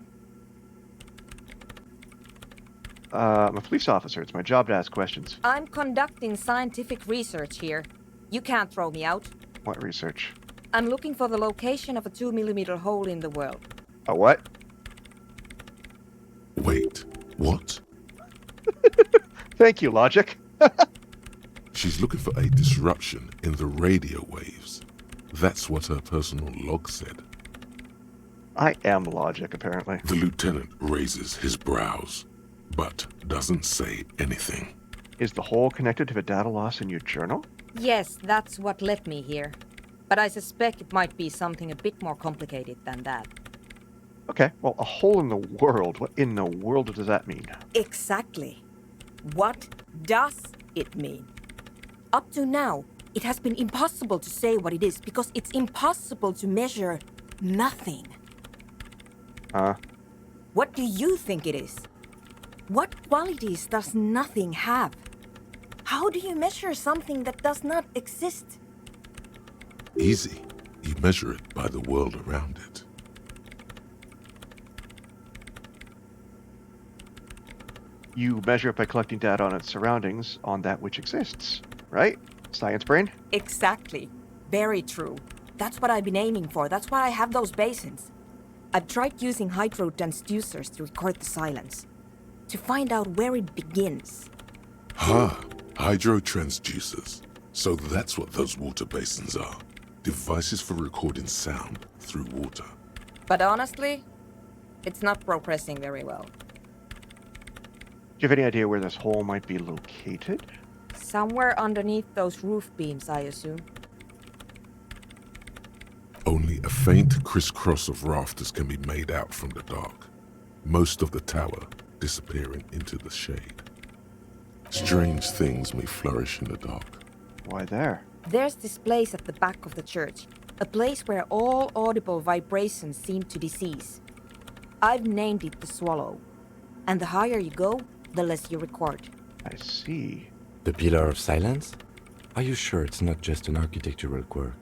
I'm a police officer. It's my job to ask questions. I'm conducting scientific research here. You can't throw me out. What research? I'm looking for the location of a 2mm hole in the world. A what? Wait, what? Thank you, Logic. She's looking for a disruption in the radio waves. That's what her personal log said. I am Logic, apparently. The lieutenant raises his brows, but doesn't say anything. Is the hole connected to a data loss in your journal? Yes, that's what led me here. But I suspect it might be something a bit more complicated than that. Okay, well, a hole in the world. What in the world does that mean? Exactly. What does it mean? Up to now, it has been impossible to say what it is because it's impossible to measure nothing. What do you think it is? What qualities does nothing have? How do you measure something that does not exist? Easy. You measure it by the world around it. You measure it by collecting data on its surroundings, on that which exists, right? Science brain? Exactly. Very true. That's what I've been aiming for. That's why I have those basins. I've tried using hydro transducers to record the silence, to find out where it begins. Hydro transducers. So that's what those water basins are. Devices for recording sound through water. But honestly, it's not progressing very well. Do you have any idea where this hole might be located? Somewhere underneath those roof beams, I assume. Only a faint crisscross of rafters can be made out from the dark, most of the tower disappearing into the shade. Strange things may flourish in the dark. Why there? There's this place at the back of the church, a place where all audible vibrations seem to decease. I've named it the Swallow, and the higher you go, the less you record. I see. The Pillar of Silence? Are you sure it's not just an architectural quirk?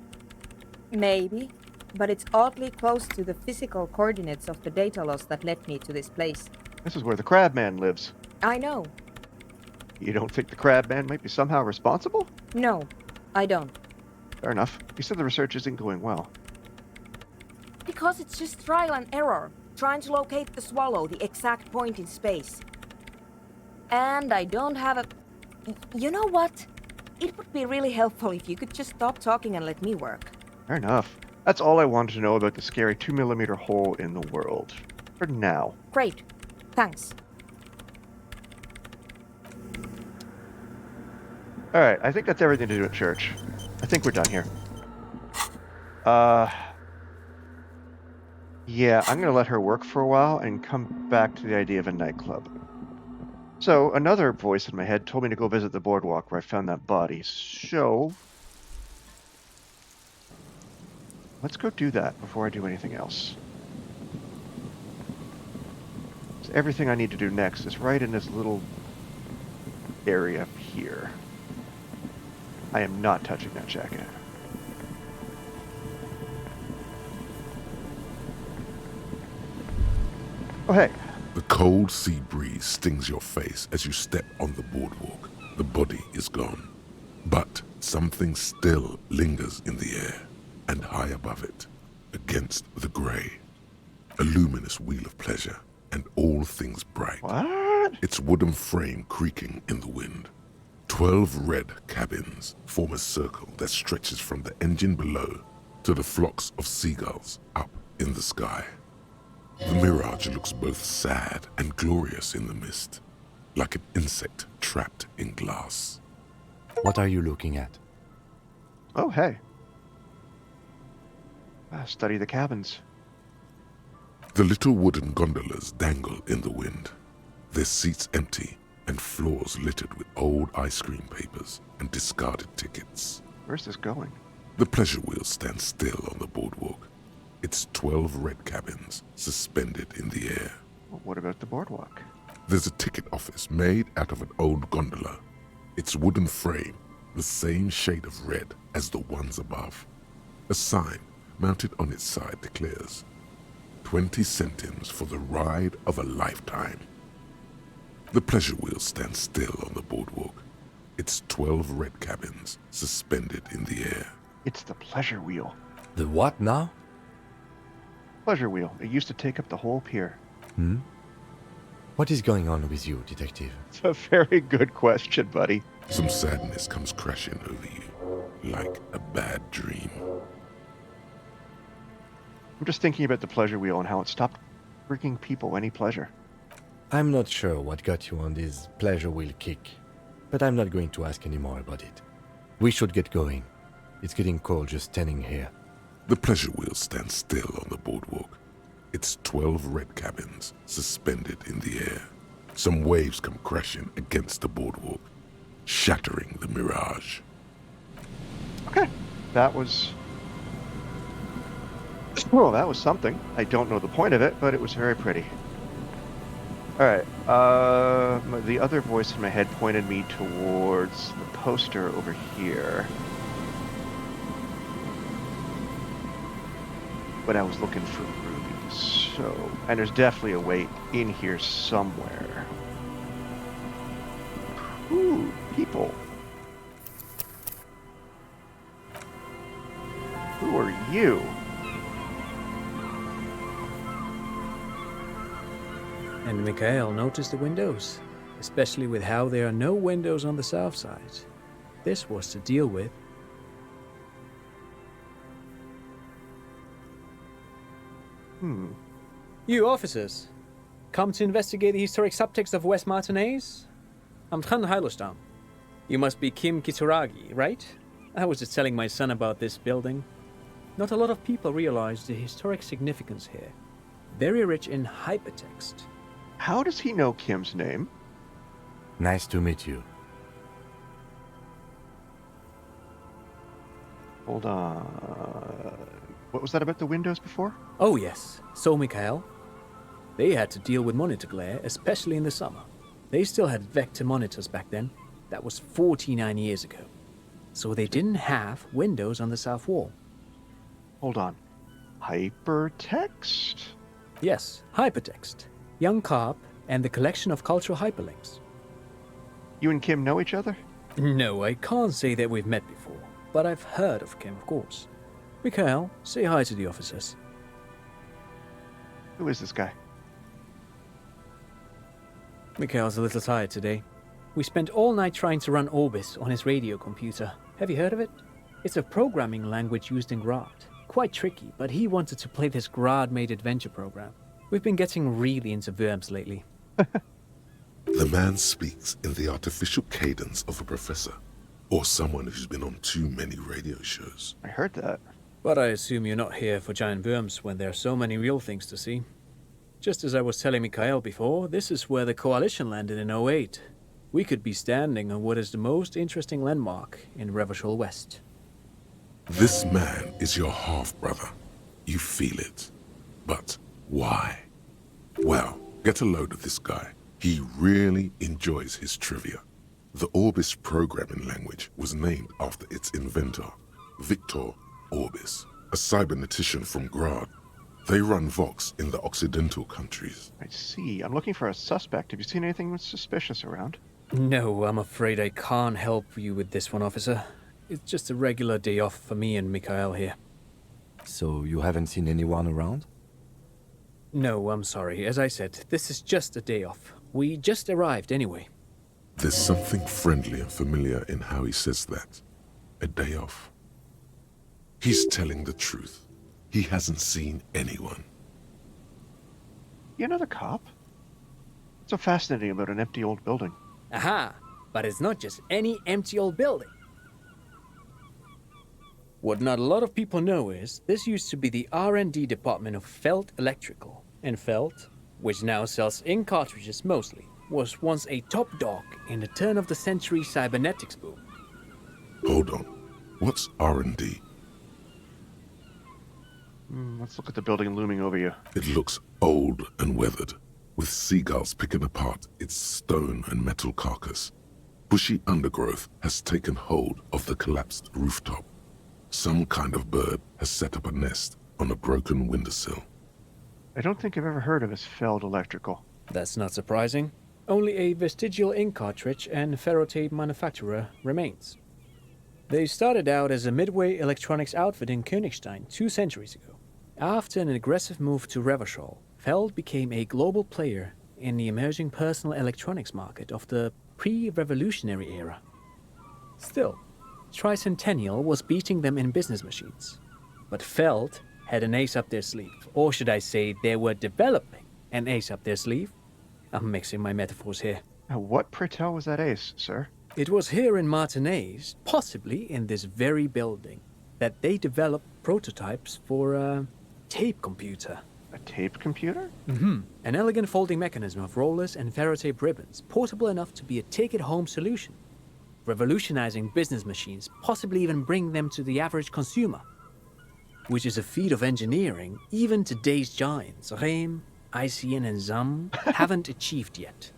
Maybe, but it's oddly close to the physical coordinates of the data loss that led me to this place. This is where the Crabman lives. I know. You don't think the Crabman might be somehow responsible? No, I don't. Fair enough. You said the research isn't going well. Because it's just trial and error, trying to locate the Swallow, the exact point in space. And I don't have a... You know what? It would be really helpful if you could just stop talking and let me work. Fair enough. That's all I wanted to know about the scary 2mm hole in the world. For now. Great. Thanks. Alright, I think that's everything to do at church. I think we're done here. Yeah, I'm gonna let her work for a while and come back to the idea of a nightclub. So, another voice in my head told me to go visit the boardwalk where I found that body. So, let's go do that before I do anything else. So everything I need to do next is right in this little area here. I am not touching that jacket. Oh, hey. The cold sea breeze stings your face as you step on the boardwalk. The body is gone, but something still lingers in the air, and high above it, against the grey. A luminous wheel of pleasure, and all things bright. What? Its wooden frame creaking in the wind. 12 red cabins form a circle that stretches from the engine below to the flocks of seagulls up in the sky. The mirage looks both sad and glorious in the mist, like an insect trapped in glass. What are you looking at? Oh, hey. Study the cabins. The little wooden gondolas dangle in the wind, their seats empty and floors littered with old ice cream papers and discarded tickets. Where's this going? The pleasure wheel stands still on the boardwalk, its 12 red cabins suspended in the air. Well, what about the boardwalk? There's a ticket office made out of an old gondola, its wooden frame the same shade of red as the ones above. A sign mounted on its side declares, 20 centimes for the ride of a lifetime. The pleasure wheel stands still on the boardwalk, its 12 red cabins suspended in the air. It's the pleasure wheel. The what now? Pleasure wheel. It used to take up the whole pier. What is going on with you, detective? It's a very good question, buddy. Some sadness comes crashing over you, like a bad dream. I'm just thinking about the pleasure wheel and how it stopped bringing people any pleasure. I'm not sure what got you on this pleasure wheel kick, but I'm not going to ask any more about it. We should get going. It's getting cold just standing here. The pleasure wheel stands still on the boardwalk, its 12 red cabins suspended in the air. Some waves come crashing against the boardwalk, shattering the mirage. Okay, that was... Well, that was something. I don't know the point of it, but it was very pretty. Alright, the other voice in my head pointed me towards the poster over here. But I was looking for rubies, so... And there's definitely a way in here somewhere. Ooh, people. Who are you? And Mikhail noticed the windows, especially with how there are no windows on the south side. This was to deal with. You officers, come to investigate the historic subtext of West Martinez? I'm Tran Heilostam. You must be Kim Kituragi, right? I was just telling my son about this building. Not a lot of people realize the historic significance here. Very rich in hypertext. How does he know Kim's name? Nice to meet you. Hold on. What was that about the windows before? Oh yes, so Mikhail. They had to deal with monitor glare, especially in the summer. They still had vector monitors back then. That was 49 years ago. So they didn't have windows on the south wall. Hold on. Hypertext? Yes, hypertext. Young Carp and the collection of cultural hyperlinks. You and Kim know each other? No, I can't say that we've met before, but I've heard of Kim, of course. Mikhail, say hi to the officers. Who is this guy? Mikhail's a little tired today. We spent all night trying to run Orbis on his radio computer. Have you heard of it? It's a programming language used in Grad. Quite tricky, but he wanted to play this Grad-made adventure program. We've been getting really into Worms lately. The man speaks in the artificial cadence of a professor, or someone who's been on too many radio shows. I heard that. But I assume you're not here for giant worms when there are so many real things to see. Just as I was telling Mikhail before, this is where the Coalition landed in 08. We could be standing on what is the most interesting landmark in Revachol West. This man is your half-brother. You feel it. But why? Well, get a load of this guy. He really enjoys his trivia. The Orbis programming language was named after its inventor, Victor Orbis, a cybernetician from Grad. They run Vox in the Occidental countries. I see. I'm looking for a suspect. Have you seen anything suspicious around? No, I'm afraid I can't help you with this one, officer. It's just a regular day off for me and Mikhail here. So you haven't seen anyone around? No, I'm sorry. As I said, this is just a day off. We just arrived anyway. There's something friendly and familiar in how he says that. A day off. He's telling the truth. He hasn't seen anyone. You another cop? What's so fascinating about an empty old building? Aha! But it's not just any empty old building. What not a lot of people know is this used to be the R&D department of Felt Electrical. And Felt, which now sells ink cartridges mostly, was once a top dog in the turn-of-the-century cybernetics boom. Hold on. What's R&D? Let's look at the building looming over you. It looks old and weathered, with seagulls picking apart its stone and metal carcass. Bushy undergrowth has taken hold of the collapsed rooftop. Some kind of bird has set up a nest on a broken windowsill. I don't think I've ever heard of as Feld Electrical. That's not surprising. Only a vestigial ink cartridge and ferrotape manufacturer remains. They started out as a midway electronics outfit in Königstein 2 centuries ago. After an aggressive move to Revachol, Feld became a global player in the emerging personal electronics market of the pre-revolutionary era. Still, Tricentennial was beating them in business machines. But Feld had an ace up their sleeve, or should I say they were developing an ace up their sleeve. I'm mixing my metaphors here. What pretel was that ace, sir? It was here in Martinez, possibly in this very building, that they developed prototypes for a tape computer. A tape computer? Mm-hmm. An elegant folding mechanism of rollers and ferrotape ribbons, portable enough to be a take-it-home solution. Revolutionizing business machines, possibly even bring them to the average consumer. Which is a feat of engineering even today's giants, Rehm, ICN and ZAM, haven't achieved yet.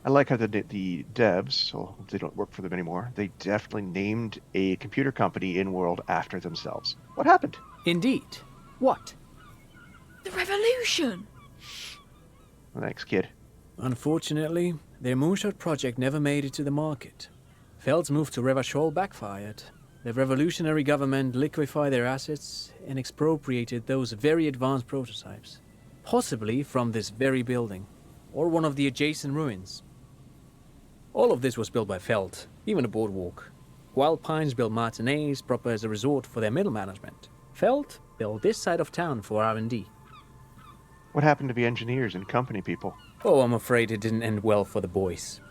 I like how the devs, so they don't work for them anymore, they definitely named a computer company in world after themselves. What happened? Indeed. What? The revolution! Thanks, kid. Unfortunately, their moonshot project never made it to the market. Feld's move to Revachol backfired. The revolutionary government liquefied their assets and expropriated those very advanced prototypes. Possibly from this very building, or one of the adjacent ruins. All of this was built by Feld, even the boardwalk. Wild Pines built Martinez proper as a resort for their middle management. Feld built this side of town for R&D. What happened to the engineers and company people? Oh, I'm afraid it didn't end well for the boys.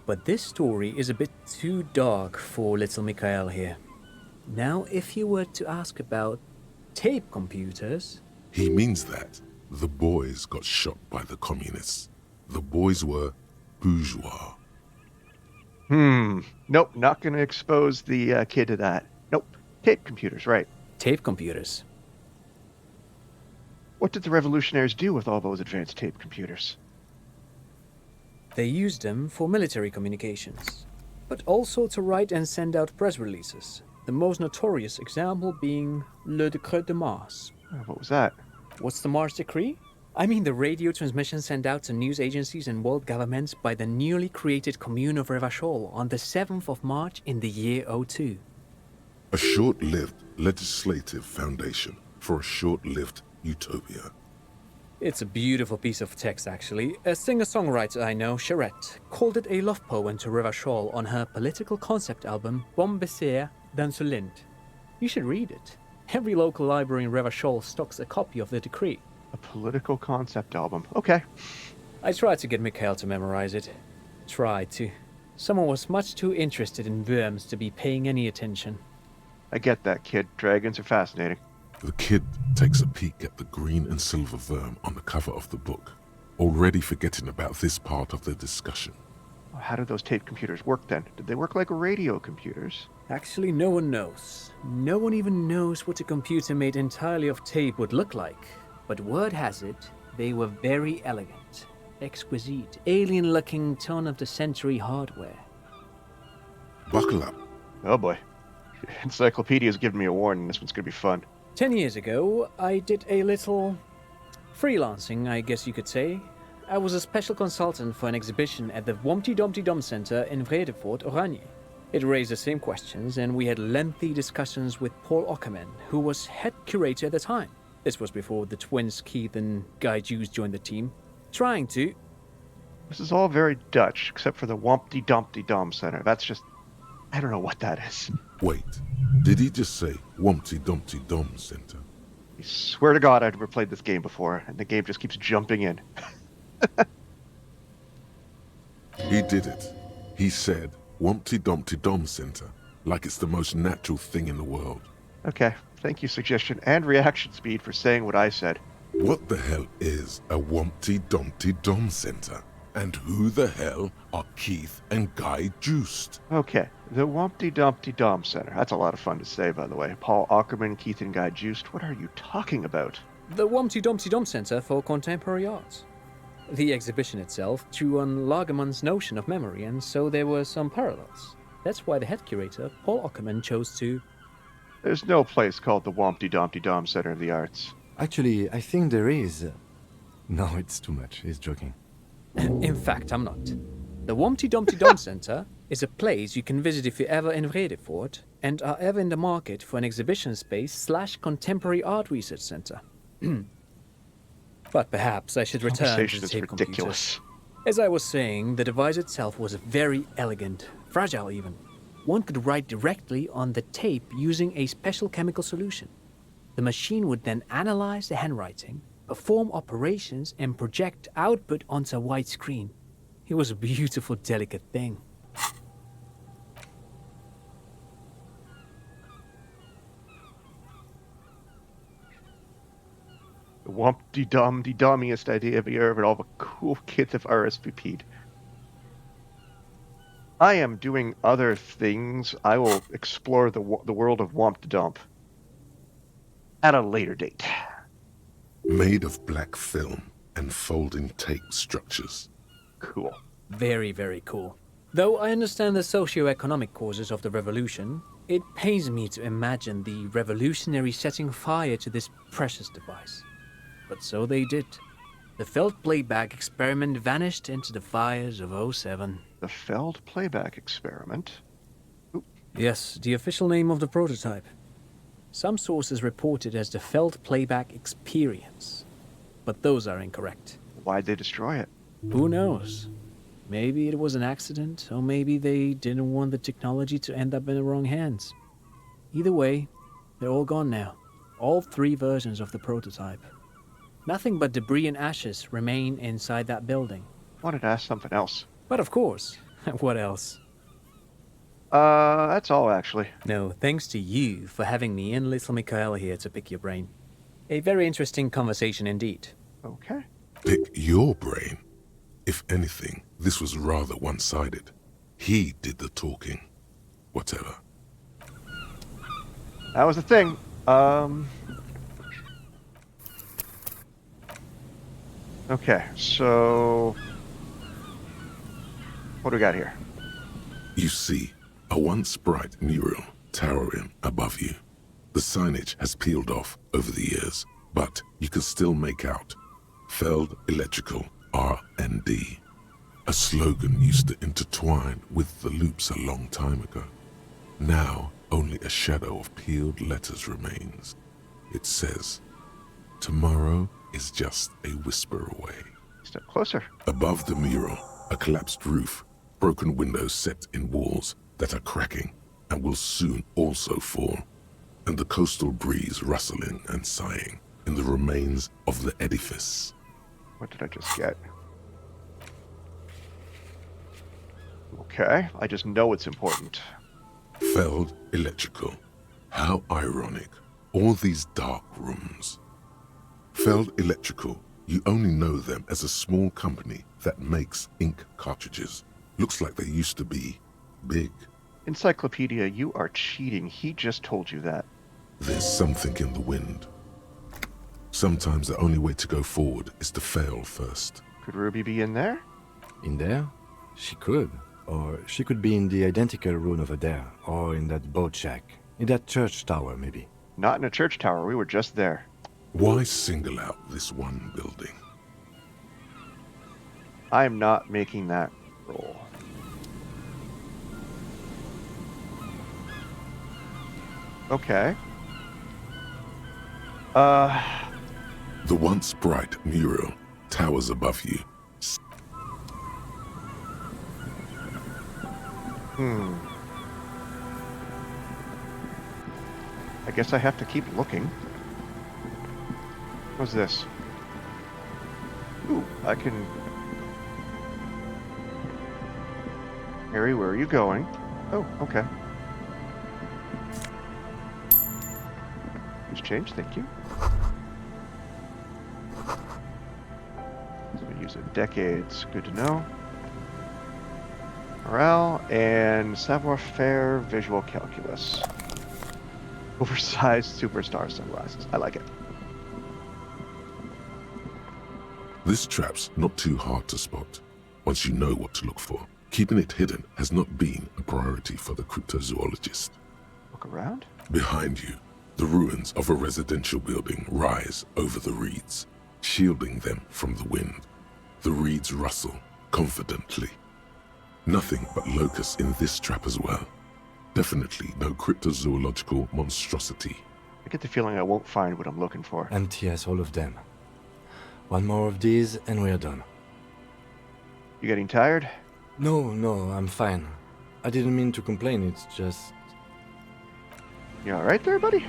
But this story is a bit too dark for little Mikhail here. Now, if you were to ask about tape computers... He means that the boys got shot by the communists. The boys were bourgeois. Nope, not going to expose the kid to that. Nope, tape computers, right. Tape computers. What did the revolutionaries do with all those advanced tape computers? They used them for military communications, but also to write and send out press releases. The most notorious example being Le Décret de Mars. What was that? What's the Mars Decree? I mean the radio transmission sent out to news agencies and world governments by the newly created Commune of Revachol on the 7th of March in the year 02. A short-lived legislative foundation for a short-lived utopia. It's a beautiful piece of text, actually. A singer-songwriter I know, Charette, called it a love poem to Revachol on her political concept album, Bon Baiser dans le Lind. You should read it. Every local library in Revachol stocks a copy of the decree. A political concept album. Okay. I tried to get Mikhail to memorize it. Tried to. Someone was much too interested in worms to be paying any attention. I get that, kid. Dragons are fascinating. The kid takes a peek at the green and silver worm on the cover of the book, already forgetting about this part of the discussion. How did those tape computers work then? Did they work like radio computers? Actually, no one knows. No one even knows what a computer made entirely of tape would look like. But word has it, they were very elegant, exquisite, alien-looking turn-of-the-century hardware. Buckle up. Oh boy. Encyclopedia's giving me a warning. This one's gonna be fun. 10 years ago, I did a little freelancing, I guess you could say. I was a special consultant for an exhibition at the Wompty Dumpty Dum Center in Vredefort, Oranje. It raised the same questions, and we had lengthy discussions with Paul Ockerman, who was head curator at the time. This was before the twins Keith and Guy Jews joined the team, trying to... This is all very Dutch, except for the Wompty Dumpty Dum Center. That's just... I don't know what that is. Wait, did he just say Wumpty Dumpty Dom Center? I swear to God, I've never played this game before, and the game just keeps jumping in. He did it. He said Wumpty Dumpty Dom Center, like it's the most natural thing in the world. Okay, thank you, suggestion and reaction speed, for saying what I said. What the hell is a Wumpty Dumpty Dom Center? And who the hell are Keith and Guy Juiced? Okay, the Wumpty Dumpty Dom Center. That's a lot of fun to say, by the way. Paul Ackerman, Keith and Guy Juiced. What are you talking about? The Wumpty Dumpty Dom Center for Contemporary Arts. The exhibition itself drew on Lagerman's notion of memory, and so there were some parallels. That's why the head curator, Paul Ackerman, chose to... There's no place called the Wumpty Dumpty Dom Center of the Arts. Actually, I think there is. No, it's too much. He's joking. In fact, I'm not. The Wumpty Dumpty Dom Center is a place you can visit if you're ever in Vredefort and are ever in the market for an exhibition space / contemporary art research center. But perhaps I should return to the tape computers. As I was saying, the device itself was very elegant, fragile even. One could write directly on the tape using a special chemical solution. The machine would then analyze the handwriting, perform operations, and project output onto a white screen. It was a beautiful, delicate thing. The Wumpty Dumpty Dummiest idea of the year, but all the cool kids have RSVP'd. I am doing other things. I will explore the world of Wump Dump at a later date. Made of black film and folding tape structures. Cool. Very, very cool. Though I understand the socio-economic causes of the revolution, it pains me to imagine the revolutionaries setting fire to this precious device. But so they did. The Feld playback experiment vanished into the fires of 07. The Feld playback experiment? Ooh. Yes, the official name of the prototype. Some sources report it as the Feld playback experience, but those are incorrect. Why'd they destroy it? Who knows? Maybe it was an accident, or maybe they didn't want the technology to end up in the wrong hands. Either way, they're all gone now. All 3 versions of the prototype. Nothing but debris and ashes remain inside that building. I wanted to ask something else. But of course, what else? That's all, actually. No, thanks to you for having me and little Mikhail here to pick your brain. A very interesting conversation indeed. Okay. Pick your brain? If anything, this was rather one-sided. He did the talking. Whatever. That was the thing. Okay, so... what do we got here? You see, a once bright mural towering above you. The signage has peeled off over the years, but you can still make out Feld Electrical R&D. A slogan used to intertwine with the loops a long time ago. Now, only a shadow of peeled letters remains. It says, tomorrow is just a whisper away. Step closer. Above the mural, a collapsed roof, broken windows set in walls that are cracking and will soon also fall, and the coastal breeze rustling and sighing in the remains of the edifice. What did I just get? Okay, I just know it's important. Feld Electrical. How ironic. All these dark rooms. Feld Electrical, you only know them as a small company that makes ink cartridges. Looks like they used to be big. Encyclopedia, you are cheating. He just told you that. There's something in the wind. Sometimes the only way to go forward is to fail first. Could Ruby be in there? In there? She could. Or she could be in the identical room over there. Or in that boat shack. In that church tower, maybe. Not in a church tower. We were just there. Why single out this one building? I am not making that roll. Okay. The once bright mural towers above you. I guess I have to keep looking. What's this? Ooh, I can... Harry, where are you going? Oh, okay. Just change, thank you. So we use it decades, good to know. Morale and savoir-faire visual calculus. Oversized superstar sunglasses. I like it. This trap's not too hard to spot once you know what to look for. Keeping it hidden has not been a priority for the cryptozoologist. Look around. Behind you, the ruins of a residential building rise over the reeds, shielding them from the wind. The reeds rustle confidently. Nothing but locusts in this trap as well. Definitely no cryptozoological monstrosity. I get the feeling I won't find what I'm looking for. Empty as all of them. One more of these and we're done. You getting tired? No, I'm fine. I didn't mean to complain, it's just... You alright there, buddy?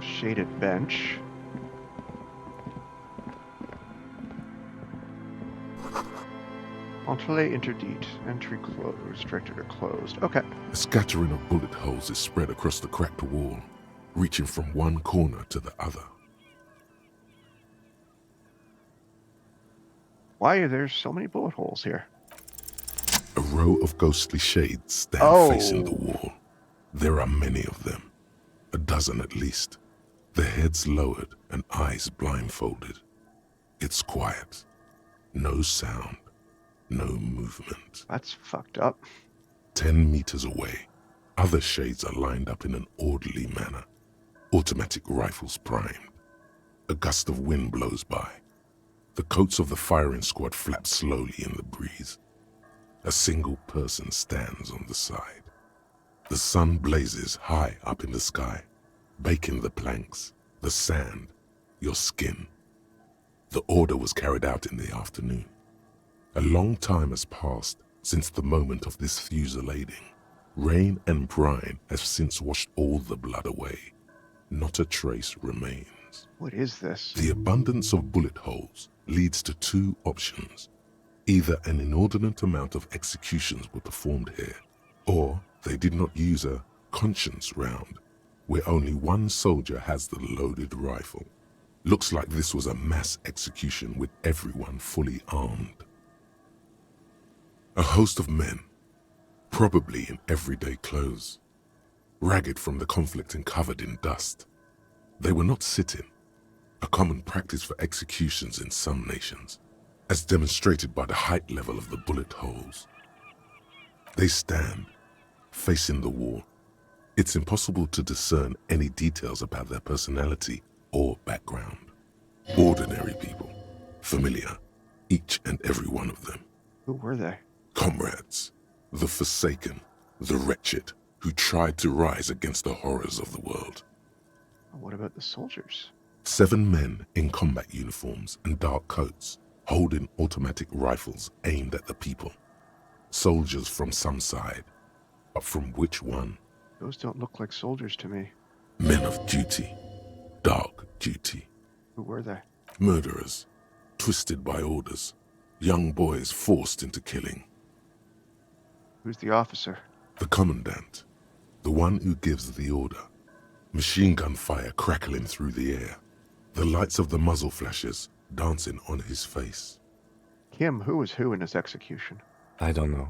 Shaded bench. Entrée interdite. Entry closed. Restricted or closed. Okay. A scattering of bullet holes is spread across the cracked wall, reaching from one corner to the other. Why are there so many bullet holes here? A row of ghostly shades stand facing the wall. There are many of them. A dozen at least. Their heads lowered and eyes blindfolded. It's quiet. No sound. No movement. That's fucked up. 10 meters away, other shades are lined up in an orderly manner. Automatic rifles primed. A gust of wind blows by. The coats of the firing squad flap slowly in the breeze. A single person stands on the side. The sun blazes high up in the sky, baking the planks, the sand, your skin. The order was carried out in the afternoon. A long time has passed since the moment of this fusillading. Rain and brine have since washed all the blood away. Not a trace remains. What is this? The abundance of bullet holes leads to two options. Either an inordinate amount of executions were performed here, or they did not use a conscience round, where only one soldier has the loaded rifle. Looks like this was a mass execution with everyone fully armed. A host of men, probably in everyday clothes, ragged from the conflict and covered in dust. They were not sitting, a common practice for executions in some nations, as demonstrated by the height level of the bullet holes. They stand, facing the wall. It's impossible to discern any details about their personality or background. Ordinary people, familiar, each and every one of them. Who were they? Comrades, the forsaken, the wretched, who tried to rise against the horrors of the world. What about the soldiers? 7 men in combat uniforms and dark coats, holding automatic rifles aimed at the people. Soldiers from some side, but from which one? Those don't look like soldiers to me. Men of duty, dark duty. Who were they? Murderers, twisted by orders, young boys forced into killing. Who's the officer? The commandant, the one who gives the order. Machine gun fire crackling through the air, the lights of the muzzle flashes dancing on his face. Kim, who was who in this execution? I don't know.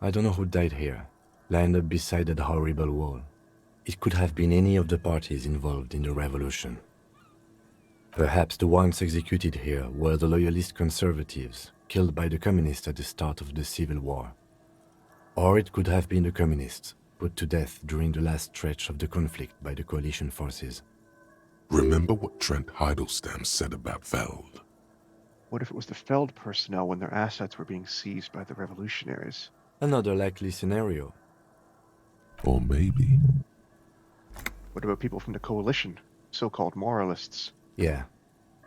I don't know who died here, lined up beside that horrible wall. It could have been any of the parties involved in the revolution. Perhaps the ones executed here were the loyalist conservatives, killed by the communists at the start of the Civil War. Or it could have been the communists, put to death during the last stretch of the conflict by the coalition forces. Remember what Trent Heidelstein said about Feld? What if it was the Feld personnel when their assets were being seized by the revolutionaries? Another likely scenario. Or maybe... What about people from the Coalition? So-called moralists? Yeah.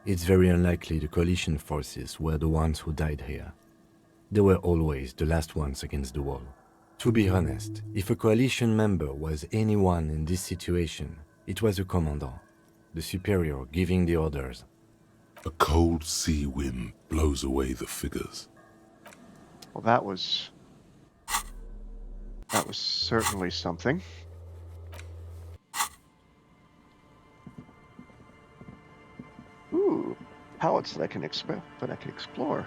It's very unlikely the coalition forces were the ones who died here. They were always the last ones against the wall. To be honest, if a coalition member was anyone in this situation, it was a commandant, the superior giving the orders. A cold sea wind blows away the figures. Well, that was certainly something. Ooh, pallets that I can explore.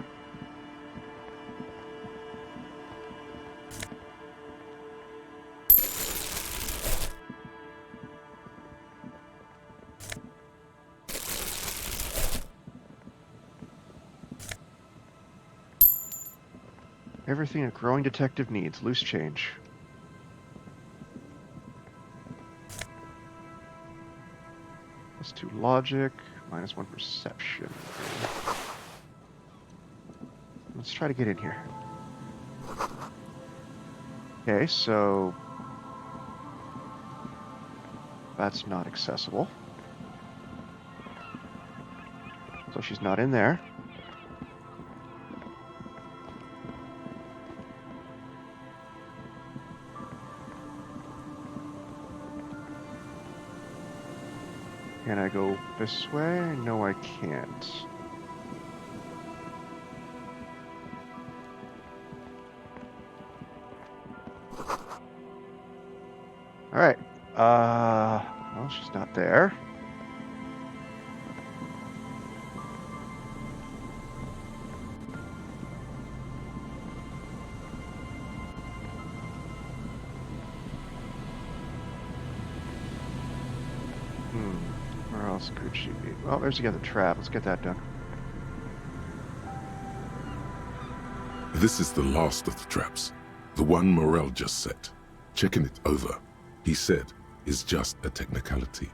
Everything a growing detective needs. Loose change. +2 logic, -1 perception. Let's try to get in here. Okay, so that's not accessible. So she's not in there. Can I go this way? No, I can't. All right. Well, she's not there. Where else could she be? Well, there's the other trap. Let's get that done. This is the last of the traps. The one Morel just set. Checking it over, he said, is just a technicality.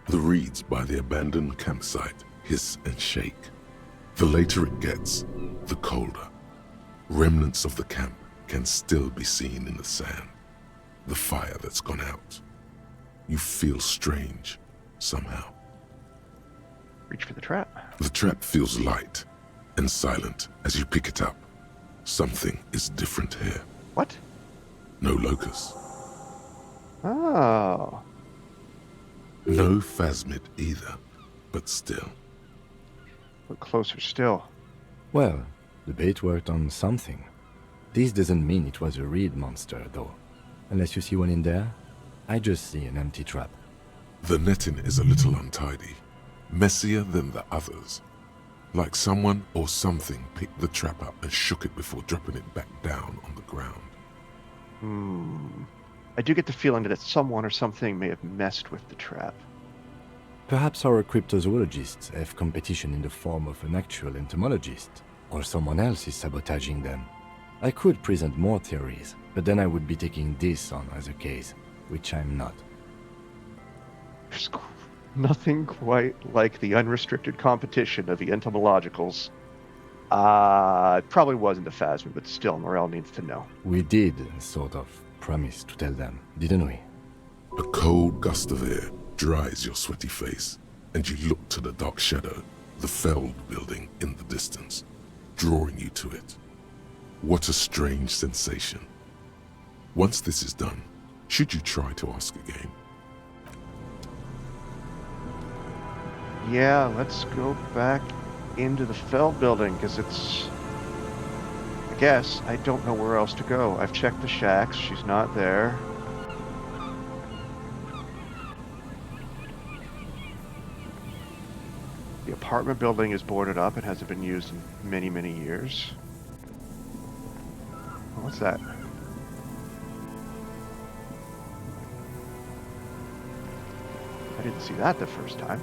The reeds by the abandoned campsite hiss and shake. The later it gets, the colder. Remnants of the camp can still be seen in the sand. The fire that's gone out. You feel strange, somehow. Reach for the trap. The trap feels light and silent as you pick it up. Something is different here. What? No locust. Oh. No phasmid either, but still. Look closer still. Well, the bait worked on something. This doesn't mean it was a reed monster, though. Unless you see one in there, I just see an empty trap. The netting is a little untidy, messier than the others. Like someone or something picked the trap up and shook it before dropping it back down on the ground. I do get the feeling that someone or something may have messed with the trap. Perhaps our cryptozoologists have competition in the form of an actual entomologist, or someone else is sabotaging them. I could present more theories, but then I would be taking this on as a case, which I'm not. There's nothing quite like the unrestricted competition of the entomologicals. It probably wasn't a phasmid, but still, Morel needs to know. We did, sort of, promise to tell them, didn't we? A cold gust of air dries your sweaty face, and you look to the dark shadow, the felled building in the distance, drawing you to it. What a strange sensation. Once this is done, should you try to ask again? Yeah, let's go back into the fell building, because it's... I guess I don't know where else to go. I've checked the shacks. She's not there. The apartment building is boarded up. It hasn't been used in many, many years. What's that? I didn't see that the first time.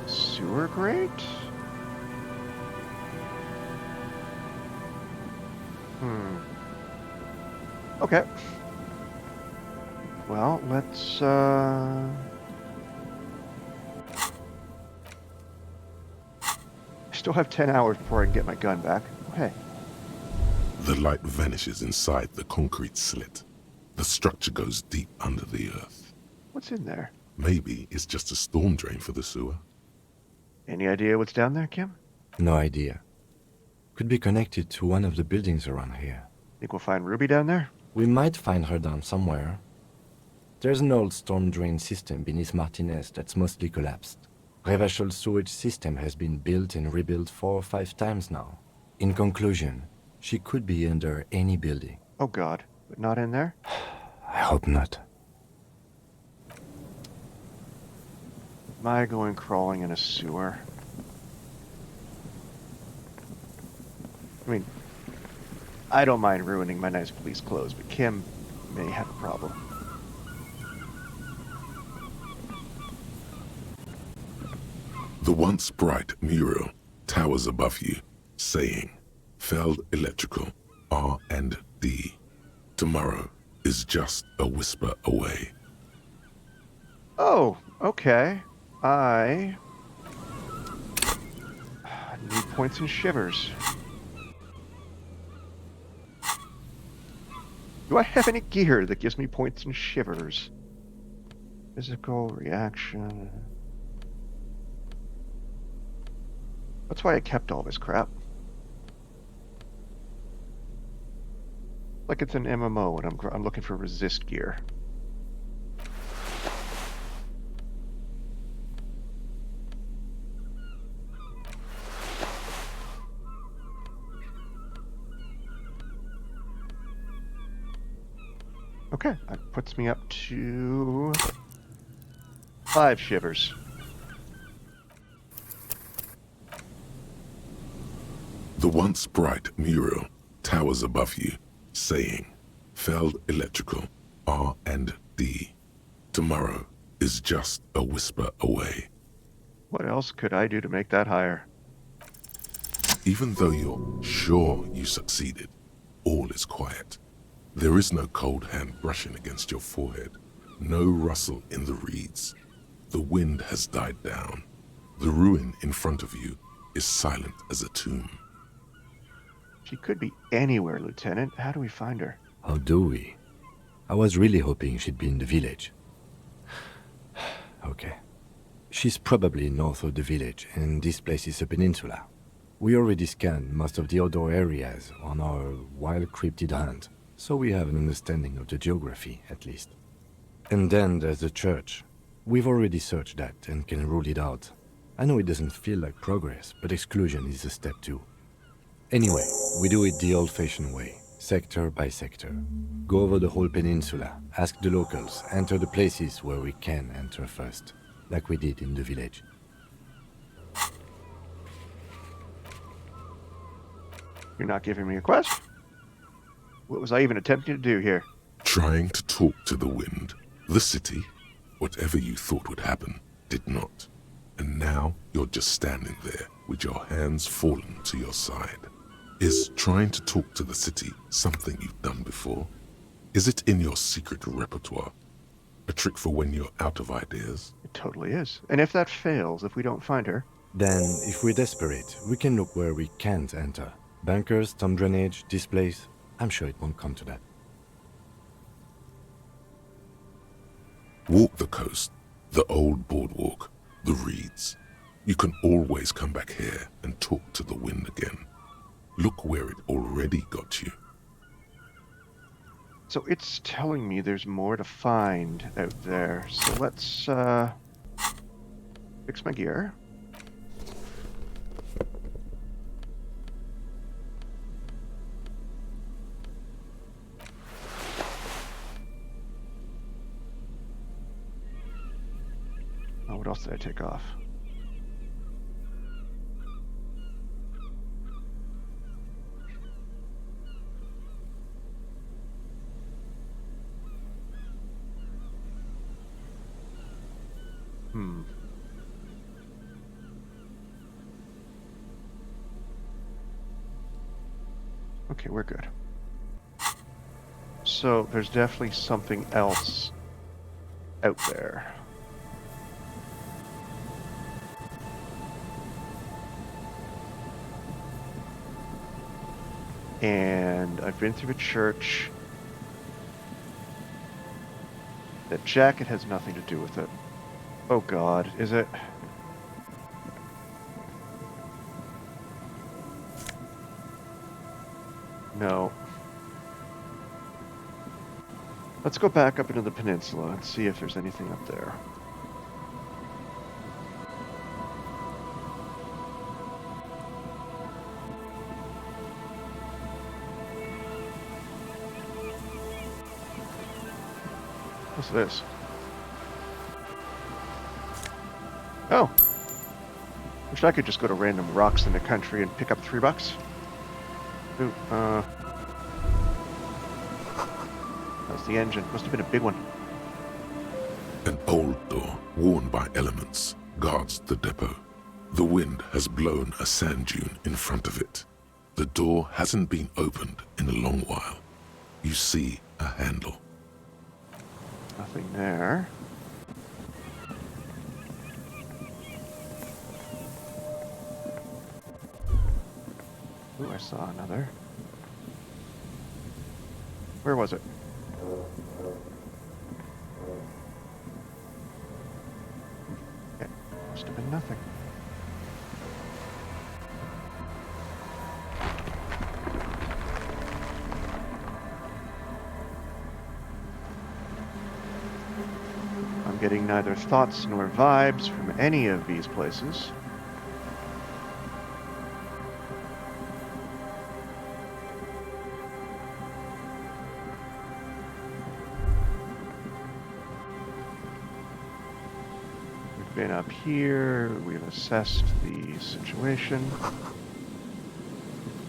Sewer grate? Okay. Well, let's, I still have 10 hours before I can get my gun back. Oh, hey. The light vanishes inside the concrete slit. The structure goes deep under the earth. What's in there? Maybe it's just a storm drain for the sewer. Any idea what's down there, Kim? No idea. Could be connected to one of the buildings around here. Think we'll find Ruby down there? We might find her down somewhere. There's an old storm drain system beneath Martinez that's mostly collapsed. Revachol's sewage system has been built and rebuilt 4 or 5 times now. In conclusion, she could be under any building. Oh God, but not in there? I hope not. Am I going crawling in a sewer? I mean, I don't mind ruining my nice police clothes, but Kim may have a problem. The once bright mural towers above you, saying, Feld Electrical, R&D. Tomorrow is just a whisper away. Oh, okay. I need points and shivers. Do I have any gear that gives me points and shivers? Physical reaction. That's why I kept all this crap. Like it's an MMO and I'm looking for resist gear. Okay, that puts me up to 5 shivers. The once bright mural towers above you, saying, Feld Electrical, R&D. Tomorrow is just a whisper away. What else could I do to make that higher? Even though you're sure you succeeded, all is quiet. There is no cold hand brushing against your forehead, no rustle in the reeds. The wind has died down. The ruin in front of you is silent as a tomb. She could be anywhere, Lieutenant. How do we find her? How do we? I was really hoping she'd be in the village. Okay. She's probably north of the village, and this place is a peninsula. We already scanned most of the outdoor areas on our wild cryptid hunt, so we have an understanding of the geography, at least. And then there's the church. We've already searched that and can rule it out. I know it doesn't feel like progress, but exclusion is a step too. Anyway, we do it the old-fashioned way, sector by sector. Go over the whole peninsula, ask the locals, enter the places where we can enter first, like we did in the village. You're not giving me a quest? What was I even attempting to do here? Trying to talk to the wind, the city, whatever you thought would happen, did not. And now you're just standing there with your hands fallen to your side. Is trying to talk to the city something you've done before? Is it in your secret repertoire? A trick for when you're out of ideas? It totally is. And if that fails, if we don't find her... Then, if we're desperate, we can look where we can't enter. Bunkers, storm drainage, this place. I'm sure it won't come to that. Walk the coast, the old boardwalk, the reeds. You can always come back here and talk to the wind again. Look where it already got you. So it's telling me there's more to find out there. So let's fix my gear. Oh, what else did I take off? Okay, we're good. So there's definitely something else out there. And I've been through a church. That jacket has nothing to do with it. Oh God, is it? No. Let's go back up into the peninsula and see if there's anything up there. What's this? Oh. Wish I could just go to random rocks in the country and pick up $3. Ooh, that's the engine. Must have been a big one. An old door, worn by elements, guards the depot. The wind has blown a sand dune in front of it. The door hasn't been opened in a long while. You see a handle. Nothing there. Ooh, I saw another. Where was it? Okay, must have been nothing. I'm getting neither thoughts nor vibes from any of these places. Been up here, we've assessed the situation.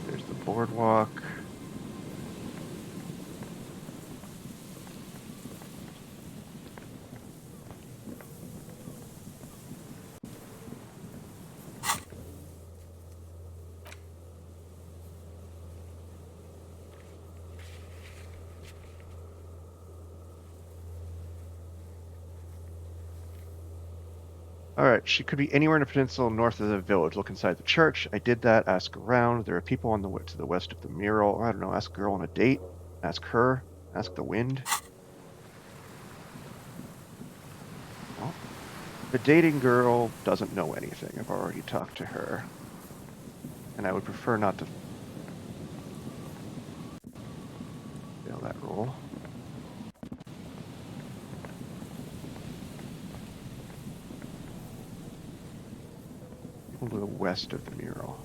There's the boardwalk. Alright, she could be anywhere in the peninsula north of the village. Look inside the church. I did that. Ask around. There are people on the to the west of the mural. Or I don't know. Ask a girl on a date. Ask her. Ask the wind. Well, the dating girl doesn't know anything. I've already talked to her. And I would prefer not to fail that role. To the west of the mural.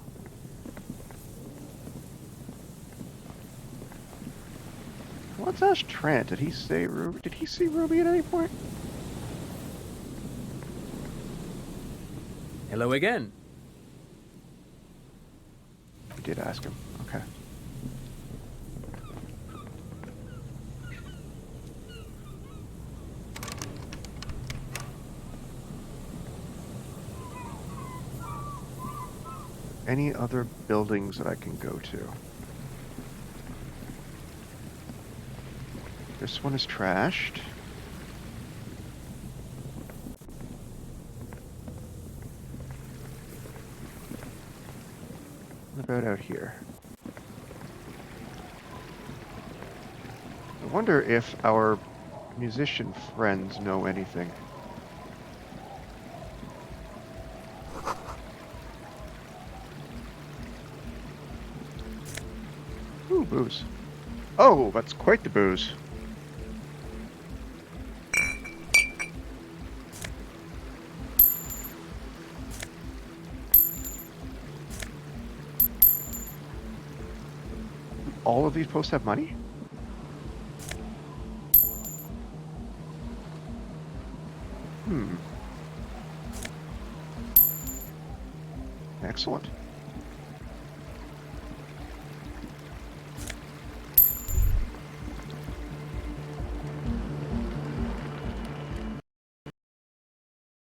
Let's ask Trent. Did he say Ruby? Did he see Ruby at any point? Hello again. We did ask him. Okay. Any other buildings that I can go to? This one is trashed. What about out here? I wonder if our musician friends know anything. Ooh, booze. Oh, that's quite the booze. All of these posts have money? Excellent.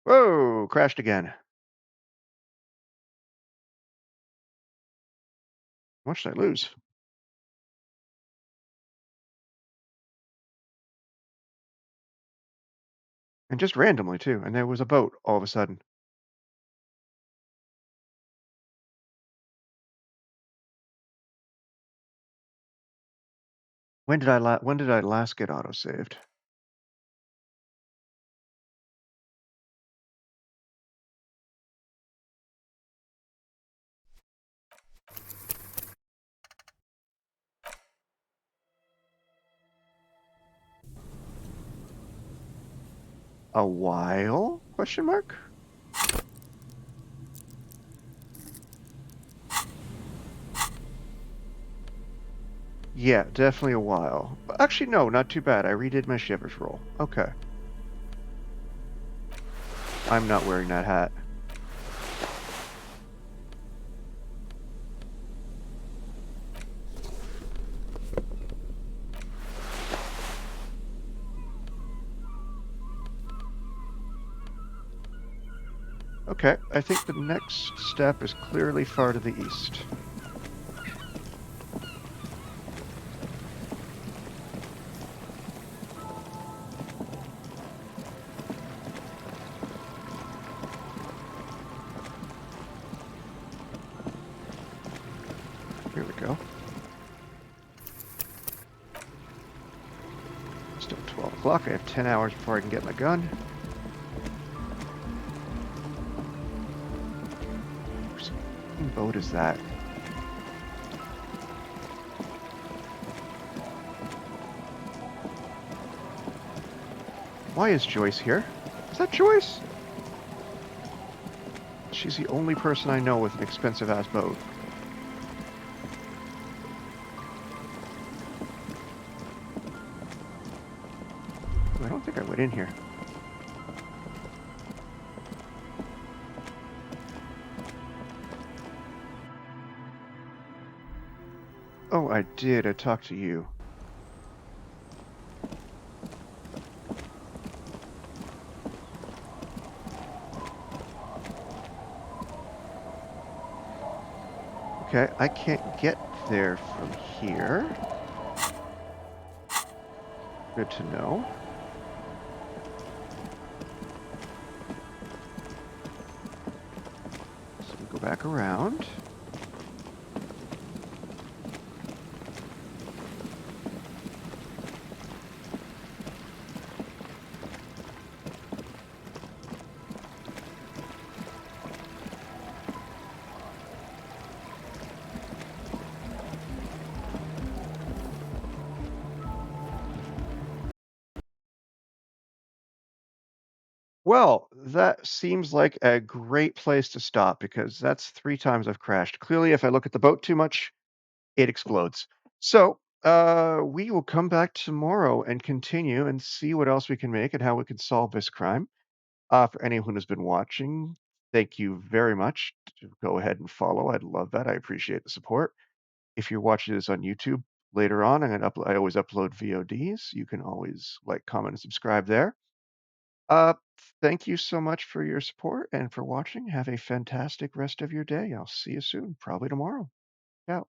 Whoa, crashed again. How much did I lose? And just randomly, too. And there was a boat all of a sudden. When did I last get auto-saved? A while? Question mark? Yeah, definitely a while. But actually, no, not too bad. I redid my Shivers roll. Okay. I'm not wearing that hat. Okay, I think the next step is clearly far to the east. Here we go. Still 12 o'clock. I have 10 hours before I can get my gun. What boat is that? Why is Joyce here? Is that Joyce? She's the only person I know with an expensive-ass boat. I don't think I went in here. Oh, I did. I talked to you. Okay, I can't get there from here. Good to know. So we go back around. Well, that seems like a great place to stop because that's 3 times I've crashed. Clearly, if I look at the boat too much, it explodes. So, we will come back tomorrow and continue and see what else we can make and how we can solve this crime. For anyone who's been watching, thank you very much. Go ahead and follow. I'd love that. I appreciate the support. If you're watching this on YouTube later on, I always upload VODs. You can always like, comment, and subscribe there. Uh, Thank you so much for your support and for watching. Have a fantastic rest of your day. I'll see you soon, probably tomorrow. Ciao.